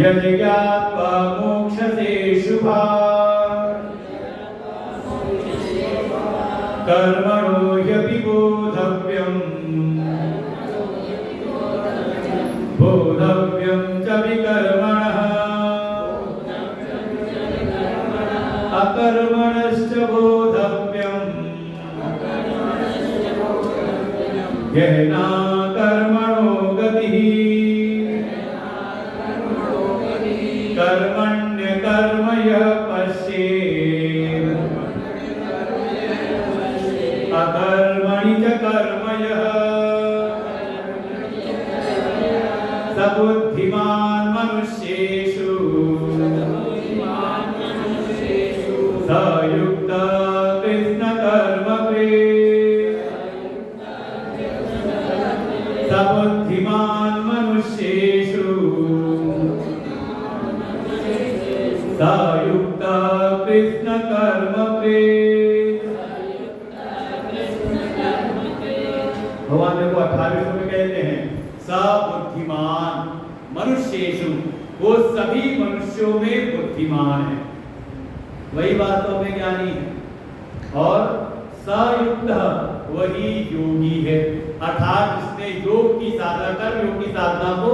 यज्ञात्वा मोक्षसे शुभात्, कर्मणो ह्यपि बोधव्यम्, बोधव्यं च विकर्मणः, अकर्मणश्च बोधव्यम्, गहना कर्मणो गतिः, कर्मण्य कर्म यः पश्येत्, सकर्मणि च कर्मयः सबुद्धिमान् मनुष्येषु स युक्तः कृष्णकर्मकृत् सबुद्धिमान् मनुष्येषु स युक्तः कृष्णकर्मकृत्। भगवान देखो 28वें में कहते हैं सबुद्धिमान मनुष्येषु, वो सभी मनुष्यों में बुद्धिमान है, वही वास्तव में ज्ञानी है। और सयुक्त वही योगी है, अर्थात जिसने योग की साधना कर योग की साधना को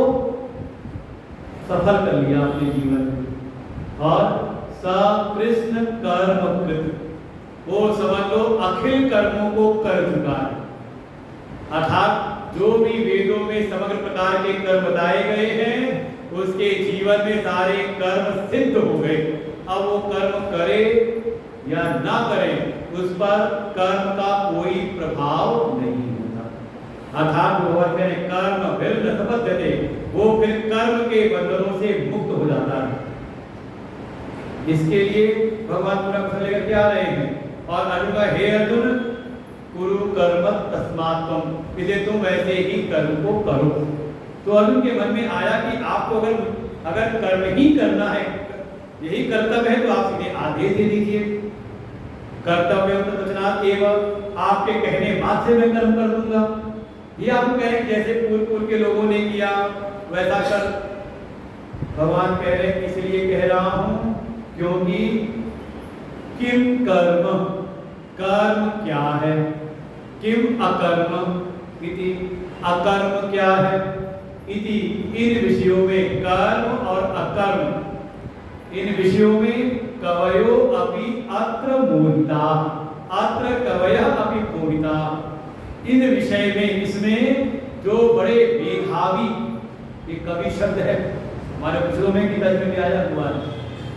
सफल कर लिया अपने जीवन में। और सकृष्ण कर्मकृत, वो समझ लो अखिल कर्मों को कर चुका है, अर्थात जो भी वेदों में समग्र प्रकार के कर्म बताए गए हैं उसके जीवन में सारे कर्म सिद्ध हो गए। अब वो कर्म करे या ना करे उस पर कर्म का कोई प्रभाव नहीं होता, अर्थात भगवान कह रहे कर्म फिर न संबद्धते, वो फिर कर्म के बंधनों से मुक्त हो जाता है। इसके लिए भगवान पूरा प्रश्न लेकर के आ रहे हैं और अर्जुन का हे अर्जुन कुरु कर्म तस्मात् त्वम्, इसलिए तुम वैसे ही कर्म को करो। तो अर्जुन के मन में आया कि आपको अगर कर्म ही करना है, यही कर्तव्य है, तो आप सीधे आदेश दे दीजिए। कर्तव्य तद्वचनात् एव, आपके कहने मात्र से मैं कर्म कर दूंगा। ये आपको कह रहे हैं जैसे पूर्व के लोगों ने किया वैसा कर। भगवान कह रहे हैं इसलिए कह रहा हूं क्योंकि किम कर्म, कर्म क्या है, किम अकर्म इति, अकर्म क्या है इति, इन विषयों में कर्म और अकर्म, इन विषयों में कवयो अपि अत्र मोहिता, अत्र कवयः अपि मोहिता, इन विषय में इसमें जो बड़े मेधावी, ये कवि शब्द है हमारे पुस्तकों में गीता जी में आया हुआ है।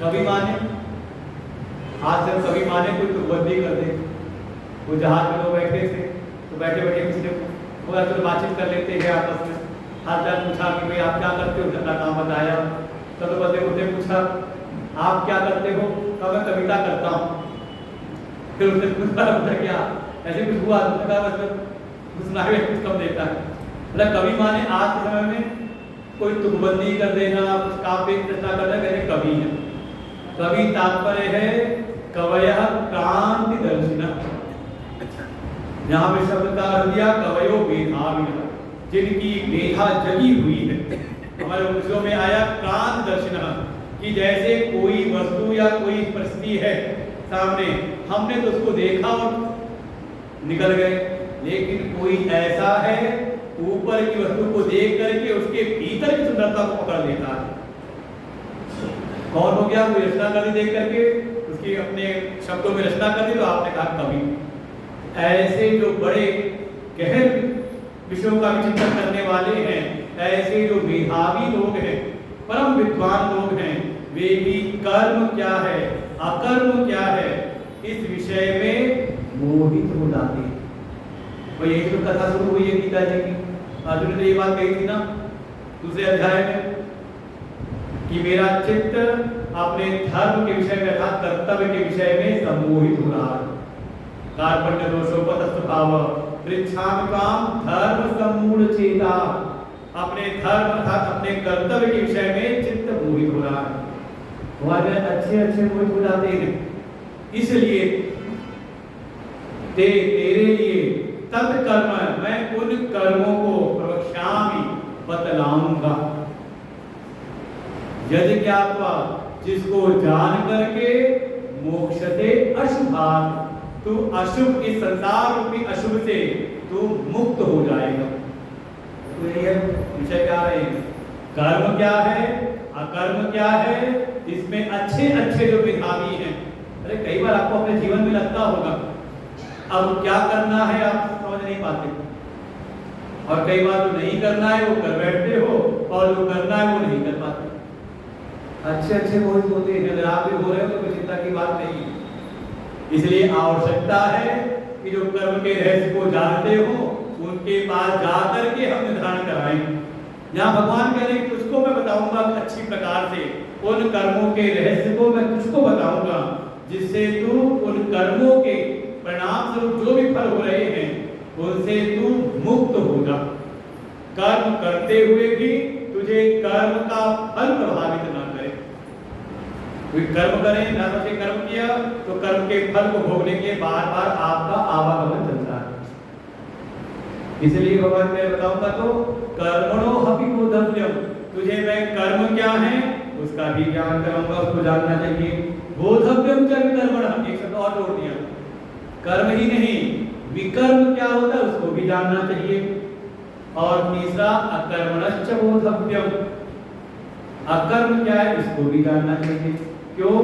कवि माने, आज जब कवि माने कोई तुकबंदी कर दे, वो जहाज में लोग बैठे थे तो बैठे बैठे किसी ने बोला तो बातचीत कर लेते हैं आपस में, हाल चाल पूछा कि भाई आप क्या करते हो, अपना काम बताया। तब तो बंदे उठे पूछा आप क्या करते हो, तो मैं कविता करता हूँ। फिर उसने पूछा क्या ऐसे कुछ हुआ, तो कहा बस कुछ ना कुछ कम देता है। मतलब कवि माने आज के समय में कोई तुकबंदी कर देना, कुछ काव्य रचना करना, कहते कवि है। कवि तात्पर्य है कवयः क्रांति दर्शिनः, यहाँ पे शब्द का अर्थ दिया कवयो मेधाविनः, जिनकी मेधा जगी हुई है। हमारे उपनिषदों में आया क्रांति दर्शिनः, कि जैसे कोई वस्तु या कोई परिस्थिति है सामने, हमने तो उसको देखा और निकल गए, लेकिन कोई ऐसा है ऊपर की वस्तु को देख करके उसके भीतर की सुंदरता को पकड़ लेता है। कौन हो गया, कोई रचना कर दी देख करके, उसकी अपने शब्दों में रचना कर दी, तो आपने कहा कवि। ऐसे जो बड़े गहन विषयों का विचिंतन करने वाले हैं, ऐसे जो मेधावी लोग हैं, परम विद्वान लोग हैं, वे भी कर्म क्या है अकर्म क्या है इस विषय में मोहित हो जाते हैं। तो यही तो कथा शुरू हुई है गीता जी की। अर्जुन ने ये बात कही थी ना दूसरे अध्याय में कि मेरा चित्त अपने धर्म के विषय में अर्थात कर्तव्य के विषय में सम्मोहित हो रहा है। कार्पण्य दोषोपतस्वभाव पृच्छामि काम धर्म सम्मूढ़ चेता, अपने धर्म अर्थात अपने कर्तव्य के विषय में चित्त मोहित हो रहा है। हमारे अच्छे अच्छे मोहित हो जाते हैं, इसलिए तेरे लिए तत्कर्म, मैं उन कर्मों को प्रवक्ष्यामि बतलाऊंगा, यदि ज्ञात्वा, जिसको जान करके मोक्षते अशुभात्, तू अशुभ इस संसार रूपी अशुभ से तू मुक्त हो जाएगा। तो ये विषय क्या है, कर्म क्या है अकर्म क्या है, इसमें अच्छे अच्छे जो मेधावी हैं। अरे कई बार आपको अपने जीवन में लगता होगा अब क्या करना है आप समझ नहीं पाते, और कई बार जो नहीं करना है वो कर बैठते हो, और जो करना है वो नहीं कर पाते। अच्छे अच्छे मोहित होते हैं, अगर आप भी हो रहे हो तो कोई चिंता की बात नहीं है। इसलिए आवश्यकता है कि कि जो कर्म के रहस्य को जानते हो उनके पास जाकर के हम निर्धारण कराएं। यहाँ भगवान कह रहे हैं कि तुझको मैं बताऊंगा अच्छी प्रकार से, उन कर्मों के रहस्य को मैं तुझको बताऊंगा, जिससे तू उन कर्मों के परिणाम स्वरूप जो भी फल हो रहे हैं उनसे तू मुक्त होगा। कर्म करते हुए भी तुझे कर्म का फल प्रभावित ना करे। कोई कर्म करे ना, सोचे कर्म किया तो कर्म के फल को भोगने के बार बार आपका आवागमन चलता है। इसलिए भगवान मैं बताऊंगा तो कर्मणो हपि बोधव्यम, तुझे मैं कर्म क्या है उसका भी ज्ञान कराऊंगा, उसको जानना चाहिए। बोधव्यम च विकर्मणः, एक शब्द और जोड़ दिया, कर्म ही नहीं विकर्म क्या होता है उसको भी जानना चाहिए। और तीसरा अकर्मणश्च बोधव्यम, अकर्म क्या है इसको भी जानना चाहिए। क्यों?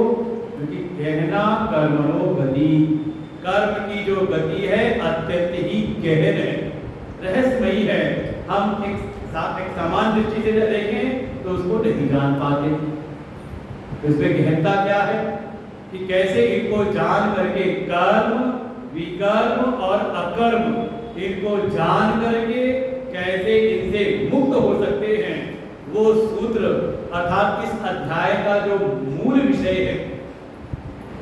क्योंकि गहना कर्मणो गति, कर्म की जो गति है अत्यंत ही गहन है, रहस्यमयी है। हम एक सामान्य दृष्टि से देखें तो उसको नहीं जान पाते। इसमें गहनता क्या है कि कैसे इनको जान करके कर्म, विकर्म और अकर्म, इनको जान करके कैसे इनसे मुक्त हो सकते हैं, वो सूत्र अर्थात इस अध्याय का जो मूल विषय है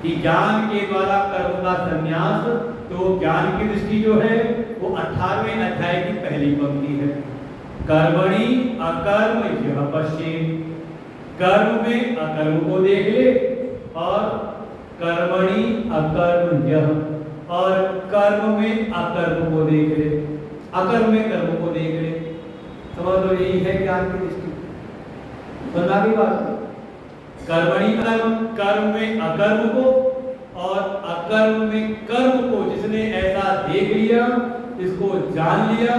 कि ज्ञान के द्वारा कर्म का संन्यास। तो ज्ञान की दृष्टि जो है वो 18वें अध्याय की पहली पंक्ति है, कर्मणि अकर्म यः पश्येत्, कर्म में अकर्म को देख ले, और कर्मणि अकर्म यः, और कर्म में अकर्म को देख ले, अकर्म में कर्म को देख ले। समझ लो यही है ज्ञान की दृष्टि। समझा की बात? कर्मणि कर्म, कर्म में अकर्म को और अकर्म में कर्म को जिसने ऐसा देख लिया, इसको जान लिया,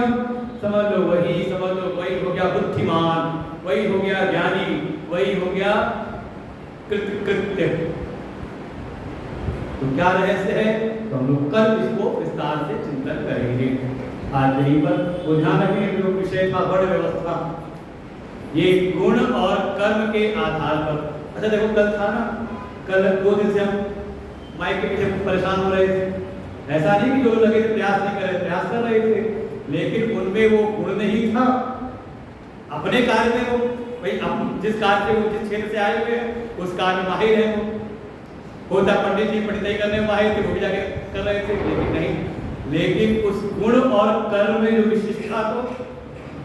समझ लो वही हो गया बुद्धिमान, वही हो गया ज्ञानी, वही हो गया कृत्य। तो क्या रहस्य है तो हम लोग कल इसको विस्तार से चिंतन करेंगे। आज यहीं पर ध्यान रखेंगे जो विषय था वर्ण व्यवस्था, ये गुण और कर्म के आधार पर। अच्छा देखो कल था ना, कल 2 दिन से हम माइक के पीछे परेशान हो रहे थे। ऐसा नहीं कि जो लगे थे प्रयास नहीं कर रहे, प्रयास कर रहे थे, लेकिन उनमें वो गुण नहीं था। अपने कार्य में वो भाई जिस कार्य से वो जिस क्षेत्र से आए हुए हैं उस कार्य में माहिर है। वो होता पंडित जी पंडिताई करने में माहिर थे, वो भी जाके कर रहे थे, लेकिन नहीं, लेकिन उस गुण और कर्म में जो विशिष्टता तो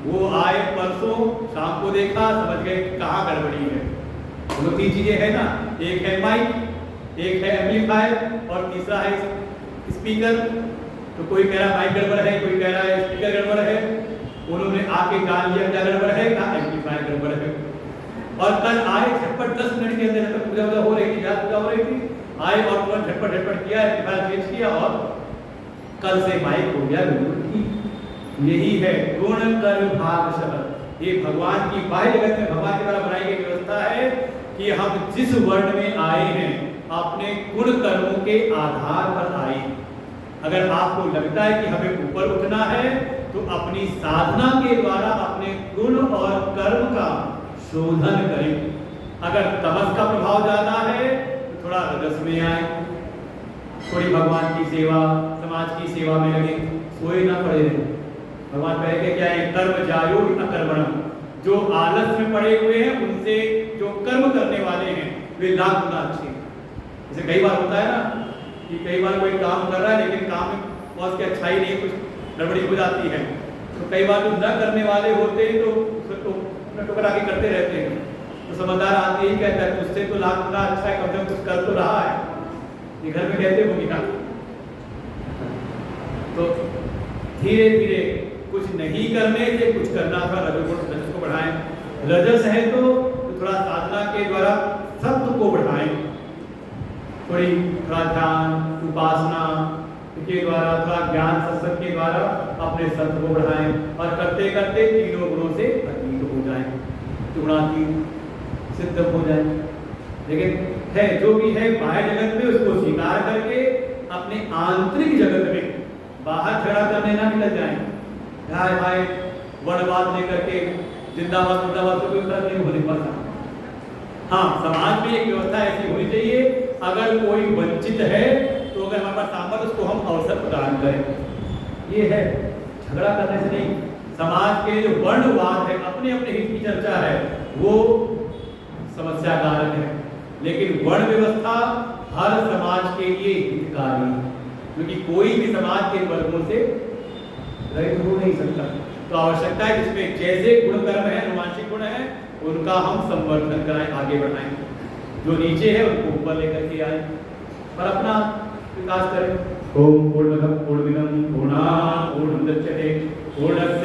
वो आए परसों शाम को देखा, समझ गए कहाँ गड़बड़ी है। वो 3 चीजें है ना, एक है माइक, एक है एम्पलीफायर और तीसरा है स्पीकर। तो कोई कह रहा है माइक गड़बड़ है, कोई कह रहा है स्पीकर गड़बड़ है। उन्होंने आके जान लिया क्या गड़बड़ है, कहा एम्पलीफायर गड़बड़ है। और कल आए झटपट 10 मिनट के अंदर पूजा हो रही थी, पूजा हो रही थी, आए और तुरंत झटपट किया, एम्पलीफायर चेंज किया और कल से माइक हो गया बिल्कुल ठीक। यही है गुण कर्म भाग शब्द। ये भगवान की बाह्य जगत में भगवान के द्वारा बनाई गई व्यवस्था है कि हम जिस वर्ण में आए हैं अपने गुण कर्मों के आधार पर आए। अगर आपको लगता है कि हमें ऊपर उठना है तो अपनी साधना के द्वारा अपने गुण और कर्म का शोधन करें। अगर तमस का प्रभाव ज्यादा है तो थोड़ा रजस में आए, थोड़ी भगवान की सेवा समाज की सेवा में लगे, सोए ना पड़े रहे। भगवान कह के क्या है, कर्म जायो अकर्मणम, जो आलस में पड़े हुए हैं उनसे जो कर्म करने वाले हैं वे लाख गुना अच्छे। जैसे कई बार होता है ना कि कई बार कोई काम कर रहा है लेकिन काम में बहुत की अच्छाई नहीं, कुछ गड़बड़ी हो जाती है, तो कई बार जो न करने वाले होते हैं तो उसको टुकड़ा के करते रहते हैं। तो समझदार आदमी यही कहता है तुझसे तो लाख गुना अच्छा है, कम से कम कुछ कर तो रहा है। ये घर में कहते होंगे ना। तो धीरे धीरे कुछ नहीं करने से कुछ करना था, रजस को बढ़ाएं। रजस है तो थोड़ा साधना के द्वारा सत्व को बढ़ाएं, थोड़ा ध्यान उपासना के द्वारा, थोड़ा ज्ञान सत्संग के द्वारा अपने सत्व को बढ़ाएं और करते करते तीनों गुणों से अतीत हो जाएं, गुणातीत सिद्ध हो जाए। लेकिन है जो भी है बाह्य जगत में उसको स्वीकार करके अपने आंतरिक जगत में बाहर झगड़ा करने ना निकल जाए। हाय हाय वर्णवाद लेकर के जिंदाबाद मुर्दाबाद तो कोई फर्क नहीं होने पाता। हाँ, समाज में एक व्यवस्था ऐसी होनी चाहिए, अगर कोई वंचित है तो अगर हमारे पास सामर्थ्य उसको हम अवसर प्रदान समाधान करें। ये है, झगड़ा करने से नहीं। समाज के जो वर्णवाद है, अपने अपने हित की चर्चा है, वो समस्या कारक है, लेकिन वर्ण व्यवस्था हर समाज के लिए हितकारी है, क्योंकि कोई भी समाज के वर्गों से रहित हो नहीं सकता। तो आवश्यकता है जिसमें जैसे गुण कर्म है, अनुवांशिक गुण है, उनका हम संवर्धन कराएं, आगे बढ़ाएं। जो नीचे है उनको ऊपर लेकर के आए और अपना विकास करें। ओम पूर्णमदः पूर्णमिदं पूर्णात् पूर्णमुदच्यते पूर्णस्य